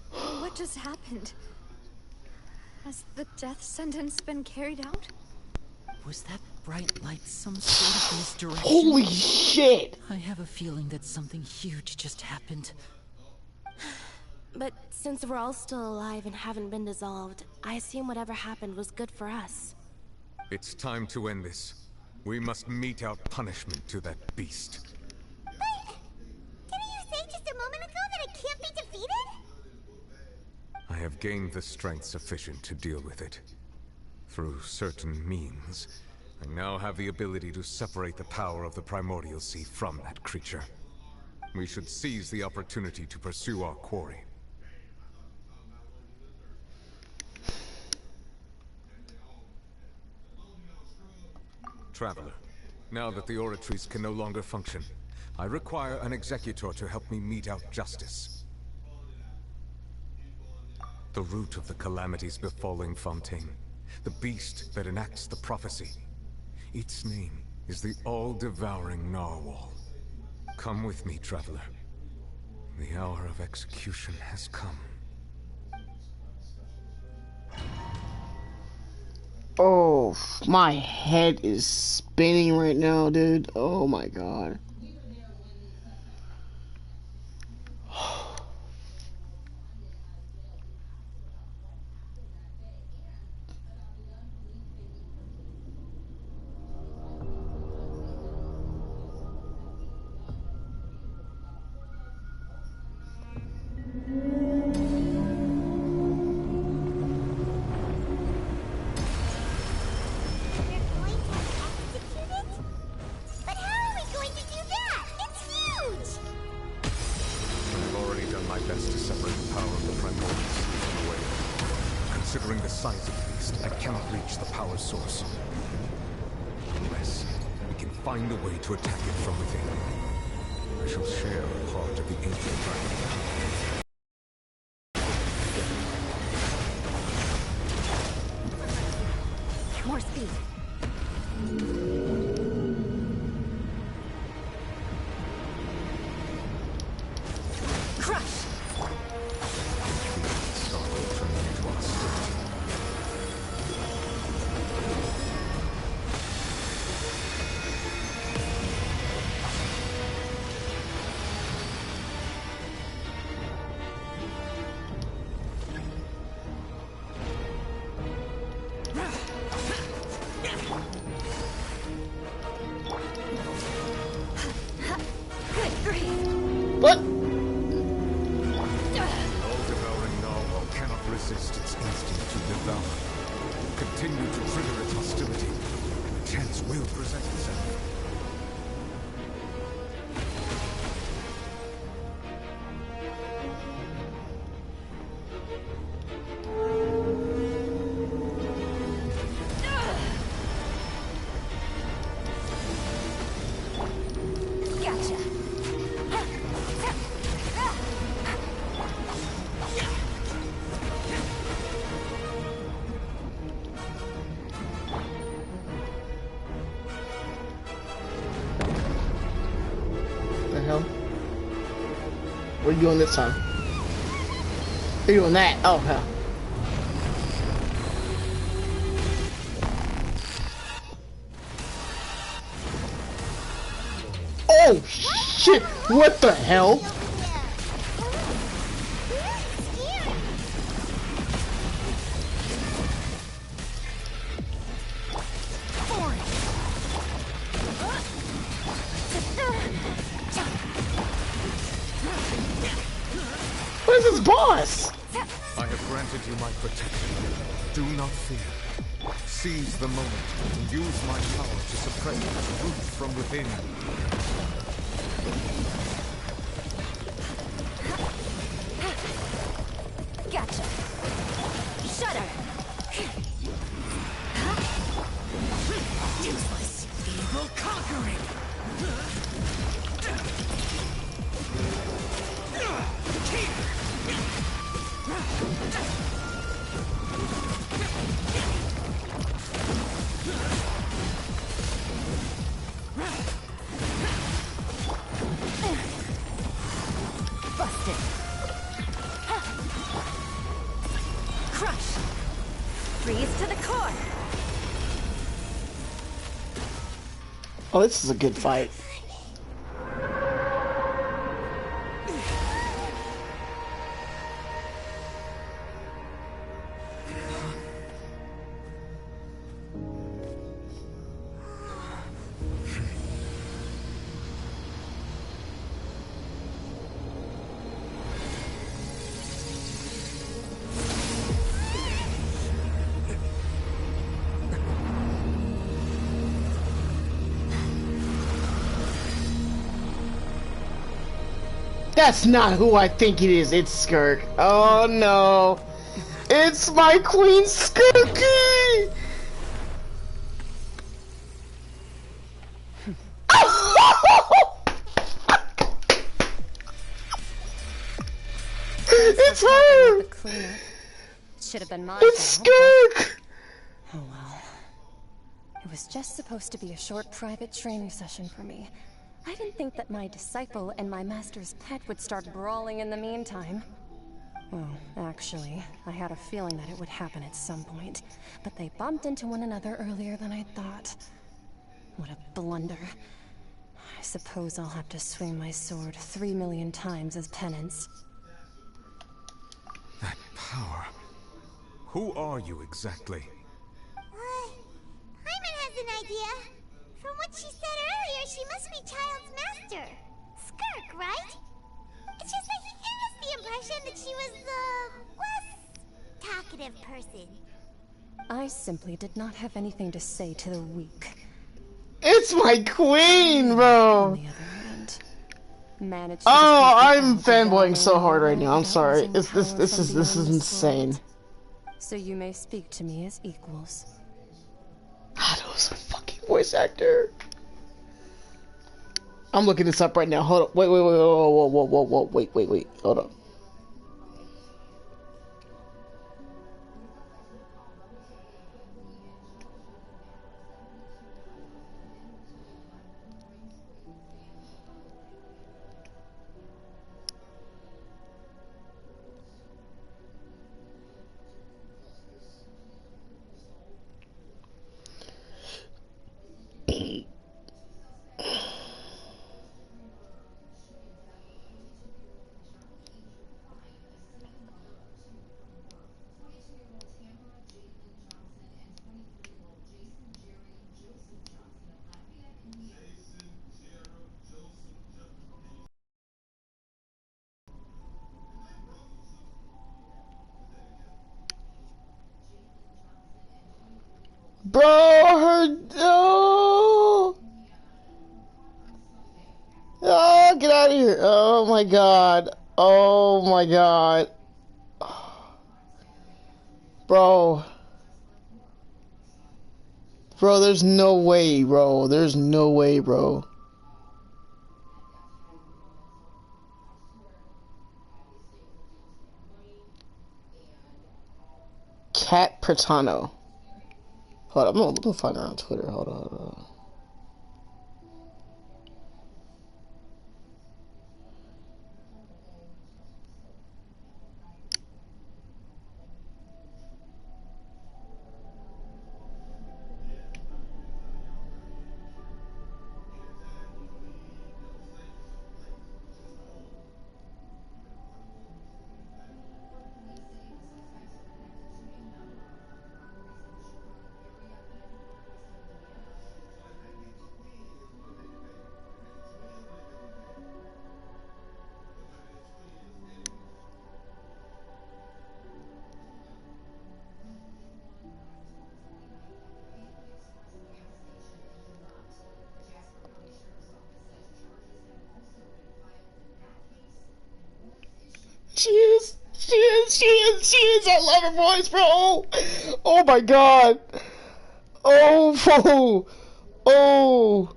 What just happened? Has the death sentence been carried out? Was that bright light some sort of misdirection? Holy shit! I have a feeling that something huge just happened. But since we're all still alive and haven't been dissolved, I assume whatever happened was good for us. It's time to end this. We must mete out punishment to that beast. But didn't you say just a moment ago that it can't be defeated? I have gained the strength sufficient to deal with it. Through certain means, I now have the ability to separate the power of the Primordial Sea from that creature. We should seize the opportunity to pursue our quarry. Traveler, now that the oratories can no longer function, I require an executor to help me mete out justice. The root of the calamities befalling Fontaine, the beast that enacts the prophecy. Its name is the all-devouring Narwhal. Come with me, traveler. The hour of execution has come. Oh, my head is spinning right now, dude. Oh my god. But how are we going to do Considering the size of the beast, I cannot reach the power source. Unless we can find a way to attack it from within. I shall share a part of the ancient dragon. More speed. Crush! What? The all-devouring narwhal cannot resist its instinct to devour. Continue to trigger its hostility, and a chance will present itself. What are you doing this time? You're doing that. Oh, hell. Oh, shit. What the hell? Where's his boss? I have granted you my protection. Do not fear. Seize the moment and use my power to suppress its root from within. Gotcha. Shudder. Useless. Evil conquering. Busted. Crush. Freeze to the core. Oh, this is a good fight. That's not who I think it is. It's Skirk. Oh no. It's my Queen Skirky! It's her! Should have been mine. It's Skirk! Oh well. It was just supposed to be a short private training session for me. I didn't think that my disciple and my master's pet would start brawling in the meantime. Well, actually, I had a feeling that it would happen at some point, but they bumped into one another earlier than I thought. What a blunder. I suppose I'll have to swing my sword 3 million times as penance. That power. Who are you exactly? Hyman has an idea. From what she said earlier, she must be Child's master. Skirk, right? It's just that he gave us the impression that she was the less talkative person. I simply did not have anything to say to the weak. It's my queen, bro! Managed Oh, I'm fanboying so hard right now. I'm sorry. This is insane. so you may speak to me as equals. Ah, that was a fucking voice actor. I'm looking this up right now. Hold up. Wait, wait. Hold up. Bro, her. Oh, oh, get out of here. Oh my god. Oh my god. Bro. Bro, there's no way, bro. There's no way, bro. Cat Pratano. Hold on, I'm gonna find her on Twitter. Hold on. She is. I love her voice, bro. Oh my god. Oh, oh, oh.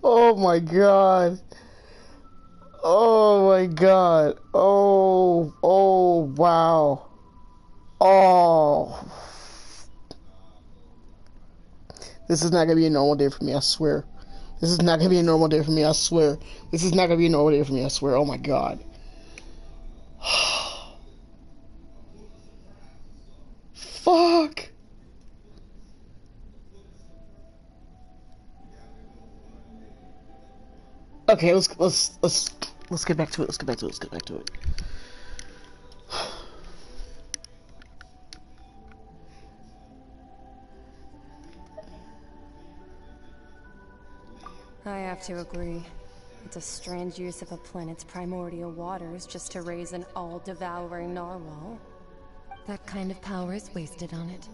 Oh my god. Oh my god. Oh, wow. Oh. This is not gonna be a normal day for me, I swear. This is not gonna be a normal day for me, I swear. This is not gonna be a normal day for me, I swear. Oh my god. Fuck. Okay, let's get back to it. Let's get back to it. I have to agree. It's a strange use of a planet's primordial waters just to raise an all-devouring narwhal. That kind of power is wasted on it.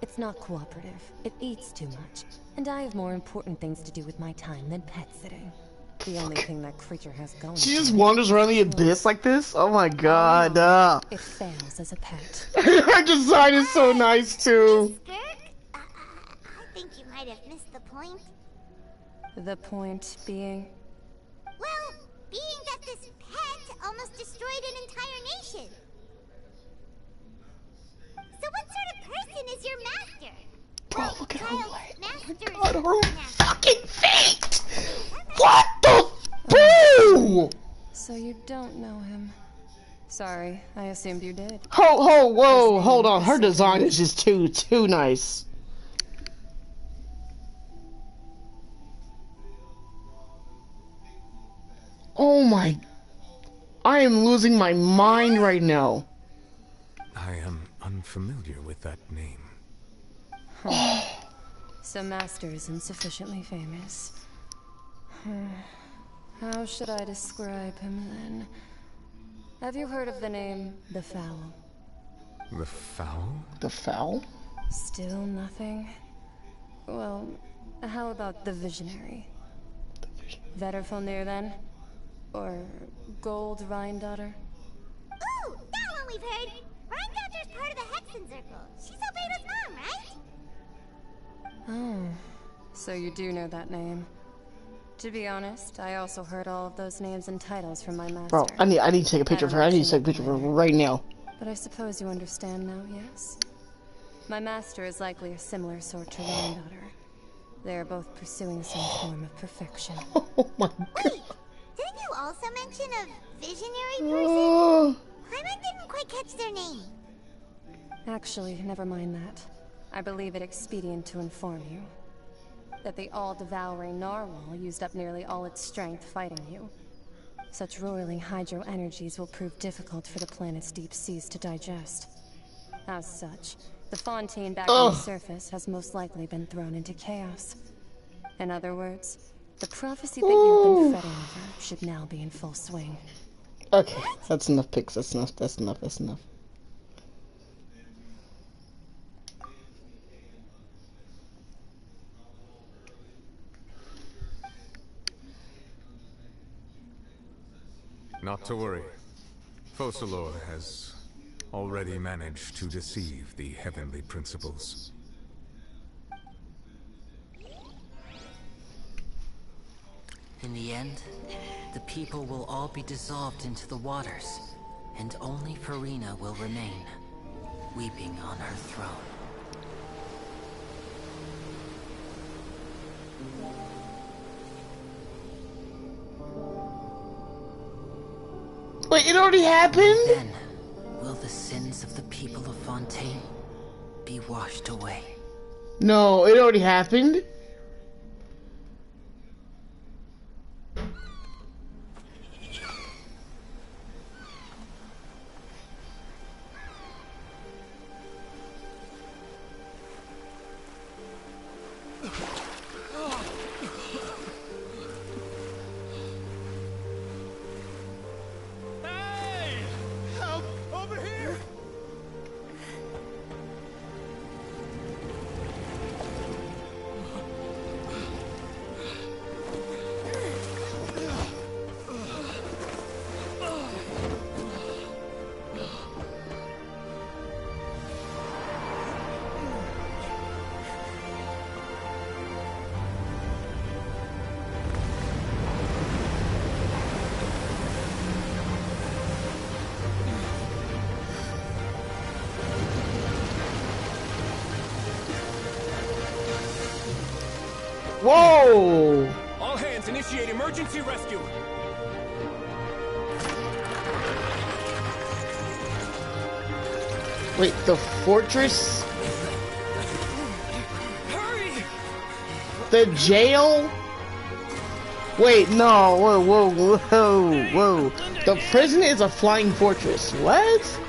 It's not cooperative. It eats too much. And I have more important things to do with my time than pet sitting. The only thing that creature has going. She just wanders around the abyss like this? Oh my god. It fails as a pet. Her design is so nice too. I think you might have missed the point. The point being? Well, being that this pet almost destroyed an entire nation. So what sort of person is your master? Bro, look at her leg. Oh my god, her fucking feet! What the? Boo! So you don't know him. Sorry, I assumed you did. Whoa, hold on. Her design is just too nice. Oh my. I am losing my mind right now. I am unfamiliar with that name. So Master isn't sufficiently famous. How should I describe him then? Have you heard of the name The Foul? The Foul? The Foul? Still nothing? Well, how about the Visionary? Vetterfulnir then? Or Gold Rhine-Daughter? Ooh, that one we've heard. Rhine-Daughter's part of the Hexen Circle. She's Albedo's mom, right? Oh, so you do know that name. To be honest, I also heard all of those names and titles from my master. Bro, I need to take a picture of her. I need to take a picture of her right now. But I suppose you understand now, yes? My master is likely a similar sort to Rhine-Daughter. They are both pursuing some form of perfection. Oh my god. Wait, didn't you also mention a visionary person? Paimon didn't quite catch their name. Actually, never mind that. I believe it expedient to inform you that the all-devouring narwhal used up nearly all its strength fighting you. Such roiling hydro energies will prove difficult for the planet's deep seas to digest. As such, the fontaine back on the surface has most likely been thrown into chaos. In other words, the prophecy that you've been fretting over should now be in full swing. Okay, that's enough pics. That's enough. That's enough. That's enough. Not to worry. Focalor has already managed to deceive the heavenly principles. In the end, the people will all be dissolved into the waters, and only FURINA will remain, weeping on her throne. Wait, it already happened? Then, will the sins of the people of Fontaine be washed away? No, it already happened. Whoa! All hands, initiate emergency rescue! Wait, the fortress? Hurry! The jail? Wait, no, whoa, whoa, whoa, whoa. The prison is a flying fortress. What?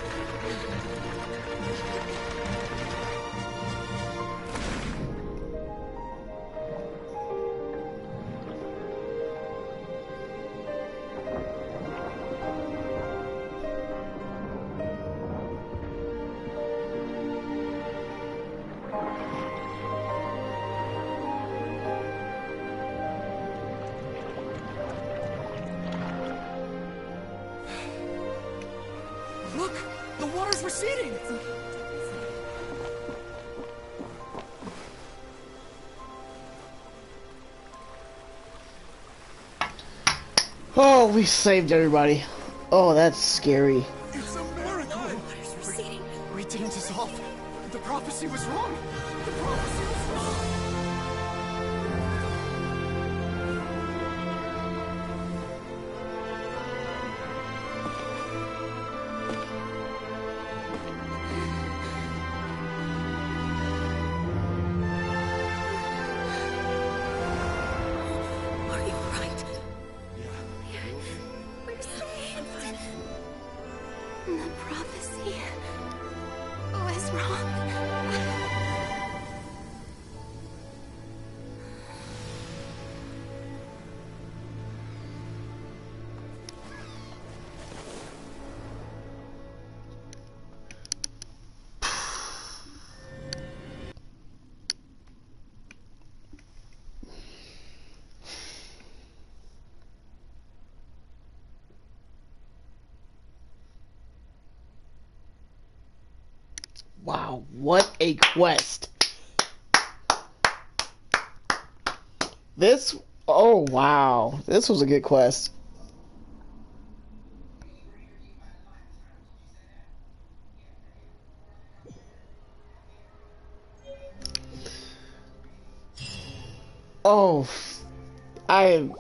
Look! The water's receding! Oh, we saved everybody. Oh, that's scary. It's a miracle! We didn't dissolve. The prophecy was wrong. The prophecy was wrong. Are you alright? Yeah. We're safe. The prophecy was wrong. Wow, what a quest. This, oh wow, this was a good quest. Oh, I,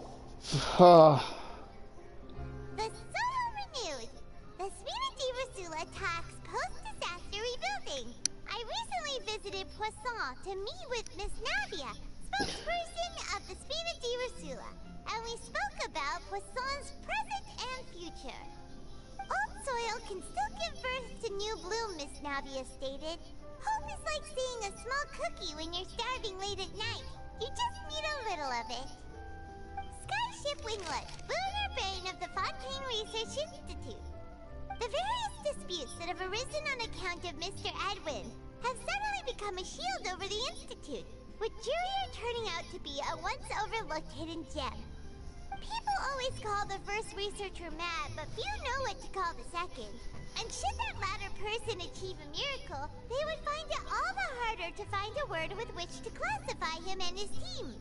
The Solo renewed. The Spina di Rosula talks post-disaster rebuilding. I recently visited Poisson to meet with Miss Navia, spokesperson of the Spina di Rosula, and we spoke about Poisson's present and future. Old soil can still give birth to new bloom, Miss Navia stated. Hope is like seeing a small cookie when you're starving late at night. You just need a little of it. Skyship Winglet, lunar brain of the Fontaine Research Institute. The various disputes that have arisen on account of Mr. Edwin have suddenly become a shield over the Institute, with Jurier turning out to be a once overlooked hidden gem. People always call the first researcher mad, but few know what to call the second. And should that latter person achieve a miracle, they would find it all the harder to find a word with which to classify him and his team.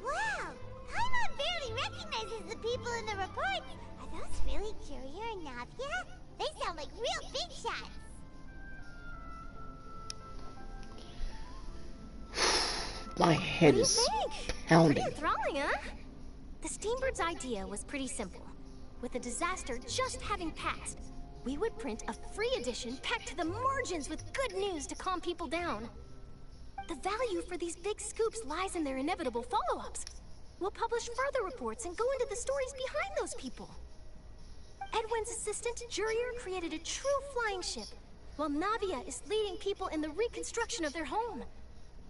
Wow! Paimon barely recognizes the people in the report. Are those really Jurier and Navia? They sound like real big shots. my head is pounding. Pretty enthralling, huh? The Steambird's idea was pretty simple. With the disaster just having passed, we would print a free edition packed to the margins with good news to calm people down. The value for these big scoops lies in their inevitable follow-ups. We'll publish further reports and go into the stories behind those people. Edwin's assistant, Jurier, created a true flying ship, while Navia is leading people in the reconstruction of their home.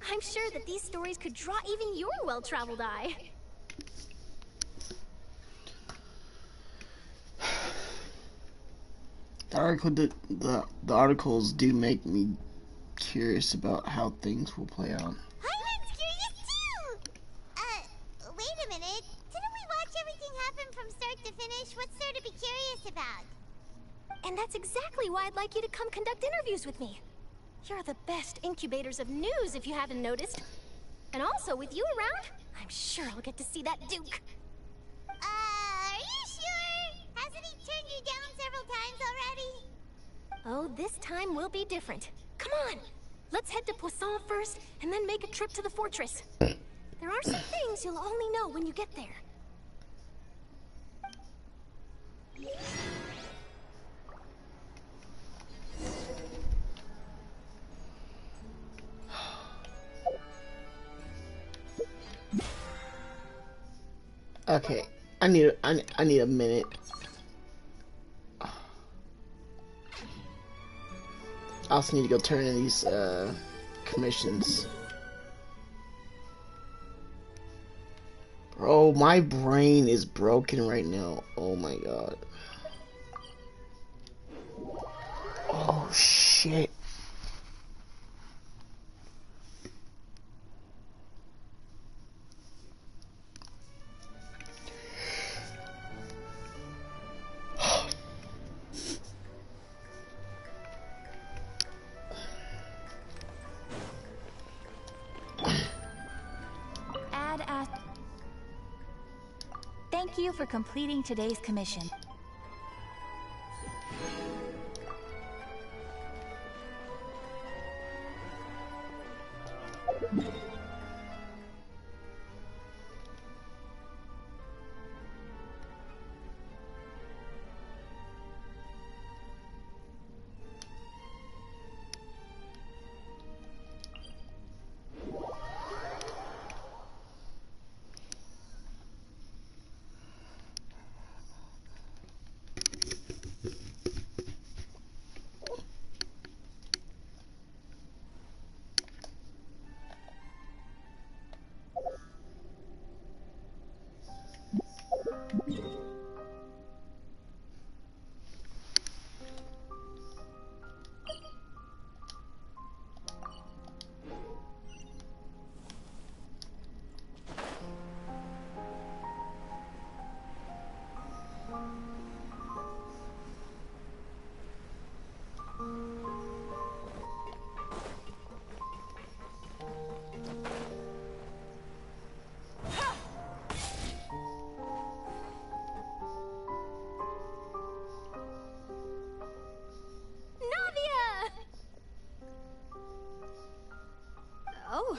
I'm sure that these stories could draw even your well-traveled eye. The articles do make me curious about how things will play out. Hyman's curious too! Wait a minute. Didn't we watch everything happen from start to finish? What's there to be curious about? And that's exactly why I'd like you to come conduct interviews with me. You're the best incubators of news, if you haven't noticed. And also, with you around, I'm sure I'll get to see that Duke. Are you sure? Hasn't he turned you down several times already? Oh, this time will be different. Come on! Let's head to Poisson first, and then make a trip to the fortress. There are some things you'll only know when you get there. Okay, I need a minute. I also need to go turn in these commissions. Bro, my brain is broken right now. Oh my god. Oh shit. Thank you for completing today's commission.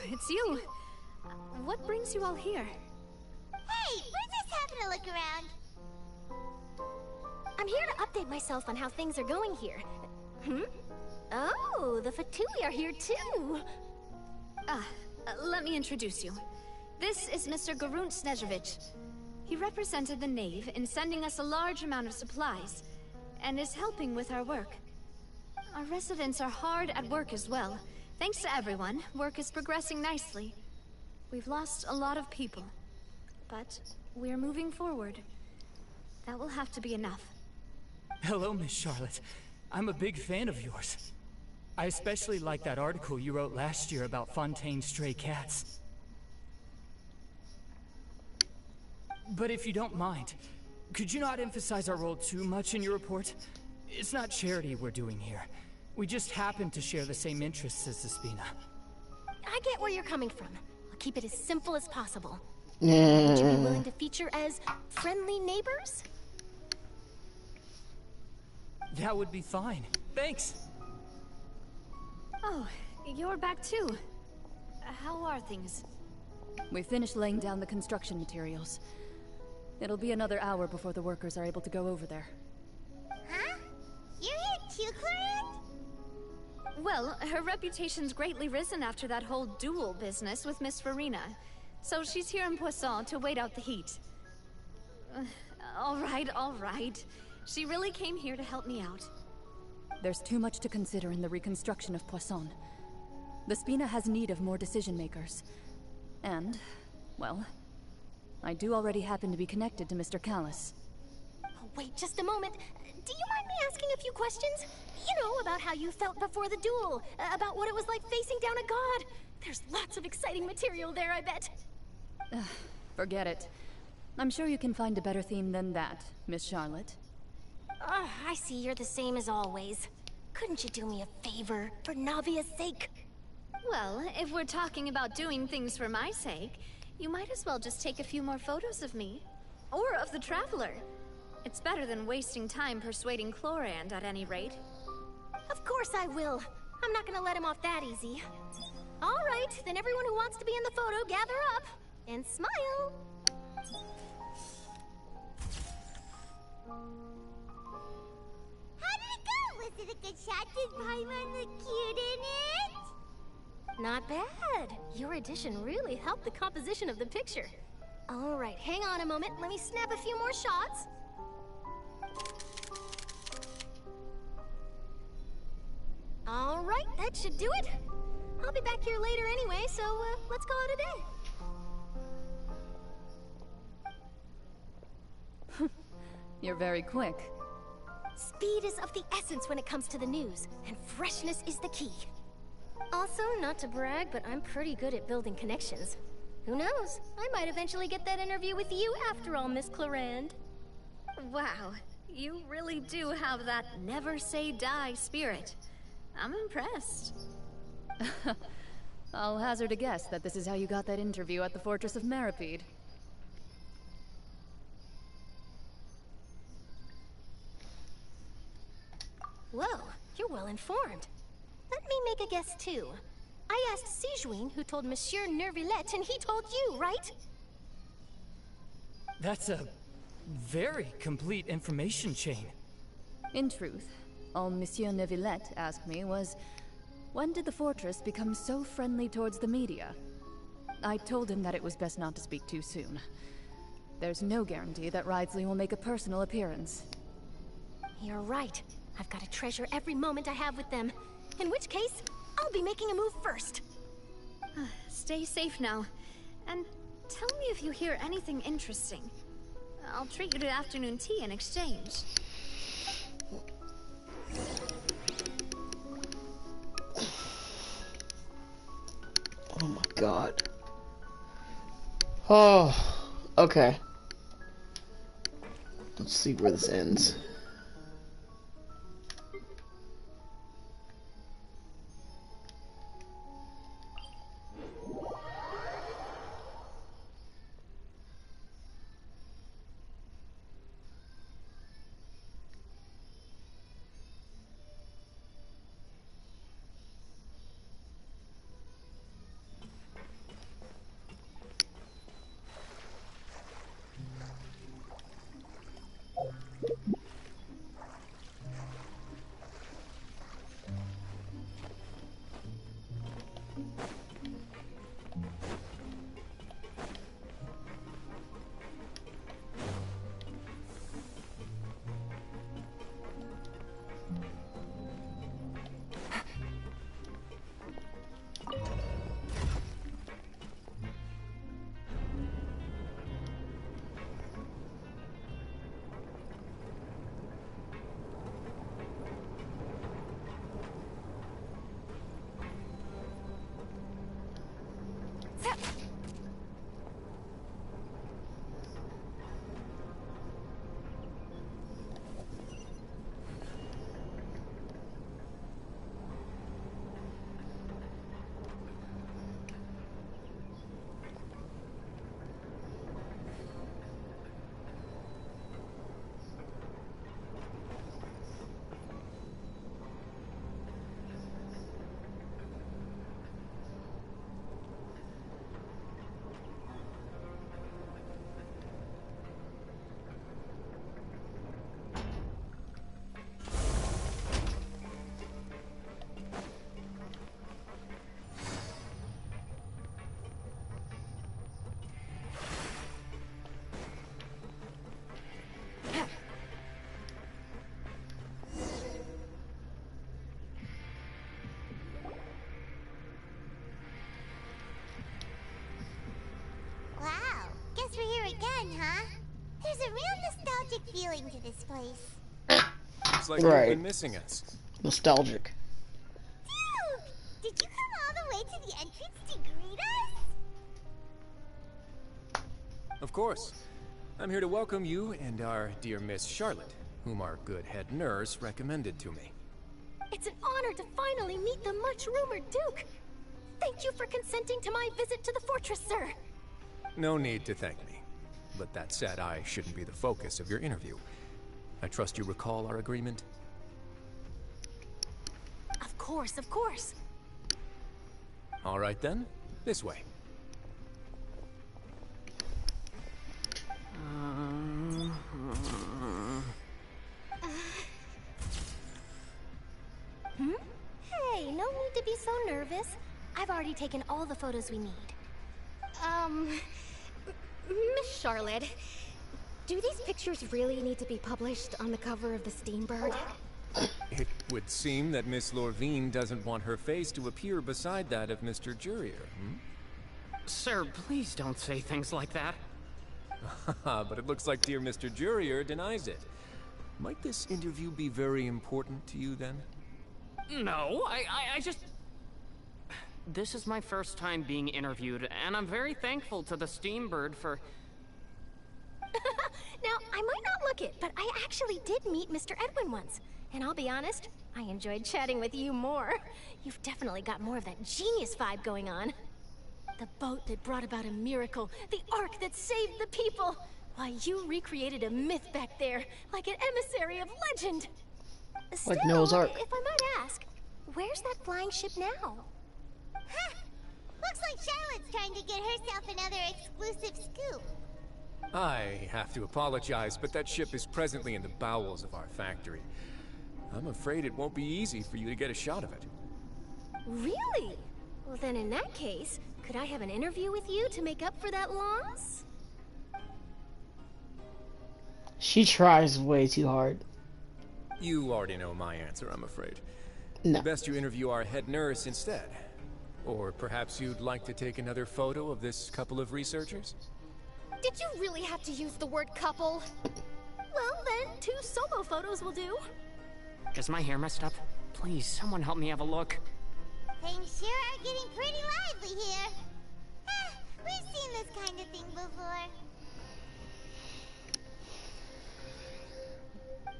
it's you. What brings you all here? Hey, we're just having a look around. I'm here to update myself on how things are going here. Oh, the Fatui are here too. Let me introduce you. This is Mr. Garunt Snezhevich. He represented the Knave in sending us a large amount of supplies, and is helping with our work. Our residents are hard at work as well. Thanks to everyone, work is progressing nicely. We've lost a lot of people, but we're moving forward. That will have to be enough. Hello, Miss Charlotte. I'm a big fan of yours. I especially like that article you wrote last year about Fontaine's stray cats. But if you don't mind, could you not emphasize our role too much in your report? It's not charity we're doing here. We just happen to share the same interests as the Spina. I get where you're coming from. I'll keep it as simple as possible. Yeah. Would you be willing to feature as friendly neighbors? That would be fine. Thanks. Oh, you're back too. How are things? We finished laying down the construction materials. It'll be another hour before the workers are able to go over there. Huh? You're here too, Clarence? Well, her reputation's greatly risen after that whole duel business with Miss FURINA. So she's here in Poisson to wait out the heat. All right. She really came here to help me out. There's too much to consider in the reconstruction of Poisson. The Spina has need of more decision makers. And, well, I do already happen to be connected to Mr. Callis. Oh, wait just a moment. Do you mind me asking a few questions? You know, about how you felt before the duel, about what it was like facing down a god. There's lots of exciting material there, I bet. Forget it. I'm sure you can find a better theme than that, Miss Charlotte. I see you're the same as always. Couldn't you do me a favor, for Navia's sake? Well, if we're talking about doing things for my sake, you might as well just take a few more photos of me. Or of the Traveler. It's better than wasting time persuading Chlorand at any rate. Of course I will. I'm not gonna let him off that easy. All right, then everyone who wants to be in the photo, gather up. And smile. How did it go? Was it a good shot? Did Paimon look cute in it? Not bad. Your addition really helped the composition of the picture. All right, hang on a moment. Let me snap a few more shots. All right, that should do it. I'll be back here later anyway, so let's call it a day. You're very quick. Speed is of the essence when it comes to the news, and freshness is the key. Also, not to brag, but I'm pretty good at building connections. Who knows? I might eventually get that interview with you after all, Miss Chlorand. Wow, you really do have that never say die spirit. I'm impressed. I'll hazard a guess that this is how you got that interview at the Fortress of Meripede. Whoa, you're well informed. Let me make a guess too. I asked Sijuin, who told Monsieur Nervillette, and he told you, right? That's a very complete information chain. In truth, all Monsieur Neuvillette asked me was, when did the fortress become so friendly towards the media? I told him that it was best not to speak too soon. There's no guarantee that Ridesley will make a personal appearance. You're right. I've got to treasure every moment I have with them. In which case, I'll be making a move first. Stay safe now. And tell me if you hear anything interesting. I'll treat you to afternoon tea in exchange. Oh my god. Oh, okay. Let's see where this ends. again, huh? There's a real nostalgic feeling to this place. It's like Right. you've been missing us. Nostalgic. Duke! Did you come all the way to the entrance to greet us? Of course. I'm here to welcome you and our dear Miss Charlotte, whom our good head nurse recommended to me. It's an honor to finally meet the much-rumored Duke. Thank you for consenting to my visit to the fortress, sir. No need to thank me. But that said, I shouldn't be the focus of your interview. I trust you recall our agreement? Of course, of course. All right then, this way. Hey, no need to be so nervous. I've already taken all the photos we need. Miss Charlotte, do these pictures really need to be published on the cover of the Steambird? It would seem that Miss Lorvine doesn't want her face to appear beside that of Mr. Jurier, Sir, please don't say things like that. But it looks like dear Mr. Jurier denies it. Might this interview be very important to you then? No, I just... This is my first time being interviewed, and I'm very thankful to the Steambird for... Now, I might not look it, but I actually did meet Mr. Edwin once. And I'll be honest, I enjoyed chatting with you more. You've definitely got more of that genius vibe going on. The boat that brought about a miracle, the ark that saved the people. Why, you recreated a myth back there, like an emissary of legend. Like Noah's Ark. If I might ask, where's that flying ship now? Huh. Looks like Charlotte's trying to get herself another exclusive scoop. I have to apologize, but that ship is presently in the bowels of our factory. I'm afraid it won't be easy for you to get a shot of it. Really? Well, then in that case, could I have an interview with you to make up for that loss? She tries way too hard. You already know my answer, I'm afraid. No. Best you interview our head nurse instead. Or perhaps you'd like to take another photo of this couple of researchers? Did you really have to use the word couple? Well, then, 2 solo photos will do. Is my hair messed up? Please, someone help me have a look. Things sure are getting pretty lively here. We've seen this kind of thing before.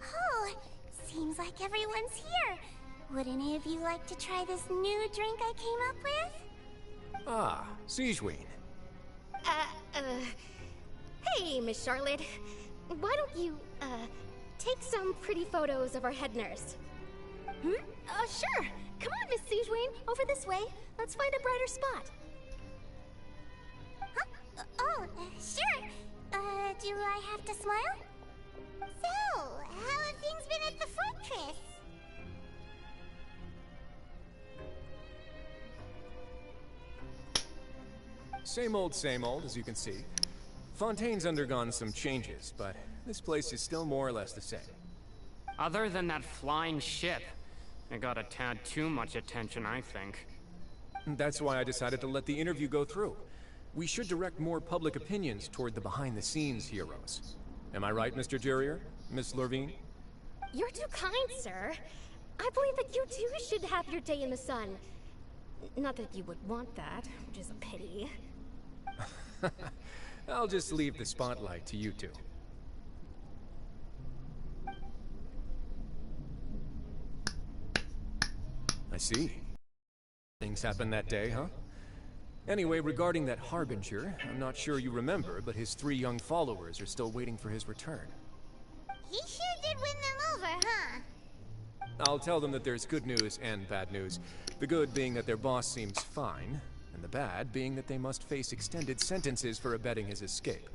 Oh, seems like everyone's here. Would any of you like to try this new drink I came up with? Ah, Siegeween. Hey, Miss Charlotte. Why don't you, take some pretty photos of our head nurse? Sure. Come on, Miss Siegeween. Over this way. Let's find a brighter spot. Huh? Sure. Do I have to smile? So, how have things been at the fortress? Same old, as you can see. Fontaine's undergone some changes, but this place is still more or less the same. Other than that flying ship, it got a tad too much attention, I think. That's why I decided to let the interview go through. We should direct more public opinions toward the behind-the-scenes heroes. Am I right, Mr. Jurier? Miss Lorvine? You're too kind, sir. I believe that you too should have your day in the sun. Not that you would want that, which is a pity. I'll just leave the spotlight to you two. I see. Things happened that day, huh? Anyway, regarding that Harbinger, I'm not sure you remember, but his 3 young followers are still waiting for his return. He sure did win them over, huh? I'll tell them that there's good news and bad news. The good being that their boss seems fine, and the bad being that they must face extended sentences for abetting his escape.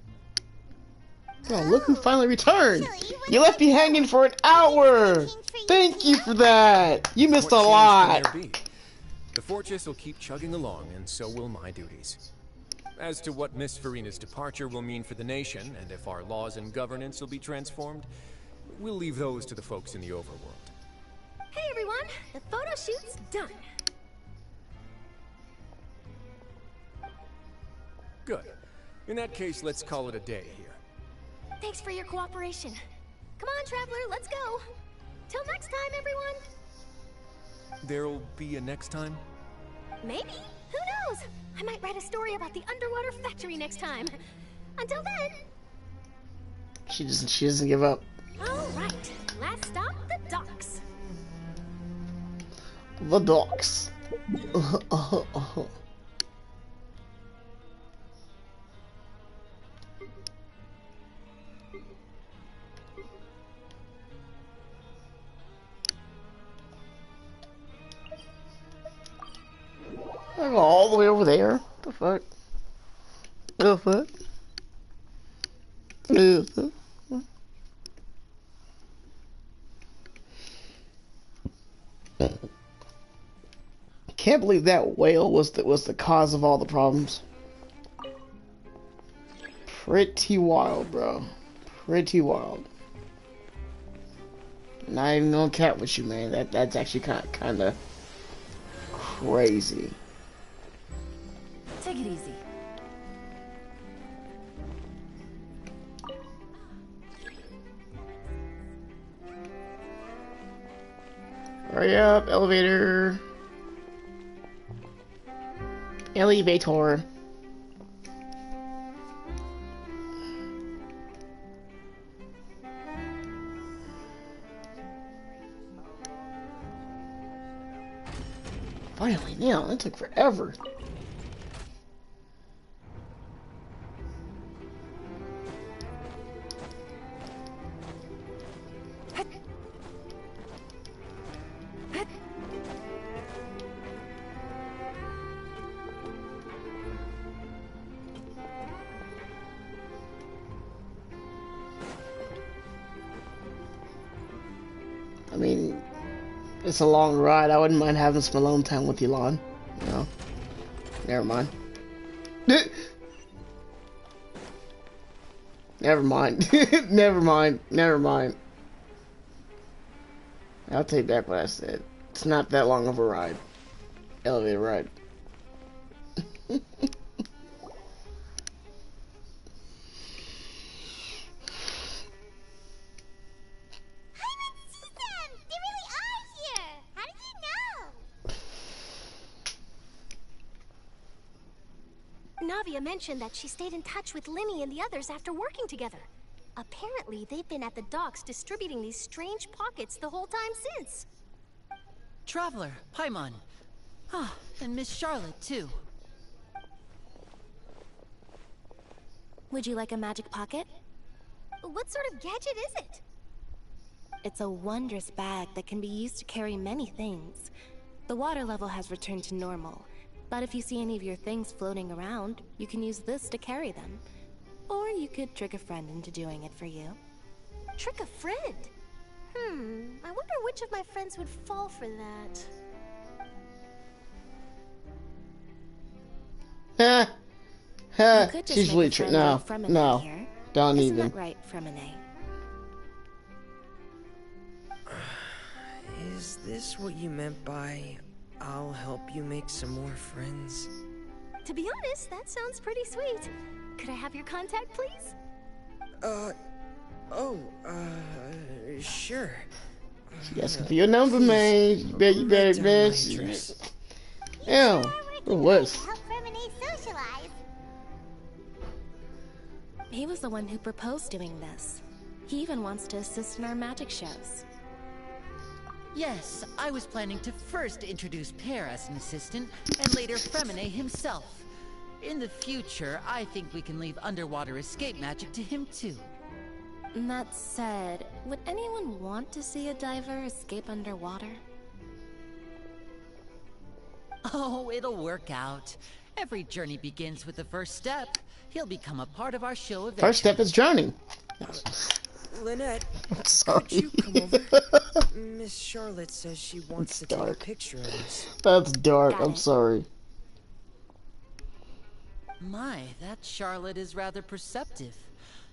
Oh, look who finally returned! You left me hanging for an hour! Thank you for that! You missed a lot! The fortress will keep chugging along, and so will my duties. As to what Miss FURINA's departure will mean for the nation, and if our laws and governance will be transformed, we'll leave those to the folks in the overworld. Hey everyone, the photo shoot's done. Good. In that case, let's call it a day here. Thanks for your cooperation. Come on, Traveler, let's go. Till next time, everyone. There'll be a next time? Maybe. Who knows? I might write a story about the underwater factory next time. Until then. She doesn't give up. All right. Last stop, the docks. The docks. I go all the way over there. The fuck? The fuck? The fuck? Can't believe that whale was the cause of all the problems. Pretty wild, bro. Pretty wild. Not even gonna cap with you, man. That's actually kind of crazy. Take it easy. Hurry up, elevator. Elevator. Finally, now that took forever. I mean, it's a long ride. I wouldn't mind having some alone time with you, Lon. You know? Never mind. Never mind. Never mind. Never mind. I'll take back what I said. It's not that long of a ride. Elevator ride. Navia mentioned that she stayed in touch with Linny and the others after working together. Apparently, they've been at the docks distributing these strange pockets the whole time since. Traveler, Paimon. Ah, and Miss Charlotte, too. Would you like a magic pocket? What sort of gadget is it? It's a wondrous bag that can be used to carry many things. The water level has returned to normal, but if you see any of your things floating around, you can use this to carry them. Or you could trick a friend into doing it for you. Trick a friend? I wonder which of my friends would fall for that. She's really trick. No, no, don't Isn't even. that right, Fremine? Is this what you meant by I'll help you make some more friends? To be honest, that sounds pretty sweet. Could I have your contact, please? Sure. She asking for your number, man. You better, bitch. Ew, what was? He was the one who proposed doing this. He even wants to assist in our magic shows. Yes, I was planning to first introduce Pear as an assistant, and later Fremine himself. In the future, I think we can leave underwater escape magic to him too. That said, would anyone want to see a diver escape underwater? Oh, it'll work out. Every journey begins with the first step. He'll become a part of our show eventually. First step is drowning. Lynette, I'm sorry. could you come over? Miss Charlotte says she wants to take a picture of us. That's dark. I'm sorry. My, that Charlotte is rather perceptive.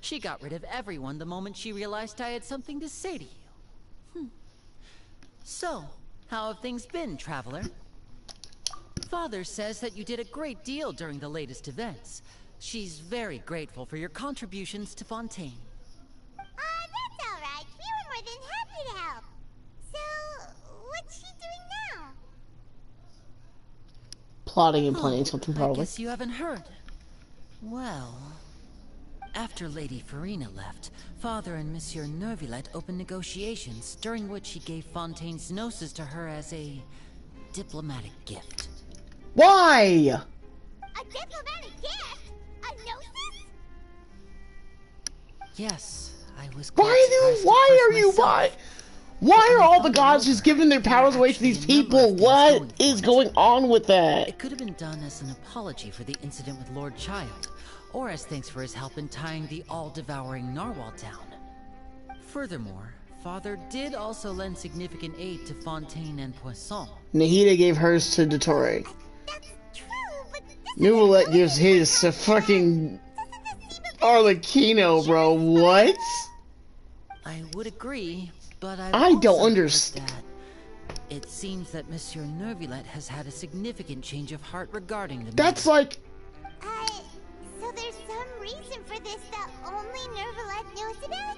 She got rid of everyone the moment she realized I had something to say to you. So, how have things been, Traveler? Father says that you did a great deal during the latest events. She's very grateful for your contributions to Fontaine. That's alright. We were more than happy to help. So, what's she doing now? Plotting and planning something, I probably. guess you haven't heard. Well, after Lady FURINA left, Father and Monsieur Neuvillette opened negotiations, during which he gave Fontaine's gnosis to her as a diplomatic gift. Why? A diplomatic gift? A gnosis? Yes, I was Why are all the gods just giving their powers away to these people? What is going on with that? It could have been done as an apology for the incident with Lord Child, or as thanks for his help in tying the all-devouring narwhal down. Furthermore, Father did also lend significant aid to Fontaine and Poisson. Nahida gave hers to Dottore. Neuvillette gives his to fucking Arlecchino, bro. What? I would agree, but I don't understand. It seems that Monsieur Neuvillette has had a significant change of heart regarding the That's matter. like... So there's some reason for this that only Neuvillette knows about?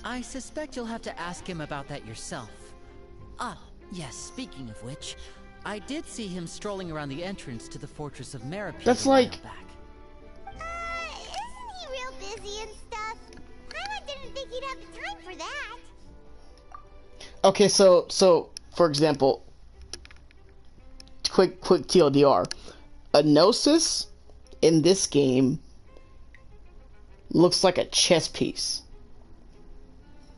I suspect you'll have to ask him about that yourself. Ah, yes, speaking of which, I did see him strolling around the entrance to the Fortress of Meripede. That's like... Isn't he real busy and stuff? I didn't think he'd have the time for that. Okay, so for example, quick TLDR, a gnosis in this game looks like a chess piece,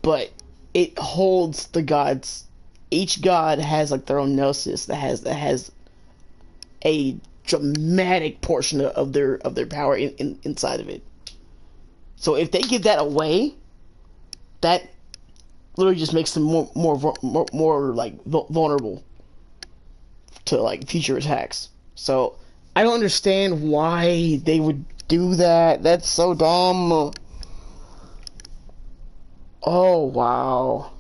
but it holds the gods. Each god has like their own gnosis that has a dramatic portion of their power inside of it. So if they give that away, that literally just makes them more like vulnerable to like future attacks. So I don't understand why they would do that. That's so dumb. Oh wow.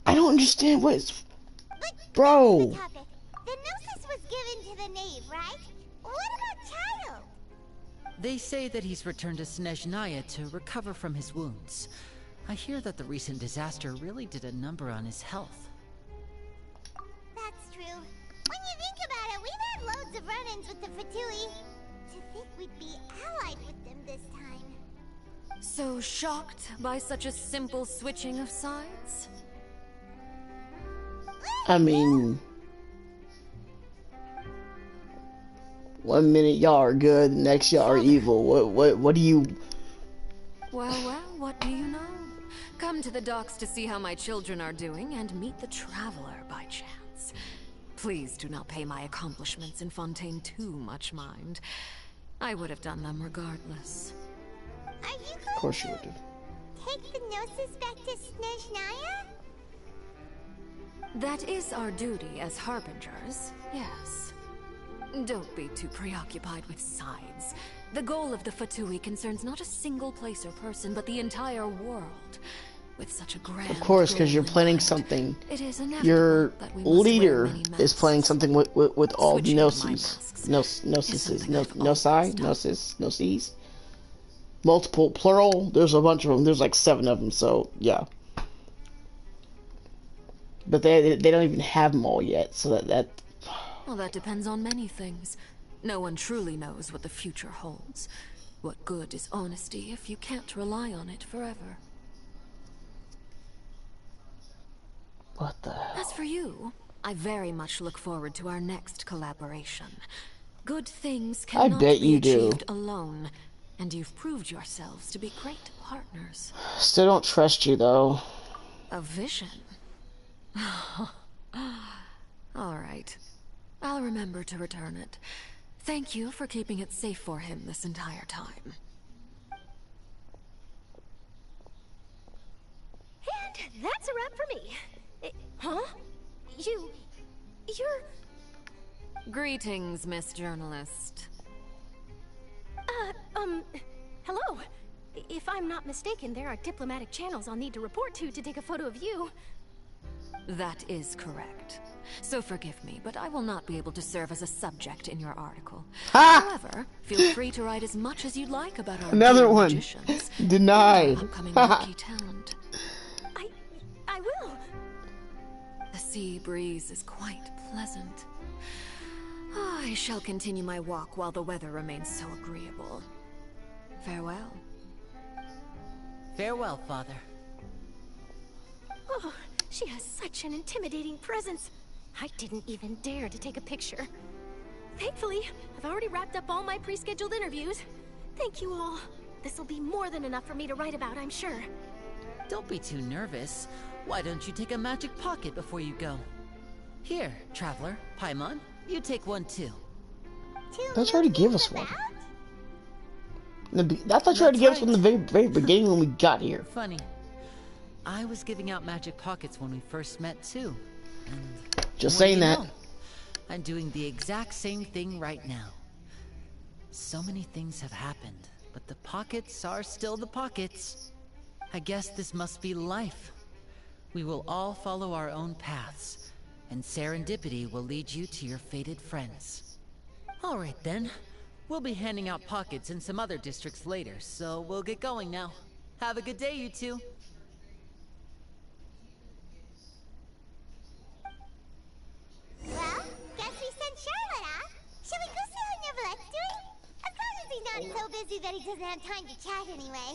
I don't understand what is... Bro. The gnosis was given to the knave, right? What about Child? They say that he's returned to Snezhnaya to recover from his wounds. I hear that the recent disaster really did a number on his health. That's true. When you think about it, we've had loads of run-ins with the Fatui. To think we'd be allied with them this time. So shocked by such a simple switching of sides? I mean, one minute y'all are good, the next y'all are evil. What do you... Well, what do you know? Come to the docks to see how my children are doing and meet the Traveler by chance. Please do not pay my accomplishments in Fontaine too much mind. I would have done them regardless. Are you going Of course you would do. take the gnosis back to Snezhnaya? That is our duty as harbingers, yes. Don't be too preoccupied with sides. The goal of the Fatui concerns not a single place or person, but the entire world. With such a grand Of course, because you're goal in planning mind, something. it is inevitable Your that we must wear leader many is masks. planning something with all Switching gnoses. my Gnosis. Multiple, plural. There's a bunch of them. There's like 7 of them. So yeah. But they don't even have them all yet. So that. Well, that depends on many things. No one truly knows what the future holds. What good is honesty if you can't rely on it forever? What the hell? As for you, I very much look forward to our next collaboration. Good things cannot bet be you do. achieved alone, and you've proved yourselves to be great partners. Still don't trust you though. A vision? All right. I'll remember to return it. Thank you for keeping it safe for him this entire time. And that's a wrap for me. Huh? You're... Greetings, Miss Journalist. Hello. If I'm not mistaken, there are diplomatic channels I'll need to report to take a photo of you. That is correct. so forgive me, but I will not be able to serve as a subject in your article. Ha! However, feel free to write as much as you'd like about our Another dear one. magicians Denied. and our upcoming rookie talent. I will. The sea breeze is quite pleasant. I shall continue my walk while the weather remains so agreeable. Farewell. Farewell, Father. Oh, she has such an intimidating presence. I didn't even dare to take a picture. Thankfully, I've already wrapped up all my pre-scheduled interviews. Thank you all. This'll be more than enough for me to write about, I'm sure. Don't be too nervous. Why don't you take a magic pocket before you go? Here, Traveler, Paimon, you take one too. That's already gave us one. I thought you already gave us one in the very beginning when we got here. Funny. I was giving out magic pockets when we first met too. And just saying that. I'm doing the exact same thing right now. So many things have happened, but the pockets are still the pockets. I guess this must be life. We will all follow our own paths, and serendipity will lead you to your fated friends. All right then. We'll be handing out pockets in some other districts later, so we'll get going now. Have a good day, you two. Well, guess we sent Charlotte off. Shall we go see how Neverlette's doing? As long as he's not so busy that he doesn't have time to chat anyway.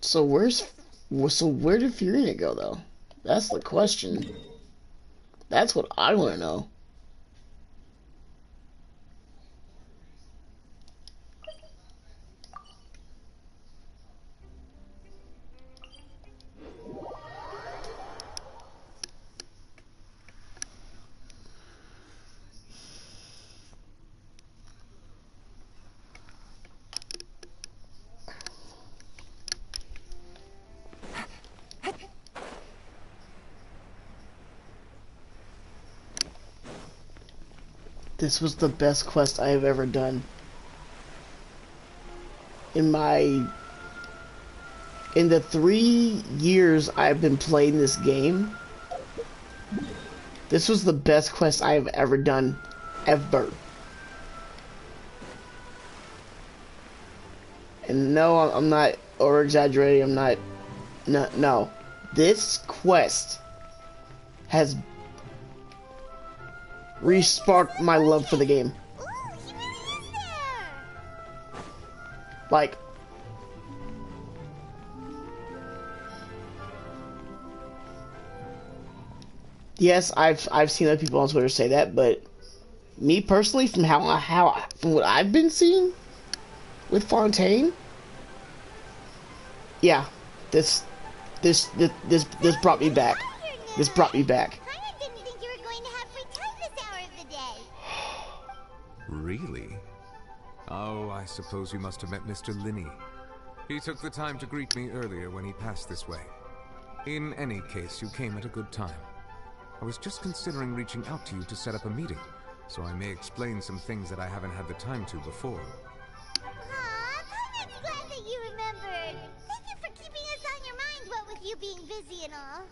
So where did FURINA go though? That's the question. That's what I want to know. This was the best quest I have ever done. In the 3 years I've been playing this game, this was the best quest I have ever done, ever. And no, I'm not over-exaggerating, I'm not, no. This quest has re-sparked my love for the game. Like, yes, I've seen other people on Twitter say that, but me personally, from from what I've been seeing with Fontaine, yeah, this brought me back. This brought me back. Really? Oh, I suppose you must have met Mr. Linney. He took the time to greet me earlier when he passed this way. In any case, you came at a good time. I was just considering reaching out to you to set up a meeting, so I may explain some things that I haven't had the time to before. I'm glad that you remembered. Thank you for keeping us on your mind, what with you being busy and all.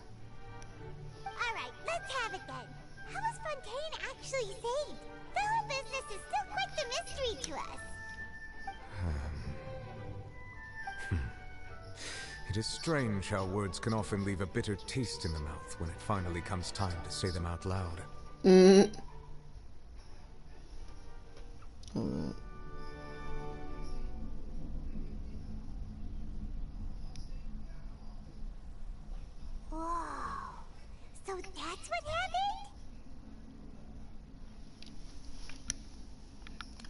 Alright, let's have it then. How was Fontaine actually saved? The whole business is still quite the mystery to us. It is strange how words can often leave a bitter taste in the mouth when it finally comes time to say them out loud. Whoa. So that's what happened?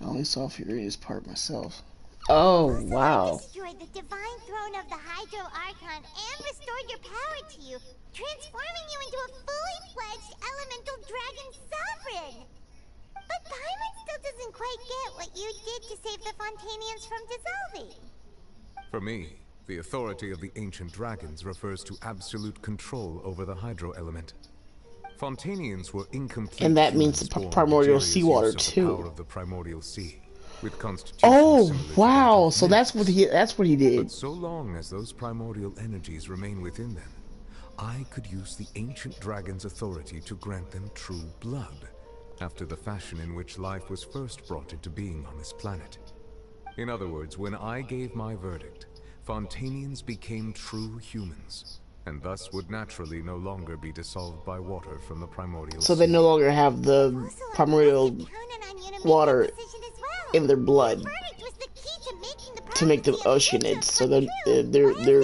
I only saw Furina's part myself. Oh, wow. Destroyed the divine throne of the Hydro Archon and restored your power to you, transforming you into a fully fledged elemental dragon sovereign. But Paimon still doesn't quite get what you did to save the Fontainians from dissolving. For me, the authority of the ancient dragons refers to absolute control over the hydro element. Fontainians were incomplete. And that means the primordial seawater too. The power of the primordial sea. With oh wow! So that's what he did. But so long as those primordial energies remain within them, I could use the ancient dragon's authority to grant them true blood, after the fashion in which life was first brought into being on this planet. In other words, when I gave my verdict, Fontanians became true humans, and thus would naturally no longer be dissolved by water from the primordial So they sea. no longer have the primordial water in their blood to make them oceanids. So they're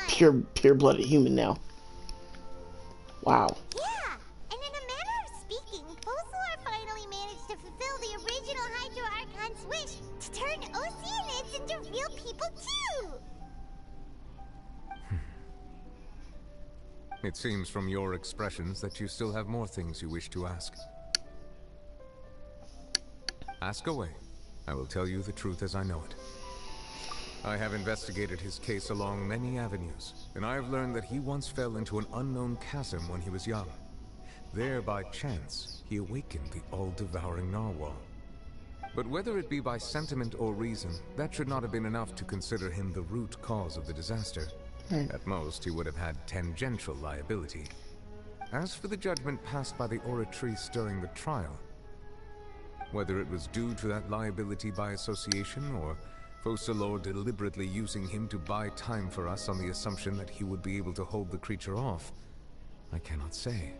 pure-blooded human now. Wow. Yeah, and in a manner of speaking, Focalor finally managed to fulfill the original Hydro Archon's wish to turn Oceanids into real people too! It seems from your expressions that you still have more things you wish to ask. Ask away. I will tell you the truth as I know it. I have investigated his case along many avenues, and I have learned that he once fell into an unknown chasm when he was young. There, by chance, he awakened the all-devouring narwhal. But whether it be by sentiment or reason, that should not have been enough to consider him the root cause of the disaster. At most, he would have had tangential liability. As for the judgment passed by the Oratrice during the trial, whether it was due to that liability by association, or Focalor deliberately using him to buy time for us on the assumption that he would be able to hold the creature off, I cannot say.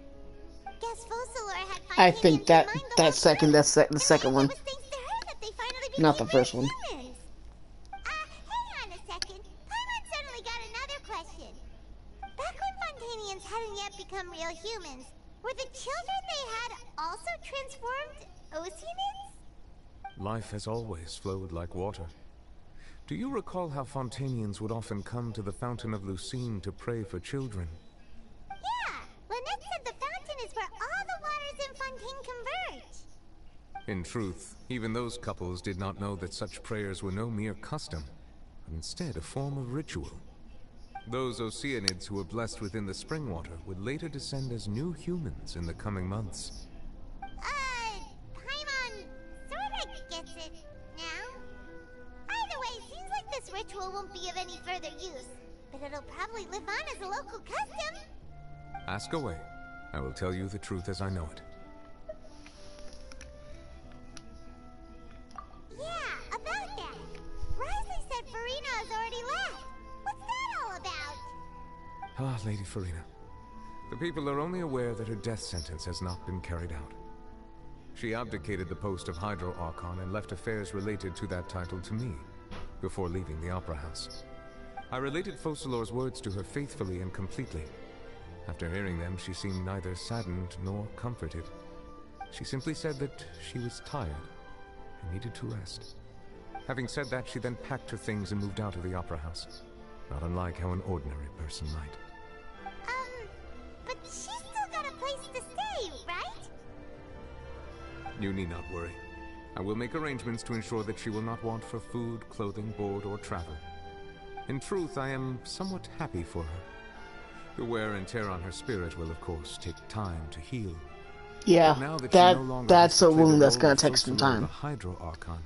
Guess Focalor had I think the second one, not the first one. Hang on a second. Paimon suddenly got another question. Back when Fontanians hadn't yet become real humans, were the children they had also transformed Oceanids? Life has always flowed like water. Do you recall how Fontanians would often come to the Fountain of Lucine to pray for children? Yeah, Lynette said the fountain is where all the waters in Fontaine converge. In truth, even those couples did not know that such prayers were no mere custom, but instead a form of ritual. Those Oceanids who were blessed within the spring water would later descend as new humans in the coming months. Paimon sorta gets it now. Either way, seems like this ritual won't be of any further use, but it'll probably live on as a local custom. Ask away. I will tell you the truth as I know it. Yeah, about that. Risley said FURINA has already left. What's that all about? Ah, Lady FURINA. The people are only aware that her death sentence has not been carried out. She abdicated the post of Hydro Archon and left affairs related to that title to me, before leaving the Opera House. I related Focalor's words to her faithfully and completely. After hearing them, she seemed neither saddened nor comforted. She simply said that she was tired and needed to rest. Having said that, she then packed her things and moved out of the Opera House, not unlike how an ordinary person might. But she's still got a place to stay, right? You need not worry. I will make arrangements to ensure that she will not want for food, clothing, board, or travel. In truth, I am somewhat happy for her. The wear and tear on her spirit will, of course, take time to heal. Yeah, now that she no longer that's has a to play the wound that's role gonna of take some Focalor time. the Hydro Archon,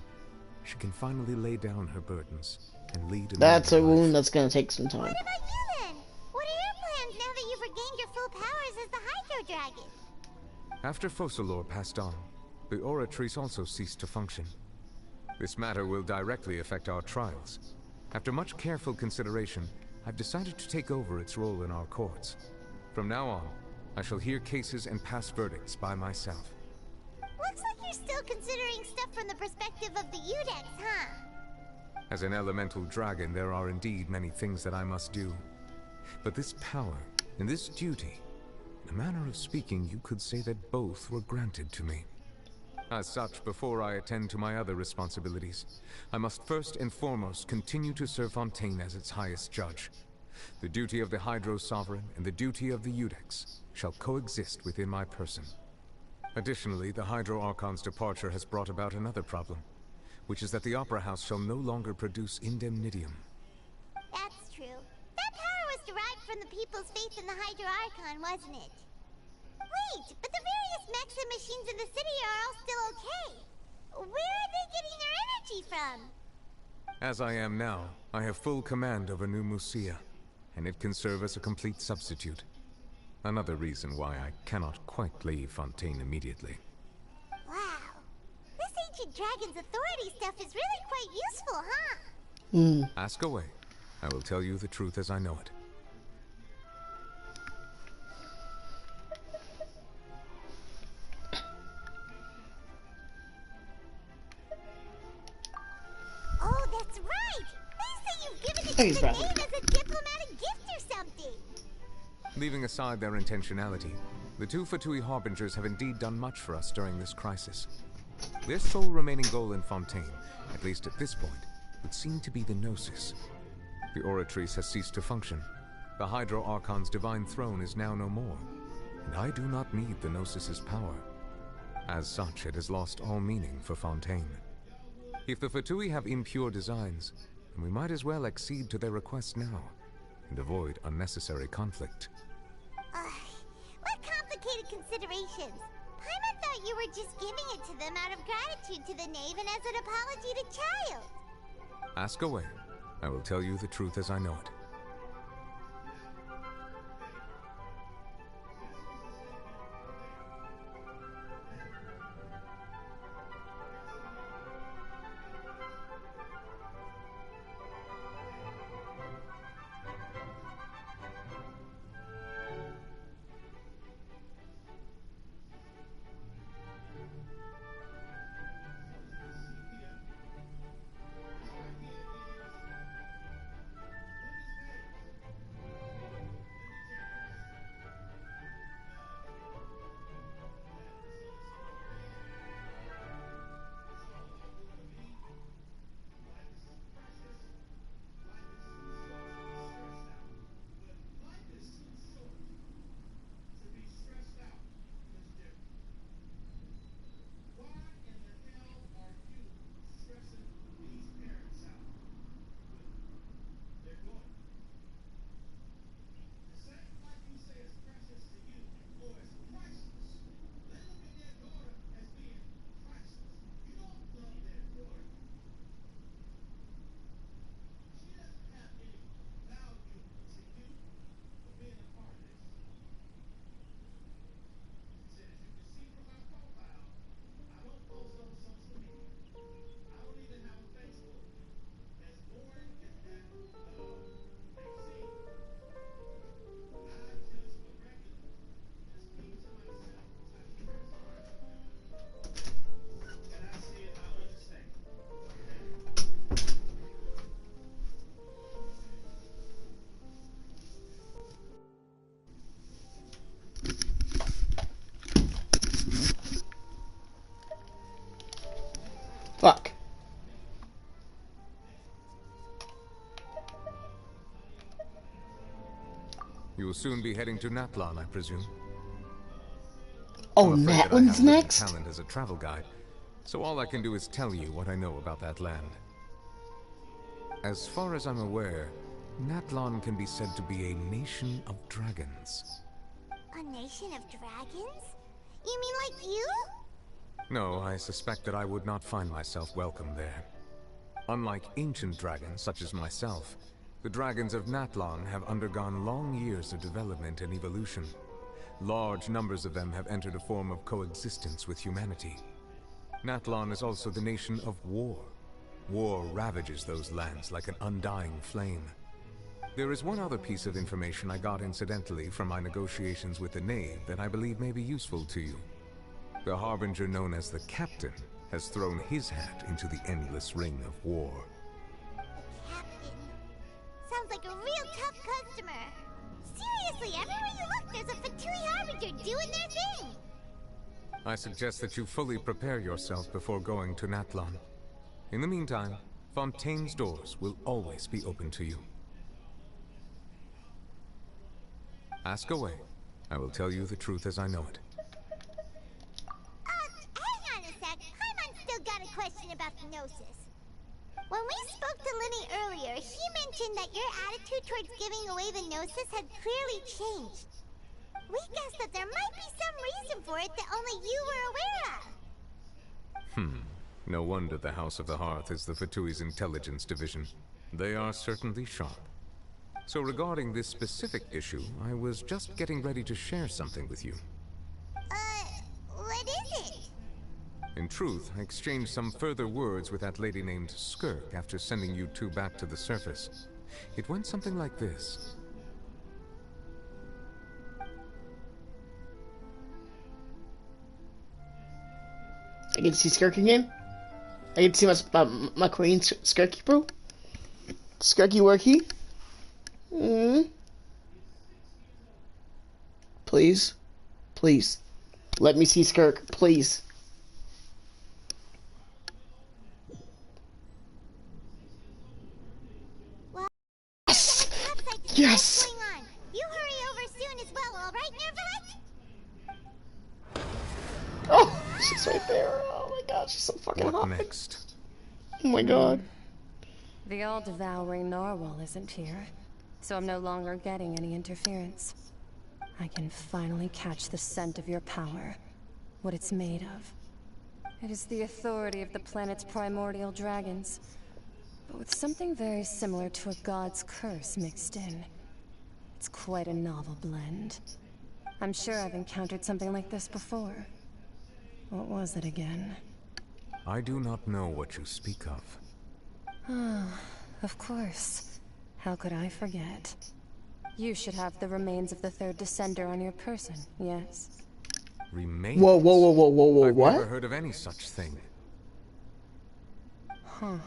she can finally lay down her burdens and lead a That's a normal life. wound that's gonna take some time. What about you then? What are your plans now that you've regained your full powers as the Hydro Dragon? After Focalor passed on, the Oratrice also ceased to function. This matter will directly affect our trials. After much careful consideration, I've decided to take over its role in our courts. From now on, I shall hear cases and pass verdicts by myself. Looks like you're still considering stuff from the perspective of the Udex, huh? As an elemental dragon, there are indeed many things that I must do. But this power and this duty, in a manner of speaking, you could say that both were granted to me. As such, before I attend to my other responsibilities, I must first and foremost continue to serve Fontaine as its highest judge. The duty of the Hydro Sovereign and the duty of the Udex shall coexist within my person. Additionally, the Hydro Archon's departure has brought about another problem, which is that the Opera House shall no longer produce indemnitium. That's true. That power was derived from the people's faith in the Hydro Archon, wasn't it? Wait, but the various mechs and machines in the city are all still okay. Where are they getting their energy from? As I am now, I have full command over New Musia. and it can serve as a complete substitute. Another reason why I cannot quite leave Fontaine immediately. Wow. This ancient dragon's authority stuff is really quite useful, huh? Ask away. I will tell you the truth as I know it. Oh, that's right! They say you've given it to the knave as a diplomatic gift or something! Leaving aside their intentionality, the two Fatui Harbingers have indeed done much for us during this crisis. Their sole remaining goal in Fontaine, at least at this point, would seem to be the Gnosis. The Oratrice has ceased to function. The Hydro Archon's divine throne is now no more, and I do not need the Gnosis's power. As such, it has lost all meaning for Fontaine. If the Fatui have impure designs, then we might as well accede to their request now, and avoid unnecessary conflict. What complicated considerations? Paimon thought you were just giving it to them out of gratitude to the knave and as an apology to Child. Ask away. I will tell you the truth as I know it. Fuck. You will soon be heading to Natlan, I presume. Oh, I'm afraid that I Natlan's have little next? talent as a travel guide, so all I can do is tell you what I know about that land. As far as I'm aware, Natlan can be said to be a nation of dragons. A nation of dragons? You mean like you? No, I suspect that I would not find myself welcome there. Unlike ancient dragons such as myself, the dragons of Natlan have undergone long years of development and evolution. Large numbers of them have entered a form of coexistence with humanity. Natlan is also the nation of war. War ravages those lands like an undying flame. There is one other piece of information I got incidentally from my negotiations with the Knave that I believe may be useful to you. The Harbinger known as the Captain has thrown his hat into the endless ring of war. Captain. Sounds like a real tough customer. Seriously, everywhere you look, there's a Fatui Harbinger doing their thing. I suggest that you fully prepare yourself before going to Natlan. In the meantime, Fontaine's doors will always be open to you. Ask away. I will tell you the truth as I know it. Hang on a sec. Paimon's still got a question about the Gnosis. When we spoke to Lenny earlier, he mentioned that your attitude towards giving away the Gnosis had clearly changed. We guessed that there might be some reason for it that only you were aware of. No wonder the House of the Hearth is the Fatui's intelligence division. They are certainly sharp. So regarding this specific issue, I was just getting ready to share something with you. What is it? In truth, I exchanged some further words with that lady named Skirk after sending you two back to the surface. It went something like this. I can see Skirk again. I can see my queen Skirky, bro. Skirky worky. Please. Please. Let me see Skirk, please. Well, Yes! What's Yes! going on? You hurry over soon as well, alright, Nervalek? Oh, she's right there. Oh my god, she's so fucking hot. What next? Oh my god. The all-devouring narwhal isn't here, so I'm no longer getting any interference. I can finally catch the scent of your power, what it's made of. It is the authority of the planet's primordial dragons, but with something very similar to a god's curse mixed in. It's quite a novel blend. I'm sure I've encountered something like this before. What was it again? I do not know what you speak of. Ah, of course. How could I forget? You should have the remains of the third descender on your person, yes? Remains? Whoa, whoa, whoa, whoa, whoa, whoa, I've what? never heard of any such thing. Huh.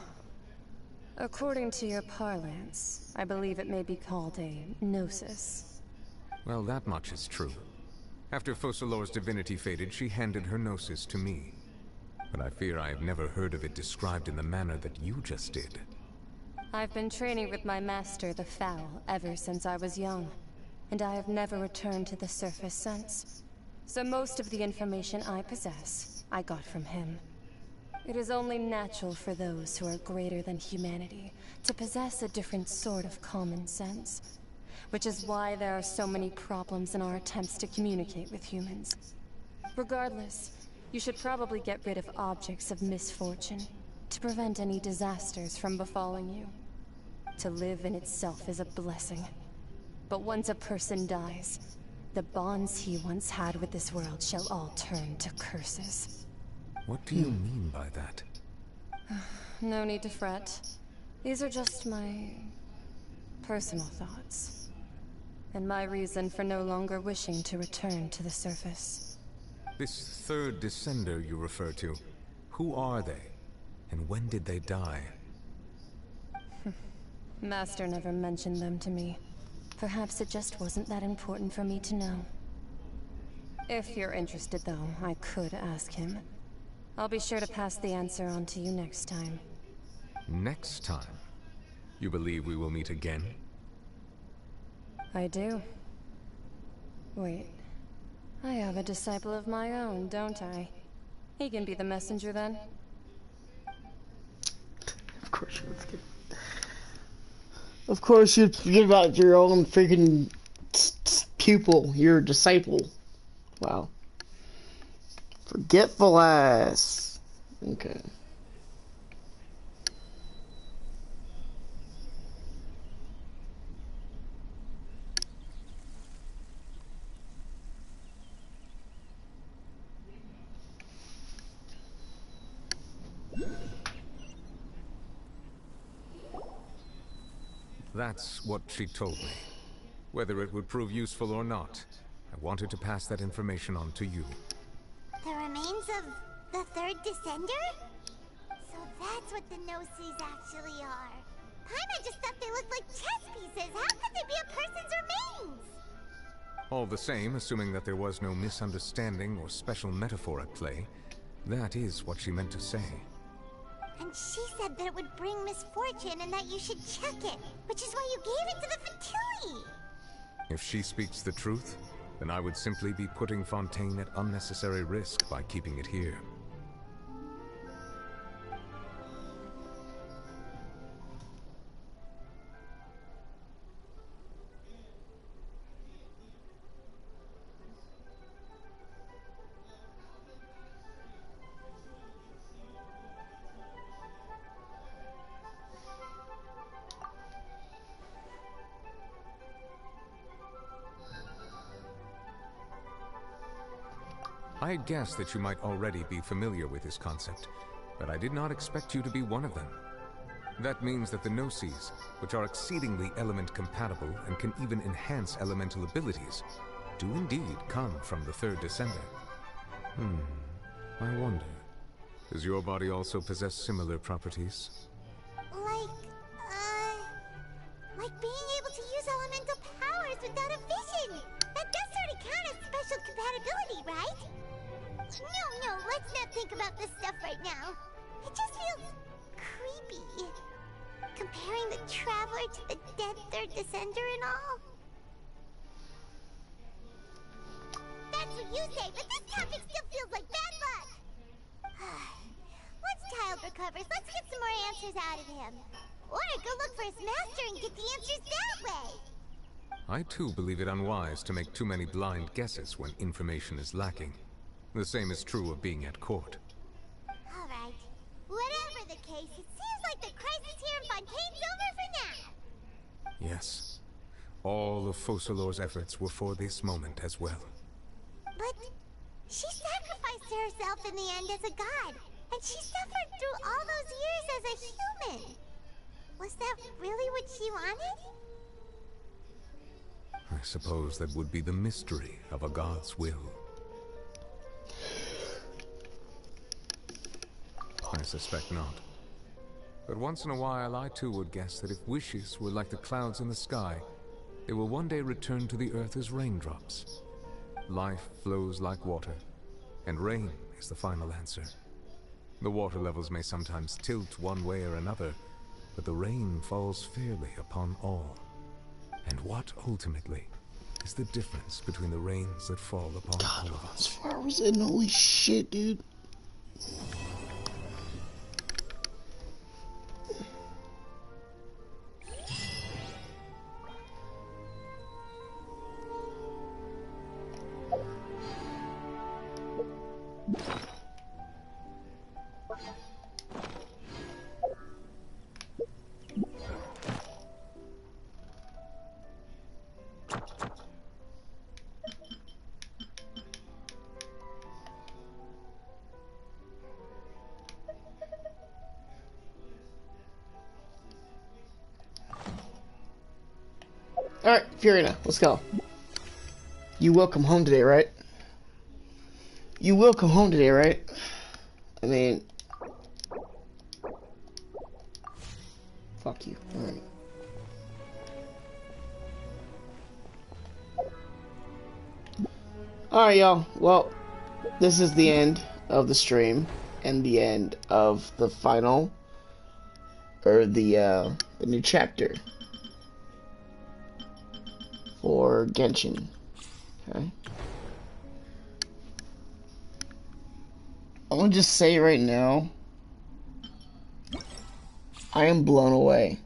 According to your parlance, I believe it may be called a gnosis. Well, that much is true. After Focalor's divinity faded, she handed her gnosis to me. But I fear I have never heard of it described in the manner that you just did. I've been training with my master, the Foul, ever since I was young, and I have never returned to the surface since. So most of the information I possess, I got from him. It is only natural for those who are greater than humanity to possess a different sort of common sense, which is why there are so many problems in our attempts to communicate with humans. Regardless, you should probably get rid of objects of misfortune to prevent any disasters from befalling you. To live in itself is a blessing. But once a person dies, the bonds he once had with this world shall all turn to curses. What do you mean by that? No need to fret. These are just my personal thoughts, and my reason for no longer wishing to return to the surface. This third descender you refer to, who are they? And when did they die? Master never mentioned them to me. Perhaps it just wasn't that important for me to know. If you're interested, though, I could ask him. I'll be sure to pass the answer on to you next time. Next time? You believe we will meet again? I do. Wait. I have a disciple of my own, don't I? He can be the messenger then. Of course you forget. Of course you'd forget about your own freaking pupil, your disciple. Wow. Forgetful ass. Okay. That's what she told me. Whether it would prove useful or not, I wanted to pass that information on to you. The remains of the third descender? So that's what the Gnosis actually are. Paimon just thought they looked like chess pieces. How could they be a person's remains? All the same, assuming that there was no misunderstanding or special metaphor at play, that is what she meant to say. And she said that it would bring misfortune and that you should check it, which is why you gave it to the Fatui. If she speaks the truth, then I would simply be putting Fontaine at unnecessary risk by keeping it here. I had guessed that you might already be familiar with this concept, but I did not expect you to be one of them. That means that the Gnosis, which are exceedingly element compatible and can even enhance elemental abilities, do indeed come from the third descender. I wonder, does your body also possess similar properties? Like being able to use elemental powers without a vision. That does sort of count as special compatibility, right? No, let's not think about this stuff right now. It just feels creepy. Comparing the Traveler to the dead third descender and all. That's what you say, but this topic still feels like bad luck. Once Child recovers, let's get some more answers out of him. Or go look for his master and get the answers that way. I too believe it unwise to make too many blind guesses when information is lacking. The same is true of being at court. Alright. Whatever the case, it seems like the crisis here in Fontaine's over for now. Yes. All of Focalor's efforts were for this moment as well. But she sacrificed herself in the end as a god, and she suffered through all those years as a human. Was that really what she wanted? I suppose that would be the mystery of a god's will. I suspect not. But once in a while, I too would guess that if wishes were like the clouds in the sky, they will one day return to the earth as raindrops. Life flows like water, and rain is the final answer. The water levels may sometimes tilt one way or another, but the rain falls fairly upon all. And what, ultimately, is the difference between the rains that fall upon all of us? As far as in, holy shit, dude. Alright, FURINA, let's go. You will come home today, right? You will come home today, right? I mean... Fuck you. Alright. Alright, y'all. Well, this is the end of the stream. And the end of the final... Or the new chapter. For Genshin. Okay. I'm gonna just say right now, I am blown away.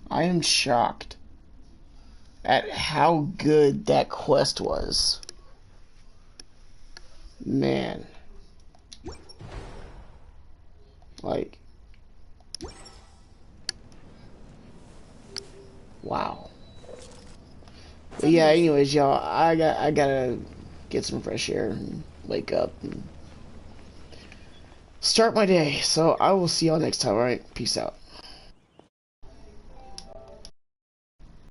I am shocked at how good that quest was. Man. Like, wow. But yeah, anyways, y'all, I gotta get some fresh air and wake up and start my day. So I will see y'all next time, alright? Peace out.